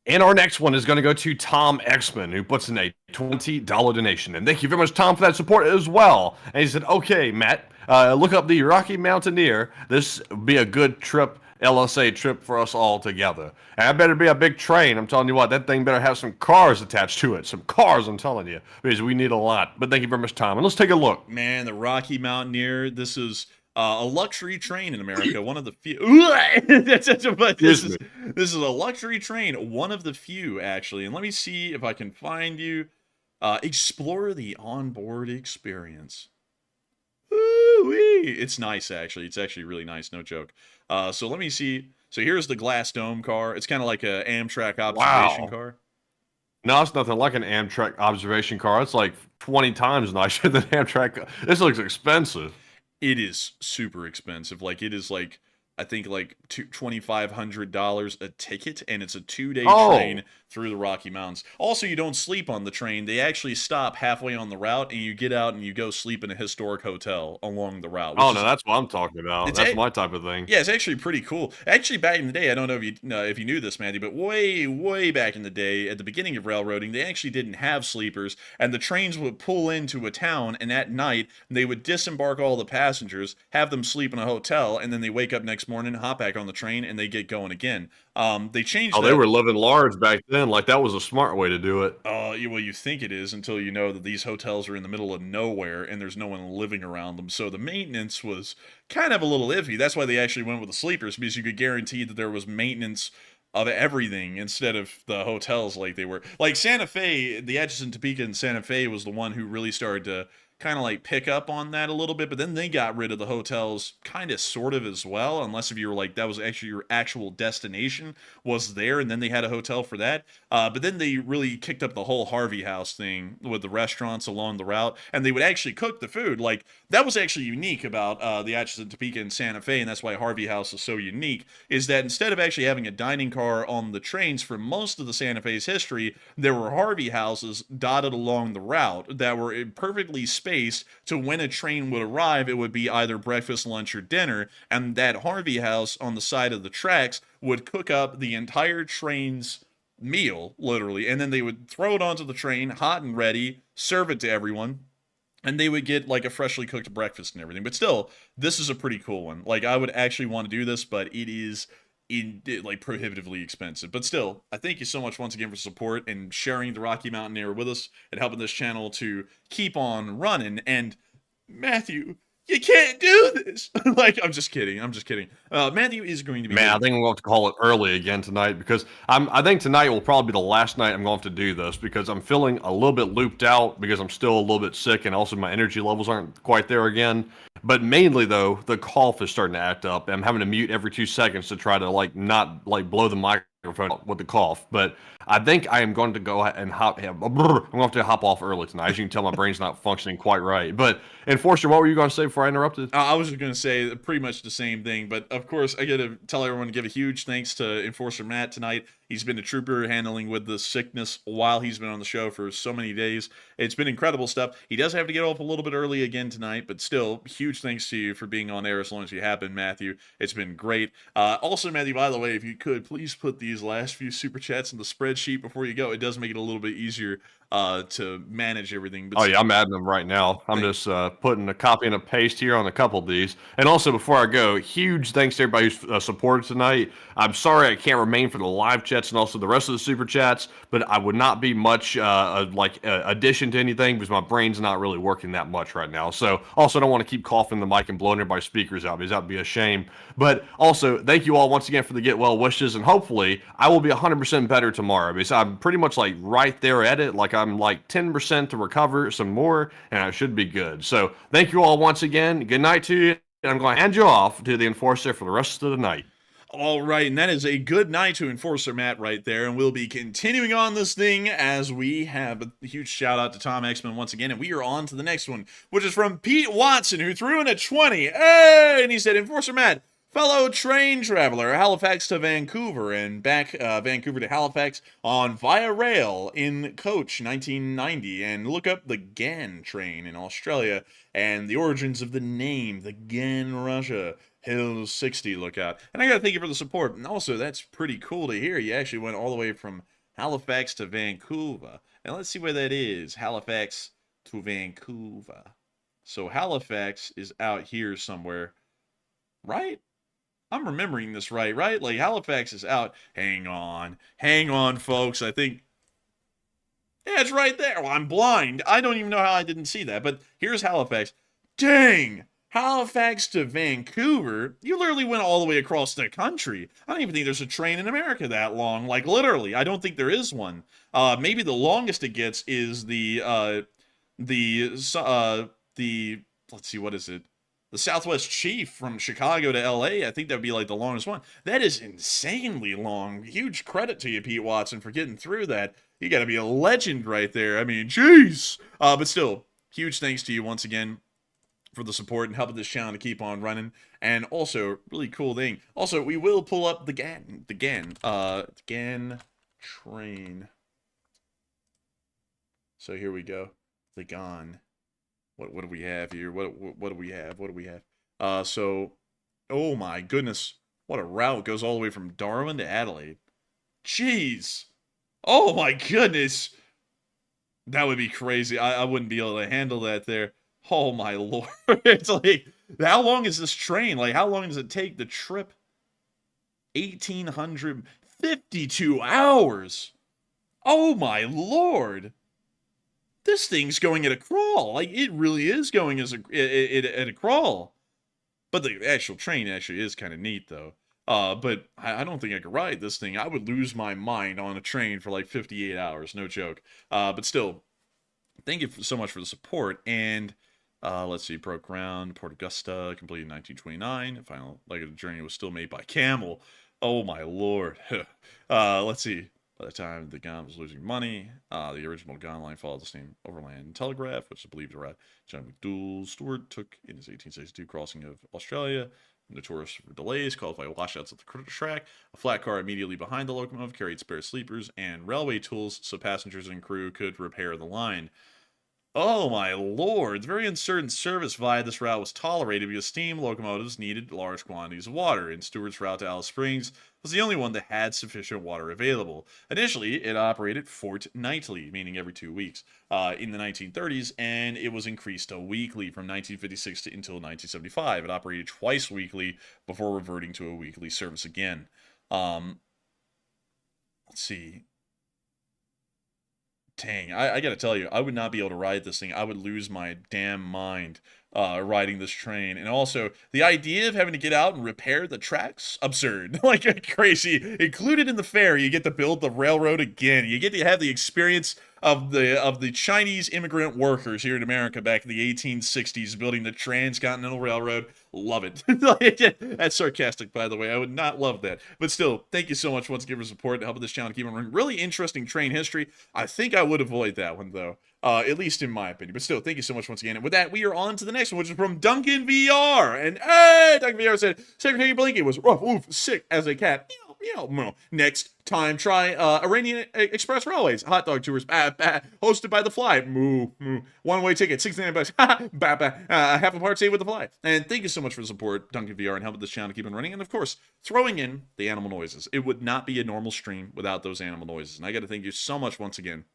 And our next one is going to go to Tom Exman, who puts in a $20 donation. And thank you very much, Tom, for that support as well. And he said, okay, Matt, look up the Rocky Mountaineer. This would be a good trip, LSA trip for us all together. And it better be a big train. I'm telling you what, that thing better have some cars attached to it. Some cars, I'm telling you, because we need a lot. But thank you very much, Tom. And let's take a look. Man, the Rocky Mountaineer, this is a luxury train in America, one of the few. This is a luxury train, one of the few, actually. And let me see if I can find you. Explore the onboard experience. Ooh-wee. It's nice, actually. It's actually really nice, no joke. So let me see. So here's the glass dome car. It's kind of like an Amtrak observation car. No, it's nothing like an Amtrak observation car. It's like 20 times nicer than Amtrak. This looks expensive. It is super expensive. Like, it is like, I think like $2,500 a ticket, and it's a 2-day train through the Rocky Mountains. Also, you don't sleep on the train. They actually stop halfway on the route, and you get out and you go sleep in a historic hotel along the route. Oh, no, that's what I'm talking about. That's my type of thing. Yeah, it's actually pretty cool. Actually, back in the day, I don't know if you knew this, Matty, but way back in the day, at the beginning of railroading, they actually didn't have sleepers, and the trains would pull into a town, and at night, they would disembark all the passengers, have them sleep in a hotel, and then they wake up next morning, hop back on the train, and they get going again. They changed they were living large back then. Like, that was a smart way to do it. Well, you think it is until you know that these hotels are in the middle of nowhere and there's no one living around them. So the maintenance was kind of a little iffy. That's why they actually went with the sleepers, because you could guarantee that there was maintenance of everything instead of the hotels like they were. Like Santa Fe, the Atchison, Topeka, and Santa Fe was the one who really started to kind of like pick up on that a little bit, but then they got rid of the hotels kind of sort of as well, unless if you were like that was actually your actual destination was there, and then they had a hotel for that. But then they really kicked up the whole Harvey House thing with the restaurants along the route, and they would actually cook the food. Like, that was actually unique about the Atchison, Topeka, and Santa Fe, and that's why Harvey House is so unique, is that instead of actually having a dining car on the trains for most of the Santa Fe's history, there were Harvey Houses dotted along the route that were perfectly spaced to when a train would arrive. It would be either breakfast, lunch, or dinner, and that Harvey House on the side of the tracks would cook up the entire train's meal, literally, and then they would throw it onto the train, hot and ready, serve it to everyone, and they would get like a freshly cooked breakfast and everything. But still, this is a pretty cool one. Like, I would actually want to do this, but it is like prohibitively expensive. But still, I thank you so much once again for support and sharing the Rocky Mountain Air with us and helping this channel to keep on running. And Matthew, you can't do this. Like, I'm just kidding. Matthew is going to be. Man, I think I'm going to have to call it early again tonight, because I think tonight will probably be the last night I'm going to have to do this, because I'm feeling a little bit looped out because I'm still a little bit sick, and also my energy levels aren't quite there again. But mainly though, the cough is starting to act up. I'm having to mute every 2 seconds to try to like not like blow the microphone with the cough. But I think I am going to go and I'm going to have to hop off early tonight. As you can tell, my brain's not functioning quite right. But Enforcer, what were you going to say before I interrupted? I was just going to say pretty much the same thing. But of course, I got to tell everyone to give a huge thanks to Enforcer Matt tonight. He's been a trooper handling with the sickness while he's been on the show for so many days. It's been incredible stuff. He does have to get off a little bit early again tonight, but still, huge thanks to you for being on air as long as you have been, Matthew. It's been great. Also, Matthew, by the way, if you could, please put these last few super chats in the spreadsheet before you go. It does make it a little bit easier to manage everything. But yeah, I'm adding them right now. I'm just putting a copy and a paste here on a couple of these. And also, before I go, huge thanks to everybody who's supported tonight. I'm sorry I can't remain for the live chats and also the rest of the super chats, but I would not be much addition to anything because my brain's not really working that much right now. So also, I don't want to keep coughing the mic and blowing everybody's speakers out because that would be a shame. But also, thank you all once again for the get well wishes, and hopefully I will be 100% better tomorrow because I'm pretty much like right there at it. Like I'm like 10% to recover some more, and I should be good. So thank you all once again. Good night to you, and I'm going to hand you off to the Enforcer for the rest of the night. All right, and that is a good night to Enforcer Matt right there, and we'll be continuing on this thing as we have a huge shout out to Tom Exman once again, and we are on to the next one, which is from Pete Watson, who threw in a 20. Hey! And he said, Enforcer Matt, fellow train traveler, Halifax to Vancouver, and back Vancouver to Halifax on Via Rail in coach 1990, and look up the GAN train in Australia, and the origins of the name, the GAN Russia. Hills 60 lookout. And I gotta thank you for the support. And also, that's pretty cool to hear. You actually went all the way from Halifax to Vancouver. And let's see where that is. Halifax to Vancouver. So Halifax is out here somewhere. Right? I'm remembering this right? Like, Halifax is out. Hang on, folks. I think... yeah, it's right there. Well, I'm blind. I don't even know how I didn't see that. But here's Halifax. Dang! Halifax to Vancouver, you literally went all the way across the country. I don't even think there's a train in America that long. Like, literally, I don't think there is one. Maybe the longest it gets is let's see, what is it? The Southwest Chief from Chicago to LA. I think that would be like the longest one. That is insanely long. Huge credit to you, Pete Watson, for getting through that. You got to be a legend right there. I mean, jeez. But still, huge thanks to you once again for the support and helping this channel to keep on running. And also, really cool thing. Also, we will pull up the GAN train. So here we go. The GAN. What do we have here? What do we have? So, oh my goodness. What a route. Goes all the way from Darwin to Adelaide. Jeez. Oh my goodness. That would be crazy. I wouldn't be able to handle that there. Oh my lord. It's like, how long is this train? Like, how long does it take the trip? 1,852 hours. Oh my lord. This thing's going at a crawl. Like, it really is going at a crawl. But the actual train actually is kind of neat, though. But I don't think I could ride this thing. I would lose my mind on a train for like 58 hours. No joke. But still, thank you so much for the support. And let's see, broke ground, Port Augusta, completed in 1929. Final leg of the journey was still made by camel. Oh my lord. Let's see. By the time the GAN was losing money, the original GAN line followed the same overland telegraph, which is believed to arrive. John McDougal Stewart took in his 1862 crossing of Australia. Notorious for delays caused by washouts at the track. A flat car immediately behind the locomotive carried spare sleepers and railway tools so passengers and crew could repair the line. Oh my lord, very uncertain service via this route was tolerated because steam locomotives needed large quantities of water, and Stewart's route to Alice Springs was the only one that had sufficient water available. Initially, it operated fortnightly, meaning every 2 weeks, in the 1930s, and it was increased to weekly from 1956 until 1975. It operated twice weekly before reverting to a weekly service again. Let's see. Dang, I gotta tell you, I would not be able to ride this thing. I would lose my damn mind riding this train. And also, the idea of having to get out and repair the tracks, absurd. Like, crazy. Included in the fare, you get to build the railroad again. You get to have the experience of the Chinese immigrant workers here in America back in the 1860s building the Transcontinental Railroad. Love it. That's sarcastic, by the way. I would not love that. But still, thank you so much once again for support to help this channel keep on running. Really interesting train history. I think I would avoid that one, though. At least in my opinion. But still, thank you so much once again. And with that, we are on to the next one, which is from Duncan VR. And hey, Duncan VR said, Secretary Blinken was rough, oof, sick as a cat. Next time, try Iranian Express Railways. Hot dog tours, hosted by The Fly. Moo, moo. One-way ticket, $69. Half a part saved with The Fly. And thank you so much for the support, Duncan VR, and helping this channel keep on running. And of course, throwing in the animal noises. It would not be a normal stream without those animal noises. And I got to thank you so much once again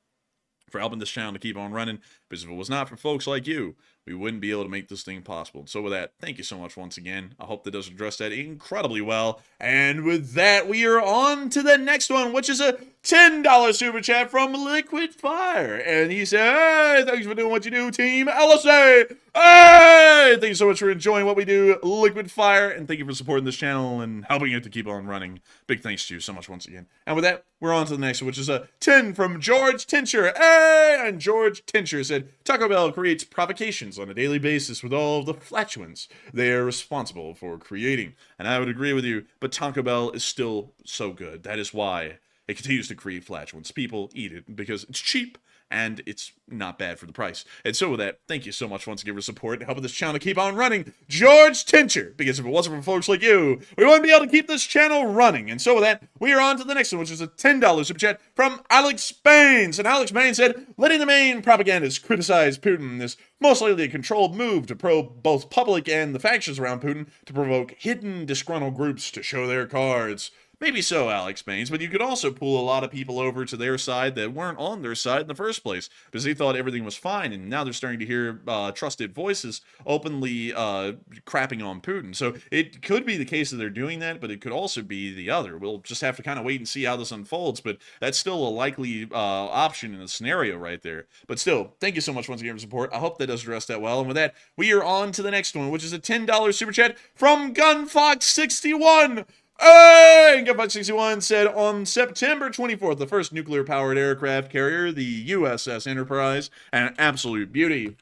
for helping this channel to keep on running, because if it was not for folks like you, we wouldn't be able to make this thing possible. So with that, thank you so much once again. I hope that does address that incredibly well. And with that, we are on to the next one, which is a $10 super chat from Liquid Fire. And he said, hey, thanks for doing what you do, Team LSA. Hey, thank you so much for enjoying what we do, Liquid Fire. And thank you for supporting this channel and helping it to keep on running. Big thanks to you so much once again. And with that, we're on to the next one, which is a 10 from George Tincher. Hey, and George Tincher said, Taco Bell creates provocations on a daily basis with all of the flatulence they are responsible for creating. And I would agree with you, but Taco Bell is still so good. That is why it continues to create flatulence. People eat it because it's cheap and it's not bad for the price. And so with that, thank you so much once again for support and helping this channel to keep on running, George Tincher, because if it wasn't for folks like you, we wouldn't be able to keep this channel running. And so with that, we are on to the next one, which is a $10 super chat from Alex Baines. And Alex Baines said, letting the main propagandists criticize Putin is most likely a controlled move to probe both public and the factions around Putin to provoke hidden disgruntled groups to show their cards. Maybe so, Alex Baines, but you could also pull a lot of people over to their side that weren't on their side in the first place because they thought everything was fine, and now they're starting to hear trusted voices openly crapping on Putin. So it could be the case that they're doing that, but it could also be the other. We'll just have to kind of wait and see how this unfolds, but that's still a likely option in the scenario right there. But still, thank you so much once again for support. I hope that does address that well. And with that, we are on to the next one, which is a $10 super chat from Gunfox61. Hey! Gunfox61 said on September 24th, the first nuclear-powered aircraft carrier, the USS Enterprise, an absolute beauty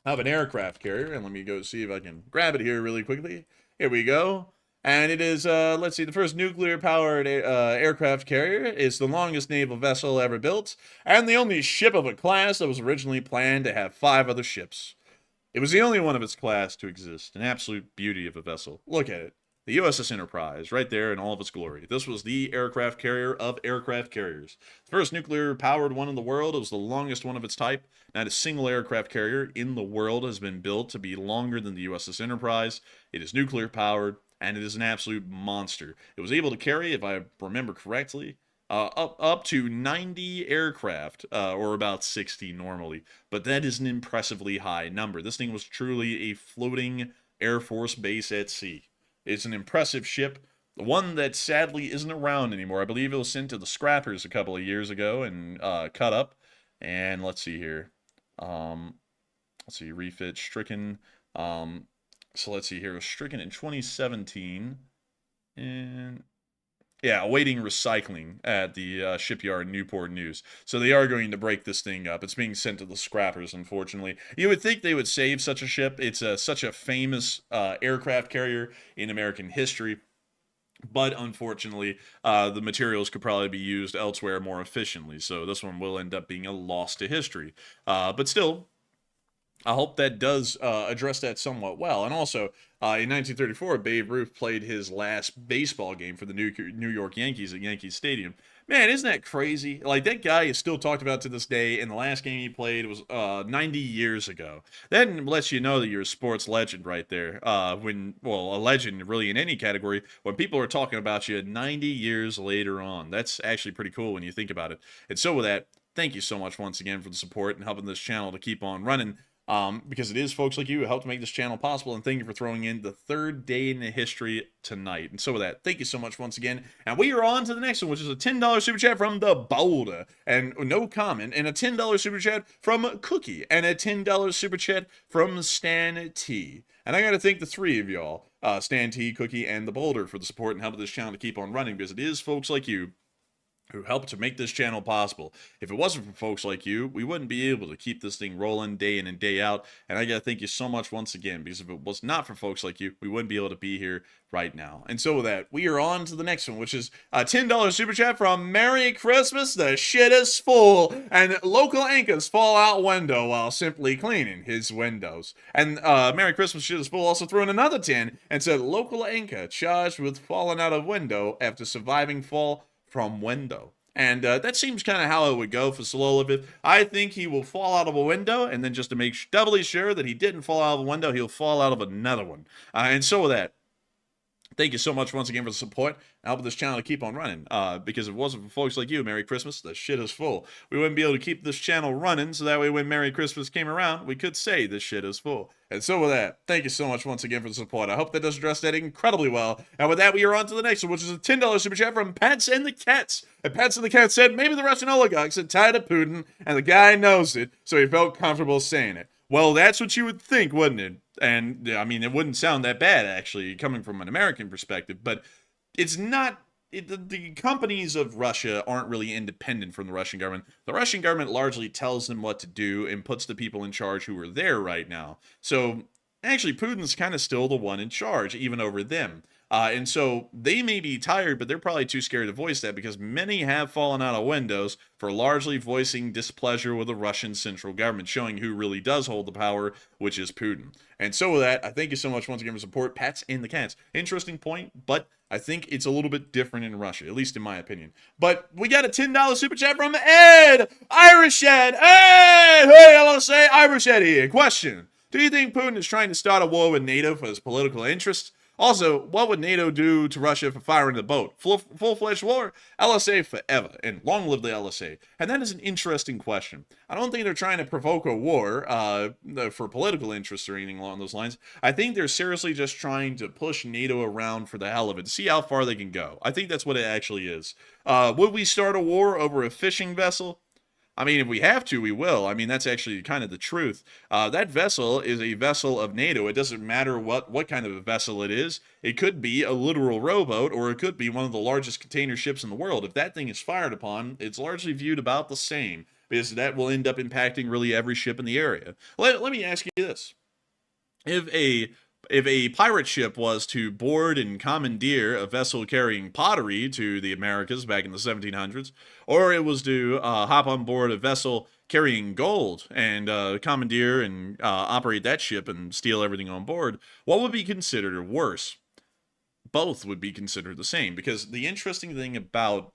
of an aircraft carrier. And let me go see if I can grab it here really quickly. Here we go. And it is, let's see, the first nuclear-powered aircraft carrier. It's the longest naval vessel ever built, and the only ship of a class that was originally planned to have 5 other ships. It was the only one of its class to exist. An absolute beauty of a vessel. Look at it. The USS Enterprise, right there in all of its glory. This was the aircraft carrier of aircraft carriers. The first nuclear-powered one in the world. It was the longest one of its type. Not a single aircraft carrier in the world has been built to be longer than the USS Enterprise. It is nuclear-powered, and it is an absolute monster. It was able to carry, if I remember correctly, up to 90 aircraft, or about 60 normally. But that is an impressively high number. This thing was truly a floating Air Force base at sea. It's an impressive ship, one that sadly isn't around anymore. I believe it was sent to the scrappers a couple of years ago and cut up. And let's see here. Let's see, refit, stricken. So let's see here. It was stricken in 2017. And yeah, awaiting recycling at the shipyard in Newport News. So they are going to break this thing up. It's being sent to the scrappers, unfortunately. You would think they would save such a ship. It's such a famous aircraft carrier in American history. But unfortunately, the materials could probably be used elsewhere more efficiently. So this one will end up being a loss to history. But still, I hope that does address that somewhat well. And also, in 1934, Babe Ruth played his last baseball game for the New York Yankees at Yankee Stadium. Man, isn't that crazy? Like, that guy is still talked about to this day, and the last game he played was 90 years ago. That lets you know that you're a sports legend right there. Well, a legend really in any category, when people are talking about you 90 years later on. That's actually pretty cool when you think about it. And so with that, thank you so much once again for the support and helping this channel to keep on running. Because it is folks like you who helped make this channel possible, and thank you for throwing in the third day in the history tonight. And so with that, thank you so much once again, and we are on to the next one, which is a $10 super chat from the Boulder, and no comment, and a $10 super chat from Cookie, and a $10 super chat from Stan T. And I gotta thank the three of y'all, Stan T, Cookie, and the Boulder, for the support and helping this channel to keep on running, because it is folks like you who helped to make this channel possible. If it wasn't for folks like you, we wouldn't be able to keep this thing rolling day in and day out. And I gotta thank you so much once again, because if it was not for folks like you, we wouldn't be able to be here right now. And so with that, we are on to the next one, which is a $10 super chat from Merry Christmas, the shit is full, and local anchors fall out window while simply cleaning his windows. And Merry Christmas, shit is full also threw in another 10 and said, local anchor charged with falling out of window after surviving fall from window. And that seems kind of how it would go for Sololyvev. I think he will fall out of a window, and then just to make doubly sure that he didn't fall out of a window, he'll fall out of another one. And so with that, thank you so much once again for the support. Help this channel to keep on running. Because if it wasn't for folks like you, Merry Christmas, the shit is full. We wouldn't be able to keep this channel running, so that way when Merry Christmas came around, we could say this shit is full. And so with that, thank you so much once again for the support. I hope that does address that incredibly well. And with that, we are on to the next one, which is a $10 super chat from Pats and the Cats. And Pats and the Cats said, maybe the Russian oligarchs are tired of Putin, and the guy knows it, so he felt comfortable saying it. Well, that's what you would think, wouldn't it? And, I mean, it wouldn't sound that bad, actually, coming from an American perspective, but it's not... the companies of Russia aren't really independent from the Russian government. The Russian government largely tells them what to do and puts the people in charge who are there right now. So, actually, Putin's kind of still the one in charge, even over them. And so they may be tired, but they're probably too scared to voice that, because many have fallen out of windows for largely voicing displeasure with the Russian central government, showing who really does hold the power, which is Putin. And so with that, I thank you so much once again for support. Pats and the Cats. Interesting point, but I think it's a little bit different in Russia, at least in my opinion. But we got a $10 super chat from Ed! Irish Ed! Hey! Hey, let's say Irish Ed here. Question. Do you think Putin is trying to start a war with NATO for his political interests? Also, what would NATO do to Russia for firing the boat? Full-fledged war? LSA forever, and long live the LSA. And that is an interesting question. I don't think they're trying to provoke a war for political interests or anything along those lines. I think they're seriously just trying to push NATO around for the hell of it, to see how far they can go. I think that's what it actually is. Would we start a war over a fishing vessel? I mean, if we have to, we will. I mean, that's actually kind of the truth. That vessel is a vessel of NATO. It doesn't matter what kind of a vessel it is. It could be a literal rowboat, or it could be one of the largest container ships in the world. If that thing is fired upon, it's largely viewed about the same, because that will end up impacting really every ship in the area. Let me ask you this. If a pirate ship was to board and commandeer a vessel carrying pottery to the Americas back in the 1700s, or it was to hop on board a vessel carrying gold and commandeer and operate that ship and steal everything on board, what would be considered worse? Both would be considered the same, because the interesting thing about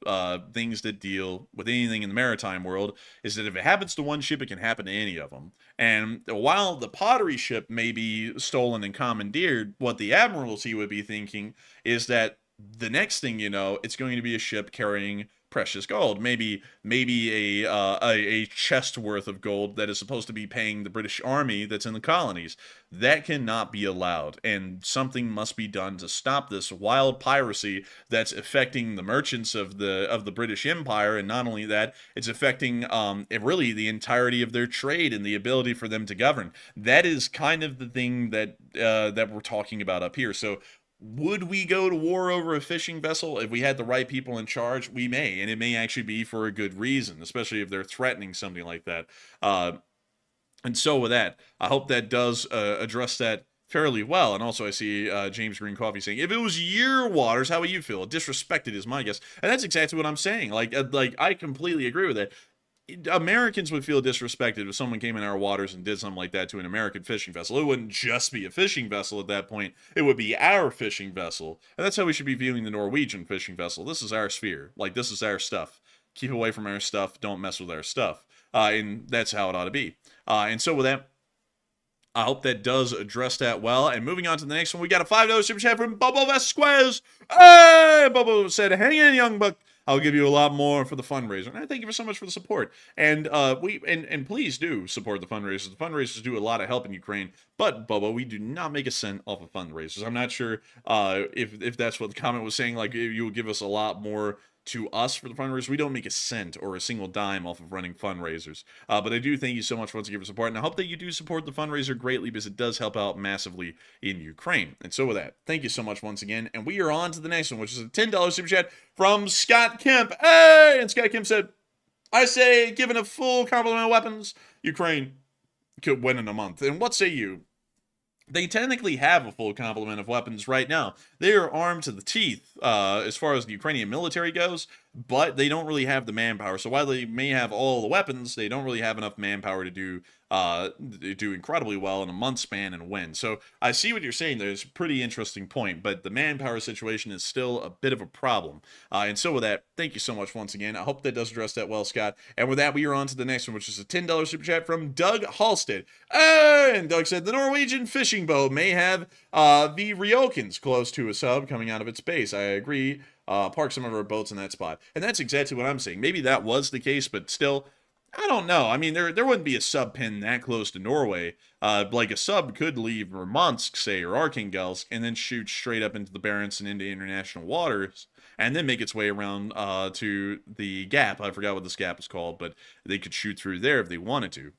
things that deal with anything in the maritime world is that if it happens to one ship, it can happen to any of them. And while the pottery ship may be stolen and commandeered, what the Admiralty would be thinking is that the next thing you know, it's going to be a ship carrying precious gold, maybe a chest worth of gold that is supposed to be paying the British Army that's in the colonies. That cannot be allowed, and something must be done to stop this wild piracy that's affecting the merchants of the British Empire. And not only that, it's affecting really the entirety of their trade and the ability for them to govern. That is kind of the thing that that we're talking about up here. So would we go to war over a fishing vessel? If we had the right people in charge, we may, and it may actually be for a good reason, especially if they're threatening something like that. And so with that, I hope that does address that fairly well. And also I see James Green Coffee saying, if it was your waters, how would you feel? Disrespected is my guess. And that's exactly what I'm saying. Like I completely agree with that. Americans would feel disrespected if someone came in our waters and did something like that to an American fishing vessel. It wouldn't just be a fishing vessel at that point. It would be our fishing vessel. And that's how we should be viewing the Norwegian fishing vessel. This is our sphere. Like, this is our stuff. Keep away from our stuff. Don't mess with our stuff. And that's how it ought to be. And so with that, I hope that does address that well. And moving on to the next one, we got a $5 super chat from Bobo Vasquez. Hey! Bobo said, hang in, young buck. I'll give you a lot more for the fundraiser. And I thank you so much for the support. And and please do support the fundraisers. The fundraisers do a lot of help in Ukraine. But Bobo, we do not make a cent off of fundraisers. I'm not sure if that's what the comment was saying. Like, you will give us a lot more to us for the fundraisers. We don't make a cent or a single dime off of running fundraisers. But I do thank you so much once again for support. And I hope that you do support the fundraiser greatly, because it does help out massively in Ukraine. And so with that, thank you so much once again. And we are on to the next one, which is a $10 super chat from Scott Kemp. Hey! And Scott Kemp said, I say, given a full complement of weapons, Ukraine could win in a month. And what say you? They technically have a full complement of weapons right now. They are armed to the teeth as far as the Ukrainian military goes, but they don't really have the manpower. So while they may have all the weapons, they don't really have enough manpower to do incredibly well in a month span and win. So I see what you're saying. There's a pretty interesting point, but the manpower situation is still a bit of a problem. And so with that, thank you so much once again. I hope that does address that well, Scott. And with that, we are on to the next one, which is a $10 super chat from Doug Halstead. And Doug said, the Norwegian fishing boat may have the Ryokins close to a sub coming out of its base. I agree. Park some of our boats in that spot. And that's exactly what I'm saying. Maybe that was the case, but still, I don't know. I mean, there wouldn't be a sub pin that close to Norway. Like, a sub could leave Murmansk, say, or Arkhangelsk, and then shoot straight up into the Barents and into international waters, and then make its way around to the gap. I forgot what this gap is called, but they could shoot through there if they wanted to.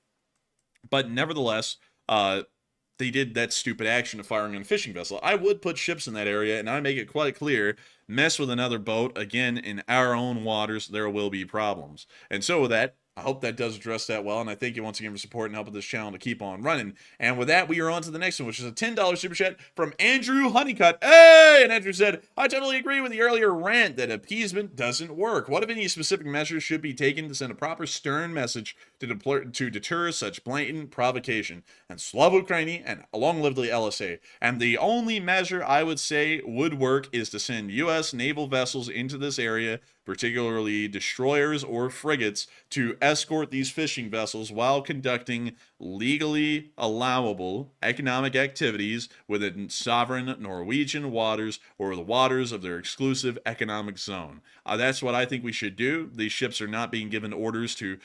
But nevertheless, they did that stupid action of firing on a fishing vessel. I would put ships in that area, and I make it quite clear, mess with another boat, again, in our own waters, there will be problems. And so with that, I hope that does address that well, and I thank you once again for supporting and helping this channel to keep on running. And with that, we are on to the next one, which is a $10 super chat from Andrew Honeycutt. Hey! And Andrew said, I totally agree with the earlier rant that appeasement doesn't work. What, if any, specific measures should be taken to send a proper stern message to deter such blatant provocation? And Slava Ukraini, and long live the LSA. And the only measure I would say would work is to send U.S. naval vessels into this area, particularly destroyers or frigates, to escort these fishing vessels while conducting legally allowable economic activities within sovereign Norwegian waters or the waters of their exclusive economic zone. That's what I think we should do. These ships are not being given orders to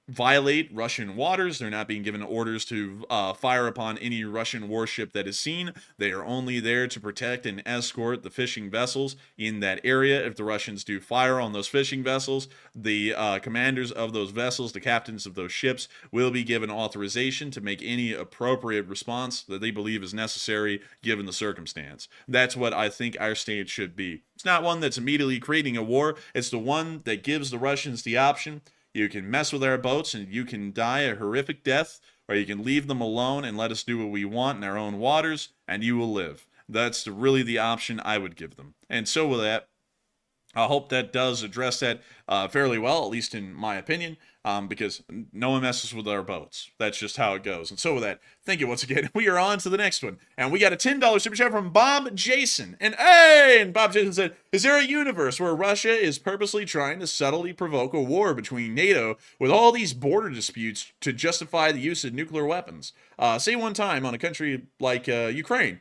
violate Russian waters. They're not being given orders to fire upon any Russian warship that is seen. They are only there to protect and escort the fishing vessels in that area. If the Russians do fire on those fishing vessels, the commanders of those vessels, the captains of those ships, will be given authorization to make any appropriate response that they believe is necessary given the circumstance. That's what I think our stance should be. It's not one that's immediately creating a war. It's the one that gives the Russians the option. You can mess with our boats and you can die a horrific death, or you can leave them alone and let us do what we want in our own waters, and you will live. That's really the option I would give them. And so with that, I hope that does address that fairly well, at least in my opinion, because no one messes with our boats. That's just how it goes. And so with that, thank you once again. We are on to the next one. And we got a $10 super chat from Bob Jason. And hey! And Bob Jason said, is there a universe where Russia is purposely trying to subtly provoke a war between NATO with all these border disputes to justify the use of nuclear weapons? Say one time on a country like Ukraine.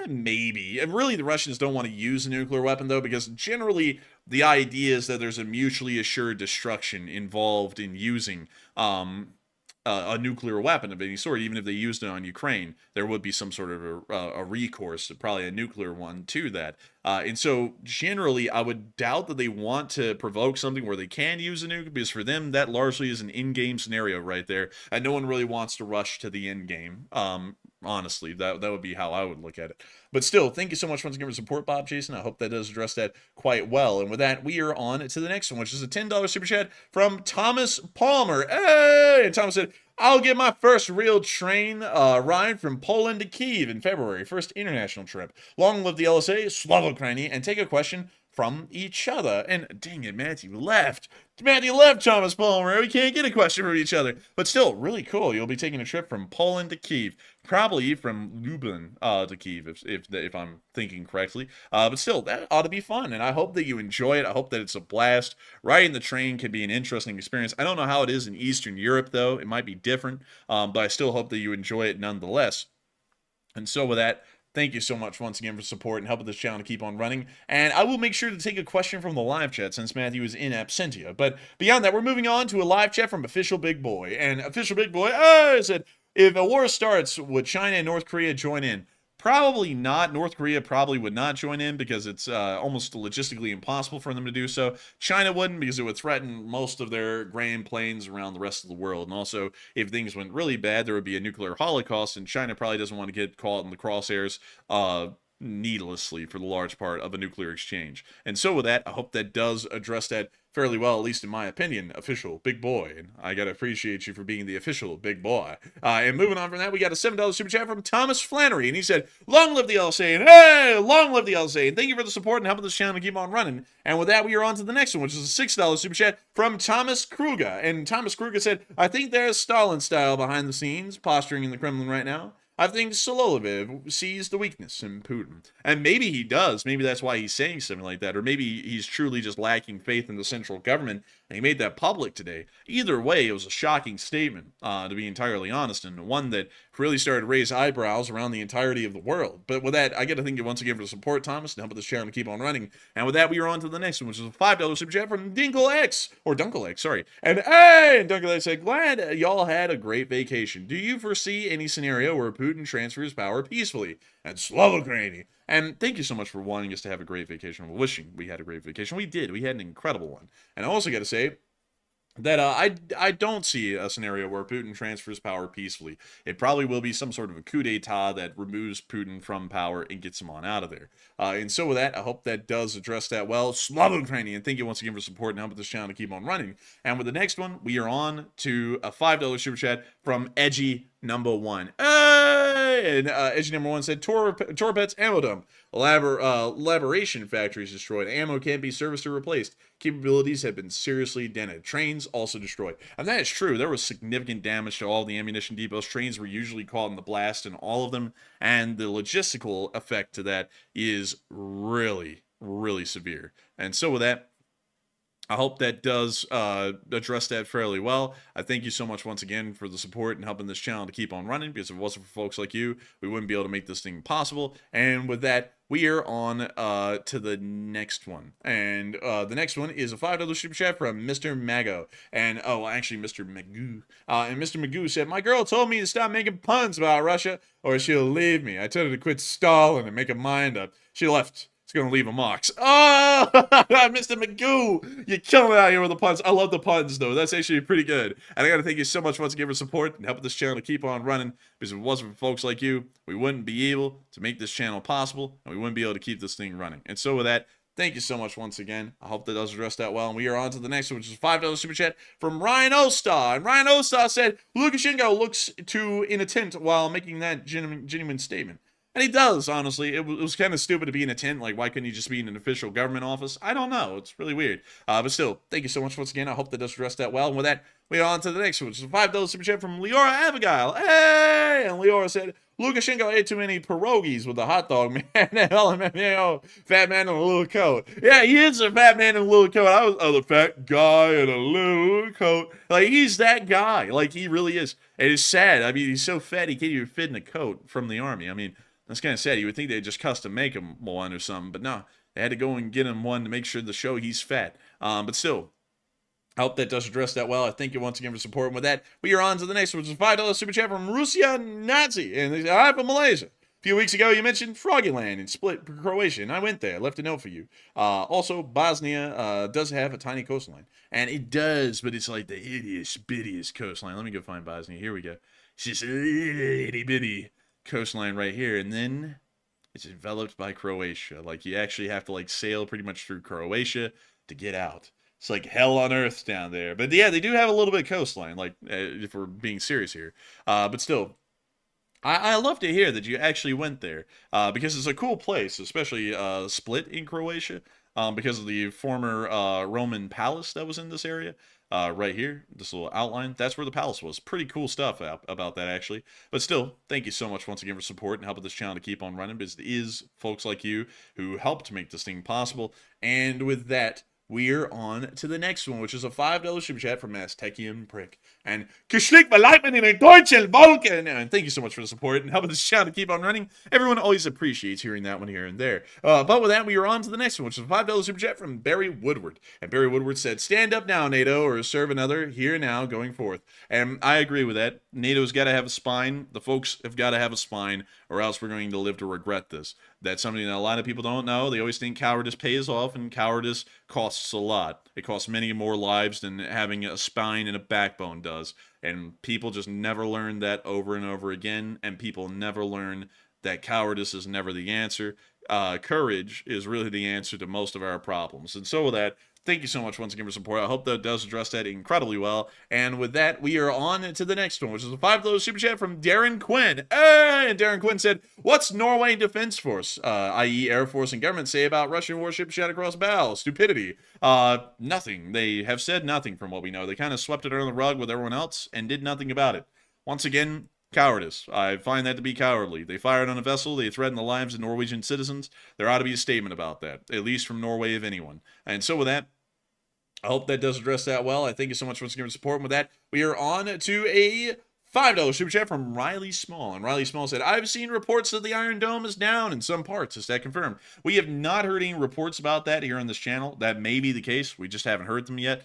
Maybe. And really, the Russians don't want to use a nuclear weapon, though, because generally the idea is that there's a mutually assured destruction involved in using a nuclear weapon of any sort. Even if they used it on Ukraine, there would be some sort of a recourse, probably a nuclear one, to that. And so generally, I would doubt that they want to provoke something where they can use a nuke, because for them, that largely is an in-game scenario right there, and no one really wants to rush to the end game. Honestly, that would be how I would look at it. But still, thank you so much once again for support, Bob Jason. I hope that does address that quite well. And with that, we are on to the next one, which is a $10 super chat from Thomas Palmer. Hey! And Thomas said, I'll get my first real train ride from Poland to Kyiv in February. First international trip. Long live the LSA, Slava Ukraini, and take a question from each other. And dang it, Matthew left. Matthew left, Thomas Palmer. We can't get a question from each other. But still, really cool. You'll be taking a trip from Poland to Kyiv. Probably from Lublin to Kyiv, if I'm thinking correctly. But still, that ought to be fun. And I hope that you enjoy it. I hope that it's a blast. Riding the train can be an interesting experience. I don't know how it is in Eastern Europe, though. It might be different. But I still hope that you enjoy it nonetheless. And so with that, thank you so much once again for support and helping this channel to keep on running. And I will make sure to take a question from the live chat since Matthew is in absentia. But beyond that, we're moving on to a live chat from Official Big Boy. And Official Big Boy said, if a war starts, would China and North Korea join in? Probably not. North Korea probably would not join in because it's almost logistically impossible for them to do so. China wouldn't because it would threaten most of their grand planes around the rest of the world. And also, if things went really bad, there would be a nuclear holocaust, and China probably doesn't want to get caught in the crosshairs needlessly for the large part of a nuclear exchange. And so with that, I hope that does address that fairly well, at least in my opinion. Official Big Boy. And I gotta appreciate you for being the official Big Boy. And moving on from that, we got a $7 super chat from Thomas Flannery. And he said, long live the LSA. And hey, long live the LSA. And thank you for the support and helping this channel to keep on running. And with that, we are on to the next one, which is a $6 super chat from Thomas Kruger. And Thomas Kruger said, I think there's Stalin style behind the scenes, posturing in the Kremlin right now. I think Sololyvev sees the weakness in Putin. And maybe he does. Maybe that's why he's saying something like that. Or maybe he's truly just lacking faith in the central government, and he made that public today. Either way, it was a shocking statement, to be entirely honest, and one that really started to raise eyebrows around the entirety of the world. But with that, I got to thank you once again for the support, Thomas, and helping this channel to keep on running. And with that, we are on to the next one, which is a $5 super chat from Dunkle X, sorry. And hey, and Dunkle X said, glad y'all had a great vacation. Do you foresee any scenario where Putin transfers power peacefully? And Slava Ukraini. And thank you so much for wanting us to have a great vacation. We're wishing we had a great vacation. We did. We had an incredible one. And I also got to say that I don't see a scenario where Putin transfers power peacefully. It probably will be some sort of a coup d'etat that removes Putin from power and gets him on out of there. And so with that, I hope that does address that well. Slava Ukraini, and thank you once again for support and helping this channel to keep on running. And with the next one, we are on to a $5 super chat from Edgy Number 1. Hey! And Edgy Number 1 said, Torpets ammo dump. Elaboration factories destroyed. Ammo can't be serviced or replaced. Capabilities have been seriously dented. Trains also destroyed. And that is true. There was significant damage to all the ammunition depots. Trains were usually caught in the blast in all of them. And the logistical effect to that is really, really severe. And so with that, I hope that does address that fairly well. I thank you so much once again for the support and helping this channel to keep on running, because if it wasn't for folks like you, we wouldn't be able to make this thing possible. And with that, we are on to the next one. And the next one is a $5 super chat from Mr. Mago. And, actually, Mr. Magoo. And Mr. Magoo said, my girl told me to stop making puns about Russia or she'll leave me. I told her to quit stalling and make her mind up. She left. It's going to leave a marks. Oh, Mr. Magoo, you're killing it out here with the puns. I love the puns, though. That's actually pretty good. And I got to thank you so much once again for support and helping this channel to keep on running. Because if it wasn't for folks like you, we wouldn't be able to make this channel possible, and we wouldn't be able to keep this thing running. And so with that, thank you so much once again. I hope that does address that well. And we are on to the next one, which is a $5 super chat from Ryan Ostar. And Ryan Ostar said, Lukashenko looks too inattentive while making that genuine statement. And he does, honestly. It was kind of stupid to be in a tent. Like, why couldn't he just be in an official government office? I don't know. It's really weird. But still, thank you so much once again. I hope that does address that well. And with that, we are on to the next one, which is a $5 super chat from Leora Abigail. Hey! And Leora said, Lukashenko ate too many pierogies with a hot dog, man. LMFAO, fat man in a little coat. Yeah, he is a fat man in a little coat. I was the fat guy in a little coat. Like, he's that guy. Like, he really is. It is sad. I mean, he's so fat, he can't even fit in a coat from the army. I mean, that's kind of sad. You would think they'd just custom make him one or something, but no. They had to go and get him one to make sure to show he's fat. But still, I hope that does address that well. I thank you once again for supporting with that. We are on to the next one, which is a $5 super chat from Russia Nazi. And they say, hi from Malaysia. A few weeks ago, you mentioned Froggyland in Split, Croatia, and I went there. I left a note for you. Also, Bosnia does have a tiny coastline. And it does, but it's like the ittiest, bittiest coastline. Let me go find Bosnia. Here we go. It's just a itty bitty coastline right here, and then it's enveloped by Croatia. Like, you actually have to, like, sail pretty much through Croatia to get out. It's like hell on earth down there. But yeah, they do have a little bit of coastline, like, if we're being serious here. But still, I love to hear that you actually went there, because it's a cool place, especially Split in Croatia. because of the former Roman palace that was in this area. Right here, this little outline, that's where the palace was. Pretty cool stuff about that, actually. But still, thank you so much once again for support and helping this channel to keep on running, because it is folks like you who helped make this thing possible. And with that, we're on to the next one, which is a $5 super chat from Aztecian Prick. And Geschlick Leitman in Deutschen Balkan. And thank you so much for the support and helping this channel to keep on running. Everyone always appreciates hearing that one here and there. But with that, we are on to the next one, which is a $5 super chat from Barry Woodward. And Barry Woodward said, stand up now, NATO, or serve another here now going forth. And I agree with that. NATO's got to have a spine. The folks have got to have a spine, or else we're going to live to regret this. That's something that a lot of people don't know. They always think cowardice pays off, and cowardice costs a lot. It costs many more lives than having a spine and a backbone does. And people just never learn that over and over again, and people never learn that cowardice is never the answer. Courage is really the answer to most of our problems. And so with that, thank you so much once again for support. I hope that does address that incredibly well. And with that, we are on to the next one, which is a $5 super chat from Darren Quinn. And Darren Quinn said, what's Norway Defense Force, i.e. Air Force and government, say about Russian warships shot across bow? Stupidity. Nothing. They have said nothing from what we know. They kind of swept it under the rug with everyone else and did nothing about it. Once again, cowardice. I find that to be cowardly. They fired on a vessel. They threatened the lives of Norwegian citizens. There ought to be a statement about that, at least from Norway, if anyone. And so with that, I hope that does address that well. I thank you so much for giving support. And with that, we are on to a $5 super chat from Riley Small. And Riley Small said, I've seen reports that the Iron Dome is down in some parts. Is that confirmed? We have not heard any reports about that here on this channel. That may be the case. We just haven't heard them yet.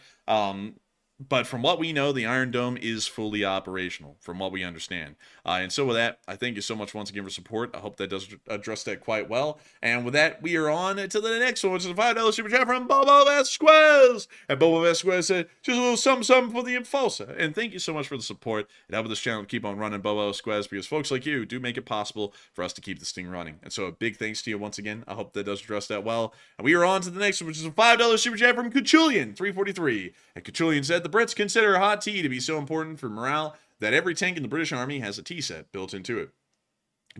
But from what we know, the Iron Dome is fully operational, from what we understand. And so with that, I thank you so much once again for support. I hope that does address that quite well. And with that, we are on to the next one, which is a $5 super chat from Bobo Vasquez. And Bobo Vasquez said, just a little something for the Enforcer. And thank you so much for the support and helping this channel to keep on running, Bobo Vasquez, because folks like you do make it possible for us to keep this thing running. And so a big thanks to you once again. I hope that does address that well. And we are on to the next one, which is a $5 super chat from Kuchulian 343. And Kuchulian said, the Brits consider hot tea to be so important for morale that every tank in the British Army has a tea set built into it.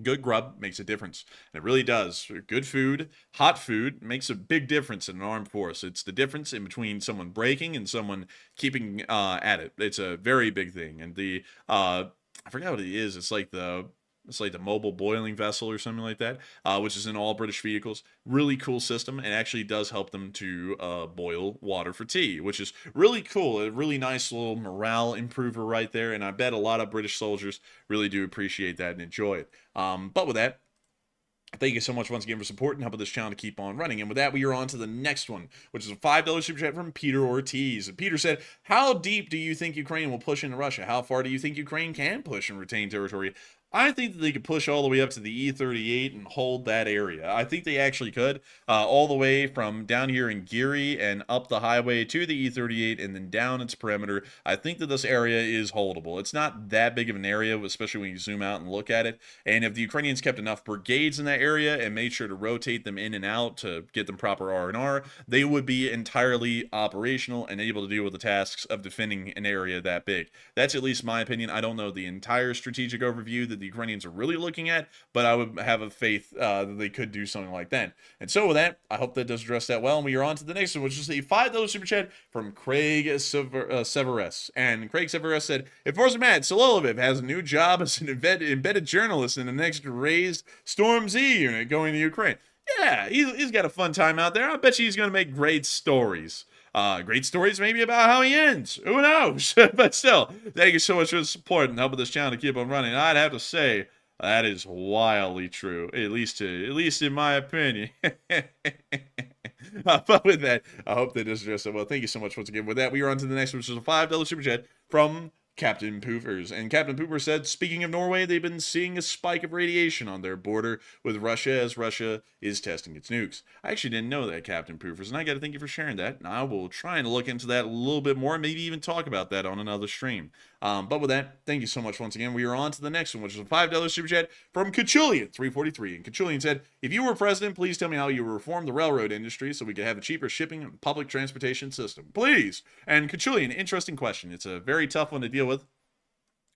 Good grub makes a difference. And it really does. Good food, hot food, makes a big difference in an armed force. It's the difference in between someone breaking and someone keeping at it. It's a very big thing. And the I forgot what it is. It's like the mobile boiling vessel or something like that, which is in all British vehicles. Really cool system, and actually does help them to boil water for tea, which is really cool. A really nice little morale improver right there, and I bet a lot of British soldiers really do appreciate that and enjoy it. But with that, thank you so much once again for support and helping this channel to keep on running. And with that, we are on to the next one, which is a $5 super chat from Peter Ortiz. And Peter said, how deep do you think Ukraine will push into Russia? How far do you think Ukraine can push and retain territory? I think that they could push all the way up to the E38 and hold that area. I think they actually could, all the way from down here in Geary and up the highway to the E38 and then down its perimeter. I think that this area is holdable. It's not that big of an area, especially when you zoom out and look at it. And if the Ukrainians kept enough brigades in that area and made sure to rotate them in and out to get them proper R&R, they would be entirely operational and able to deal with the tasks of defending an area that big. That's at least my opinion. I don't know the entire strategic overview that the Ukrainians are really looking at, but I would have a faith that they could do something like that. And so with that, I hope that does address that well. And we are on to the next one, which is a $5 super chat from Craig Severus. And Craig Severus said, Enforcer Matt, Sololyvev has a new job as an embedded journalist in the next raised Storm Z unit going to Ukraine. Yeah, he's got a fun time out there. I bet you he's going to make great stories. Great stories maybe about how he ends. Who knows? But still, thank you so much for the support and helping this channel to keep on running. I'd have to say that is wildly true, at least in my opinion. But with that, I hope that does address it well. Thank you so much once again. With that, we are on to the next one, which is a $5 super chat from Captain Poofers. And Captain Pooper said, speaking of Norway, they've been seeing a spike of radiation on their border with Russia as Russia is testing its nukes. I actually didn't know that, Captain Poofers, and I got to thank you for sharing that. And I will try and look into that a little bit more, maybe even talk about that on another stream. But with that, thank you so much once again. We are on to the next one, which is a $5 super chat from Kuchulian 343. And Kuchulian said, if you were president, please tell me how you would reform the railroad industry so we could have a cheaper shipping and public transportation system. Please. And Kuchulian, interesting question. It's a very tough one to deal with.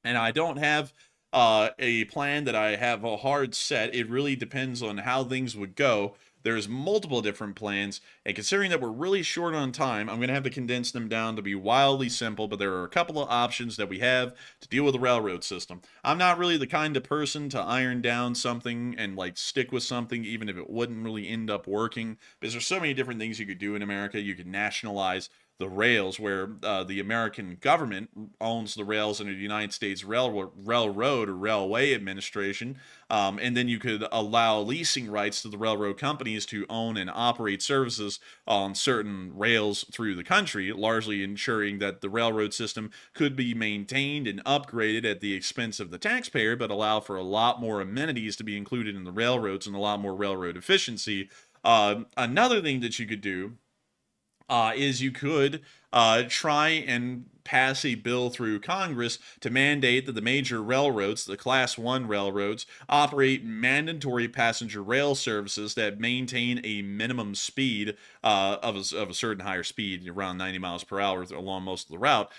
And I don't have a plan that I have a hard set. It really depends on how things would go. There's multiple different plans, and considering that we're really short on time, I'm going to have to condense them down to be wildly simple, but there are a couple of options that we have to deal with the railroad system. I'm not really the kind of person to iron down something and like stick with something even if it wouldn't really end up working, because there's so many different things you could do in America. You could nationalize the rails, where the American government owns the rails under the United States Railroad or Railway Administration, and then you could allow leasing rights to the railroad companies to own and operate services on certain rails through the country, largely ensuring that the railroad system could be maintained and upgraded at the expense of the taxpayer, but allow for a lot more amenities to be included in the railroads and a lot more railroad efficiency. Another thing that you could do is you could try and pass a bill through Congress to mandate that the major railroads, the Class 1 railroads, operate mandatory passenger rail services that maintain a minimum speed of a certain higher speed, around 90 miles per hour along most of the route,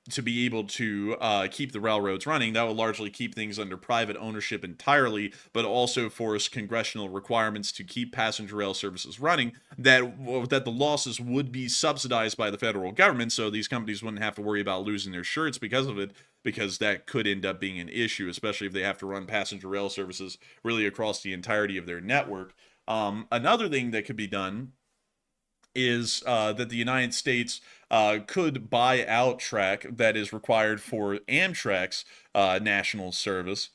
to be able to keep the railroads running. That would largely keep things under private ownership entirely, but also force congressional requirements to keep passenger rail services running, that the losses would be subsidized by the federal government, so these companies wouldn't have to worry about losing their shirts because of it, because that could end up being an issue, especially if they have to run passenger rail services really across the entirety of their network. Another thing that could be done is that the United States could buy out track that is required for Amtrak's national service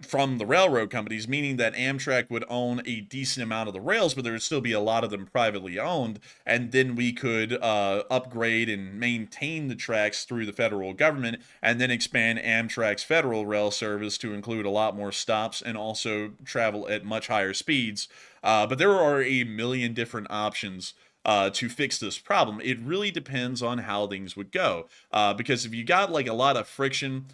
from the railroad companies, meaning that Amtrak would own a decent amount of the rails, but there would still be a lot of them privately owned, and then we could upgrade and maintain the tracks through the federal government, and then expand Amtrak's federal rail service to include a lot more stops and also travel at much higher speeds. But there are a million different options to fix this problem. It really depends on how things would go. Because if you got like a lot of friction,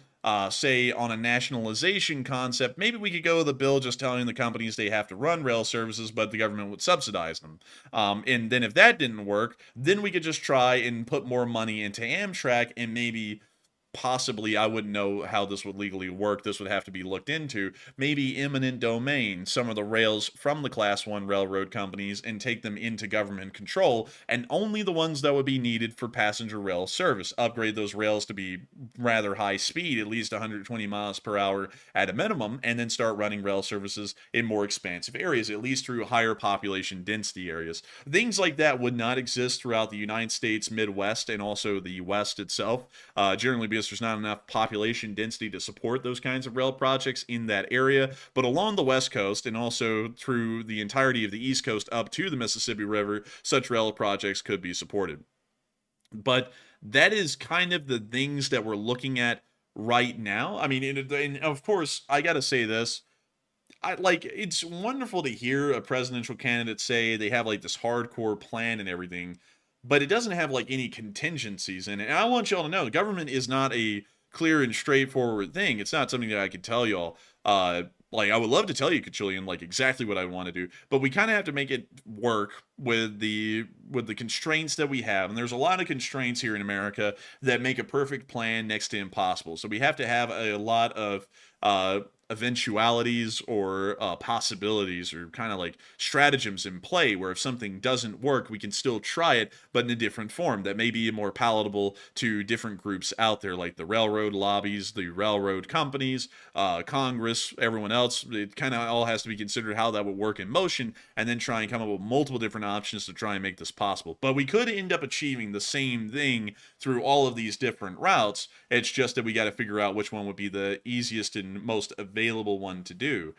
say on a nationalization concept, maybe we could go with a bill just telling the companies they have to run rail services, but the government would subsidize them. And then if that didn't work, then we could just try and put more money into Amtrak, and maybe possibly, I wouldn't know how this would legally work, this would have to be looked into, maybe eminent domain some of the rails from the Class 1 railroad companies and take them into government control, and only the ones that would be needed for passenger rail service. Upgrade those rails to be rather high speed, at least 120 miles per hour at a minimum, and then start running rail services in more expansive areas, at least through higher population density areas. Things like that would not exist throughout the United States Midwest and also the West itself, generally because there's not enough population density to support those kinds of rail projects in that area. But along the West Coast and also through the entirety of the East Coast up to the Mississippi River, such rail projects could be supported. But that is kind of the things that we're looking at right now. I mean, and of course, I got to say this. It's wonderful to hear a presidential candidate say they have like this hardcore plan and everything, but it doesn't have like any contingencies in it. And I want y'all to know, the government is not a clear and straightforward thing. It's not something that I could tell y'all. Like, I would love to tell you, Cajillion, like exactly what I want to do, but we kind of have to make it work with the constraints that we have. And there's a lot of constraints here in America that make a perfect plan next to impossible. So we have to have a lot of eventualities or possibilities or kind of like stratagems in play, where if something doesn't work, we can still try it, but in a different form that may be more palatable to different groups out there, like the railroad lobbies, the railroad companies, Congress, everyone else. It kind of all has to be considered how that would work in motion, and then try and come up with multiple different options to try and make this possible. But we could end up achieving the same thing through all of these different routes. It's just that we got to figure out which one would be the easiest and most available one to do.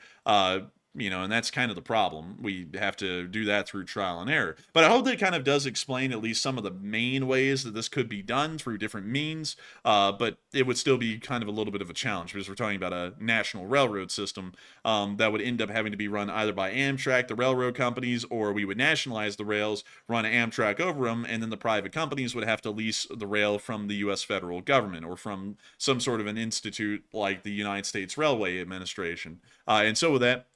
And that's kind of the problem. We have to do that through trial and error. But I hope that kind of does explain at least some of the main ways that this could be done through different means. But it would still be kind of a little bit of a challenge, because we're talking about a national railroad system that would end up having to be run either by Amtrak, the railroad companies, or we would nationalize the rails, run Amtrak over them, and then the private companies would have to lease the rail from the U.S. federal government or from some sort of an institute like the United States Railway Administration. And so with that,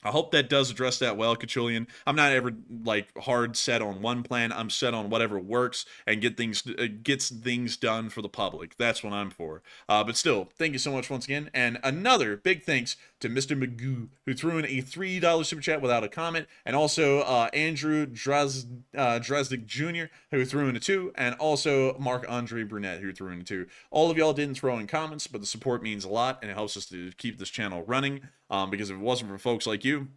I hope that does address that well, Kachulian. I'm not ever like hard set on one plan. I'm set on whatever works and gets things done for the public. That's what I'm for. But still, thank you so much once again. And another big thanks to Mr. Magoo, who threw in a $3 super chat without a comment, and also Andrew Dresdick Jr., who threw in a 2, and also Marc-Andre Brunette, who threw in a 2. All of y'all didn't throw in comments, but the support means a lot, and it helps us to keep this channel running. Because if it wasn't for folks like you,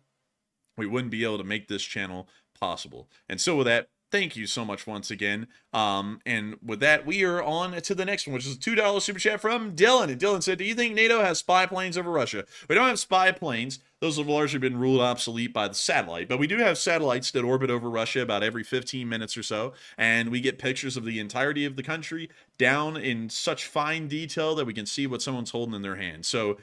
we wouldn't be able to make this channel possible. And so with that, thank you so much once again. And with that, we are on to the next one, which is a $2 super chat from Dylan. And Dylan said, do you think NATO has spy planes over Russia? We don't have spy planes. Those have largely been ruled obsolete by the satellite. But we do have satellites that orbit over Russia about every 15 minutes or so. And we get pictures of the entirety of the country down in such fine detail that we can see what someone's holding in their hand. So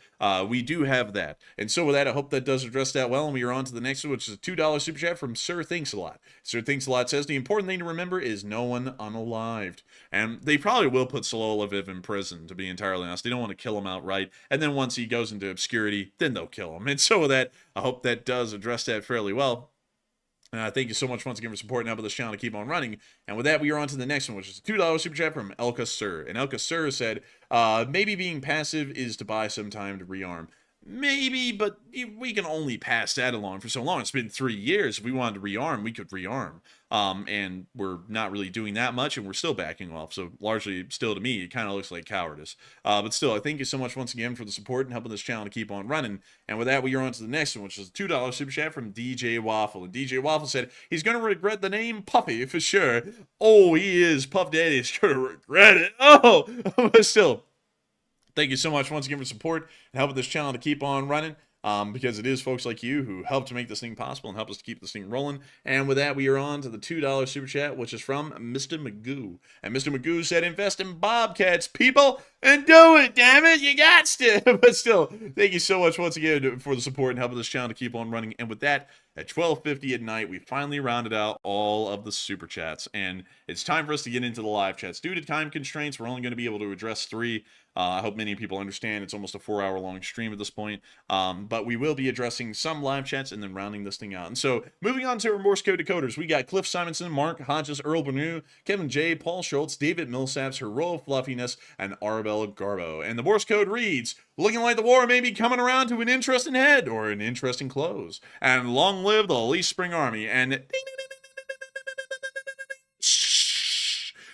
we do have that. And so with that, I hope that does address that well. And we are on to the next one, which is a $2 super chat from Sir Thinks a Lot. Sir Thinks a Lot says, the important thing to remember is no one unalived. And they probably will put Sololyvev in prison, to be entirely honest. They don't want to kill him outright. And then once he goes into obscurity, then they'll kill him. And so with that, I hope that does address that fairly well. Thank you so much once again for supporting out with this channel to keep on running. And with that, we are on to the next one, which is a $2 super chat from Elka Sir. And Elka Sir said, maybe being passive is to buy some time to rearm. Maybe, but we can only pass that along for so long. It's been 3 years. If we wanted to rearm, we could rearm. And we're not really doing that much, and we're still backing off. So largely, still to me, it kind of looks like cowardice. But still, I thank you so much once again for the support and helping this channel to keep on running. And with that, we are on to the next one, which is a $2 super chat from DJ Waffle. And DJ Waffle said he's going to regret the name Puffy for sure. Oh, he is. Puff Daddy is going to regret it. Oh, but still. Thank you so much once again for support and helping this channel to keep on running. Because it is folks like you who help to make this thing possible and help us to keep this thing rolling. And with that, we are on to the $2 super chat, which is from Mr. Magoo. And Mr. Magoo said, invest in bobcats, people, and do it, damn it, you got to. But still, thank you so much once again for the support and helping this channel to keep on running. And with that, at 12:50 at night, we finally rounded out all of the super chats. And it's time for us to get into the live chats. Due to time constraints, we're only going to be able to address 3. I hope many people understand it's almost a 4-hour-long stream at this point. But we will be addressing some live chats and then rounding this thing out. And so, moving on to our Morse code decoders, we got Cliff Simonson, Mark Hodges, Earl Bernew, Kevin J, Paul Schultz, David Millsaps, Heroic Fluffiness, and Arbel Garbo. And the Morse code reads, looking like the war may be coming around to an interesting head or an interesting close. And long live the Least Spring Army. And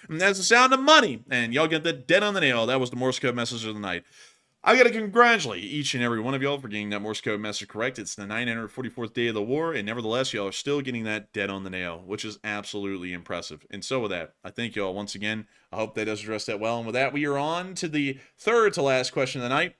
and that's the sound of money. And y'all get that dead on the nail. That was the Morse code message of the night. I got to congratulate each and every one of y'all for getting that Morse code message correct. It's the 944th day of the war, and nevertheless, y'all are still getting that dead on the nail, which is absolutely impressive. And so with that, I thank y'all once again. I hope that does address that well. And with that, we are on to the third to last question of the night,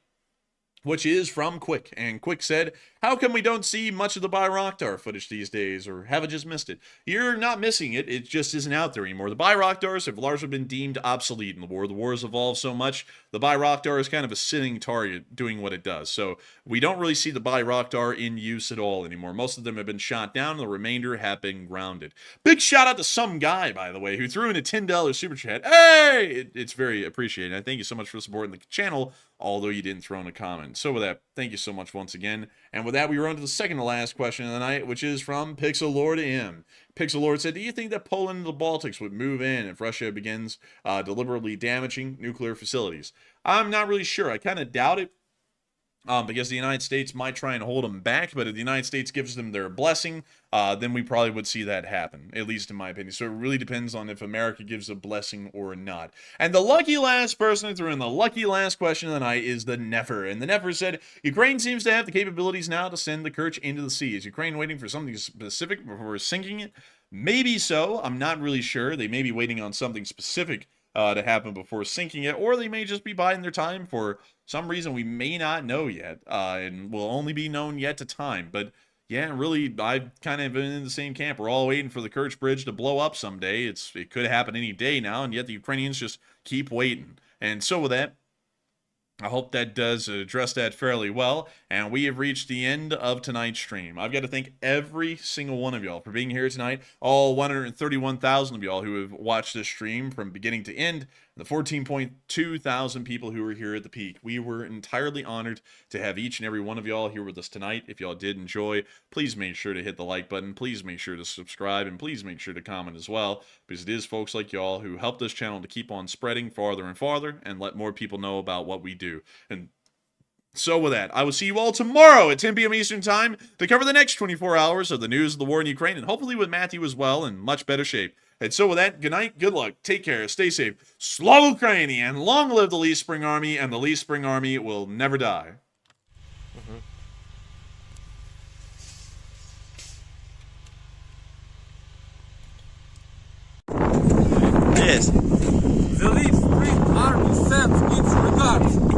which is from Quick. And Quick said, how come we don't see much of the Bayraktar footage these days, or have I just missed it? You're not missing it, it just isn't out there anymore. The Bayraktars have largely been deemed obsolete in the war. The war has evolved so much, the Bayraktar is kind of a sitting target doing what it does. So we don't really see the Bayraktar in use at all anymore. Most of them have been shot down, and the remainder have been grounded. Big shout out to some guy, by the way, who threw in a $10 super chat. Hey! It's very appreciated. I thank you so much for supporting the channel, although you didn't throw in a comment. So with that, thank you so much once again. And with that, we run to the second to last question of the night, which is from Pixel Lord M. Pixel Lord said, do you think that Poland and the Baltics would move in if Russia begins deliberately damaging nuclear facilities? I'm not really sure. I kind of doubt it. Because the United States might try and hold them back, but if the United States gives them their blessing, then we probably would see that happen, at least in my opinion. So it really depends on if America gives a blessing or not. And the lucky last person who threw in the lucky last question of the night is the Nefer. And the Nefer said, Ukraine seems to have the capabilities now to send the Kerch into the sea. Is Ukraine waiting for something specific before sinking it? Maybe so. I'm not really sure. They may be waiting on something specific to happen before sinking it, or they may just be biding their time for some reason we may not know yet, and will only be known yet to time. But yeah, really, I've kind of been in the same camp. We're all waiting for the Kerch Bridge to blow up someday. It could happen any day now, and yet the Ukrainians just keep waiting. And so with that, I hope that does address that fairly well, and we have reached the end of tonight's stream. I've got to thank every single one of y'all for being here tonight, all 131,000 of y'all who have watched this stream from beginning to end. the 14.2 thousand people who were here at the peak. We were entirely honored to have each and every one of y'all here with us tonight. If y'all did enjoy, please make sure to hit the like button. Please make sure to subscribe, and please make sure to comment as well, because it is folks like y'all who help this channel to keep on spreading farther and farther and let more people know about what we do. And so with that, I will see you all tomorrow at 10 p.m. Eastern Time to cover the next 24 hours of the news of the war in Ukraine, and hopefully with Matthew as well in much better shape. And so with that, good night, good luck, take care, stay safe. Slava Ukraini, and long live the Lee Spring Army, and the Lee Spring Army will never die. Yes. The Lee Spring Army sends its regards.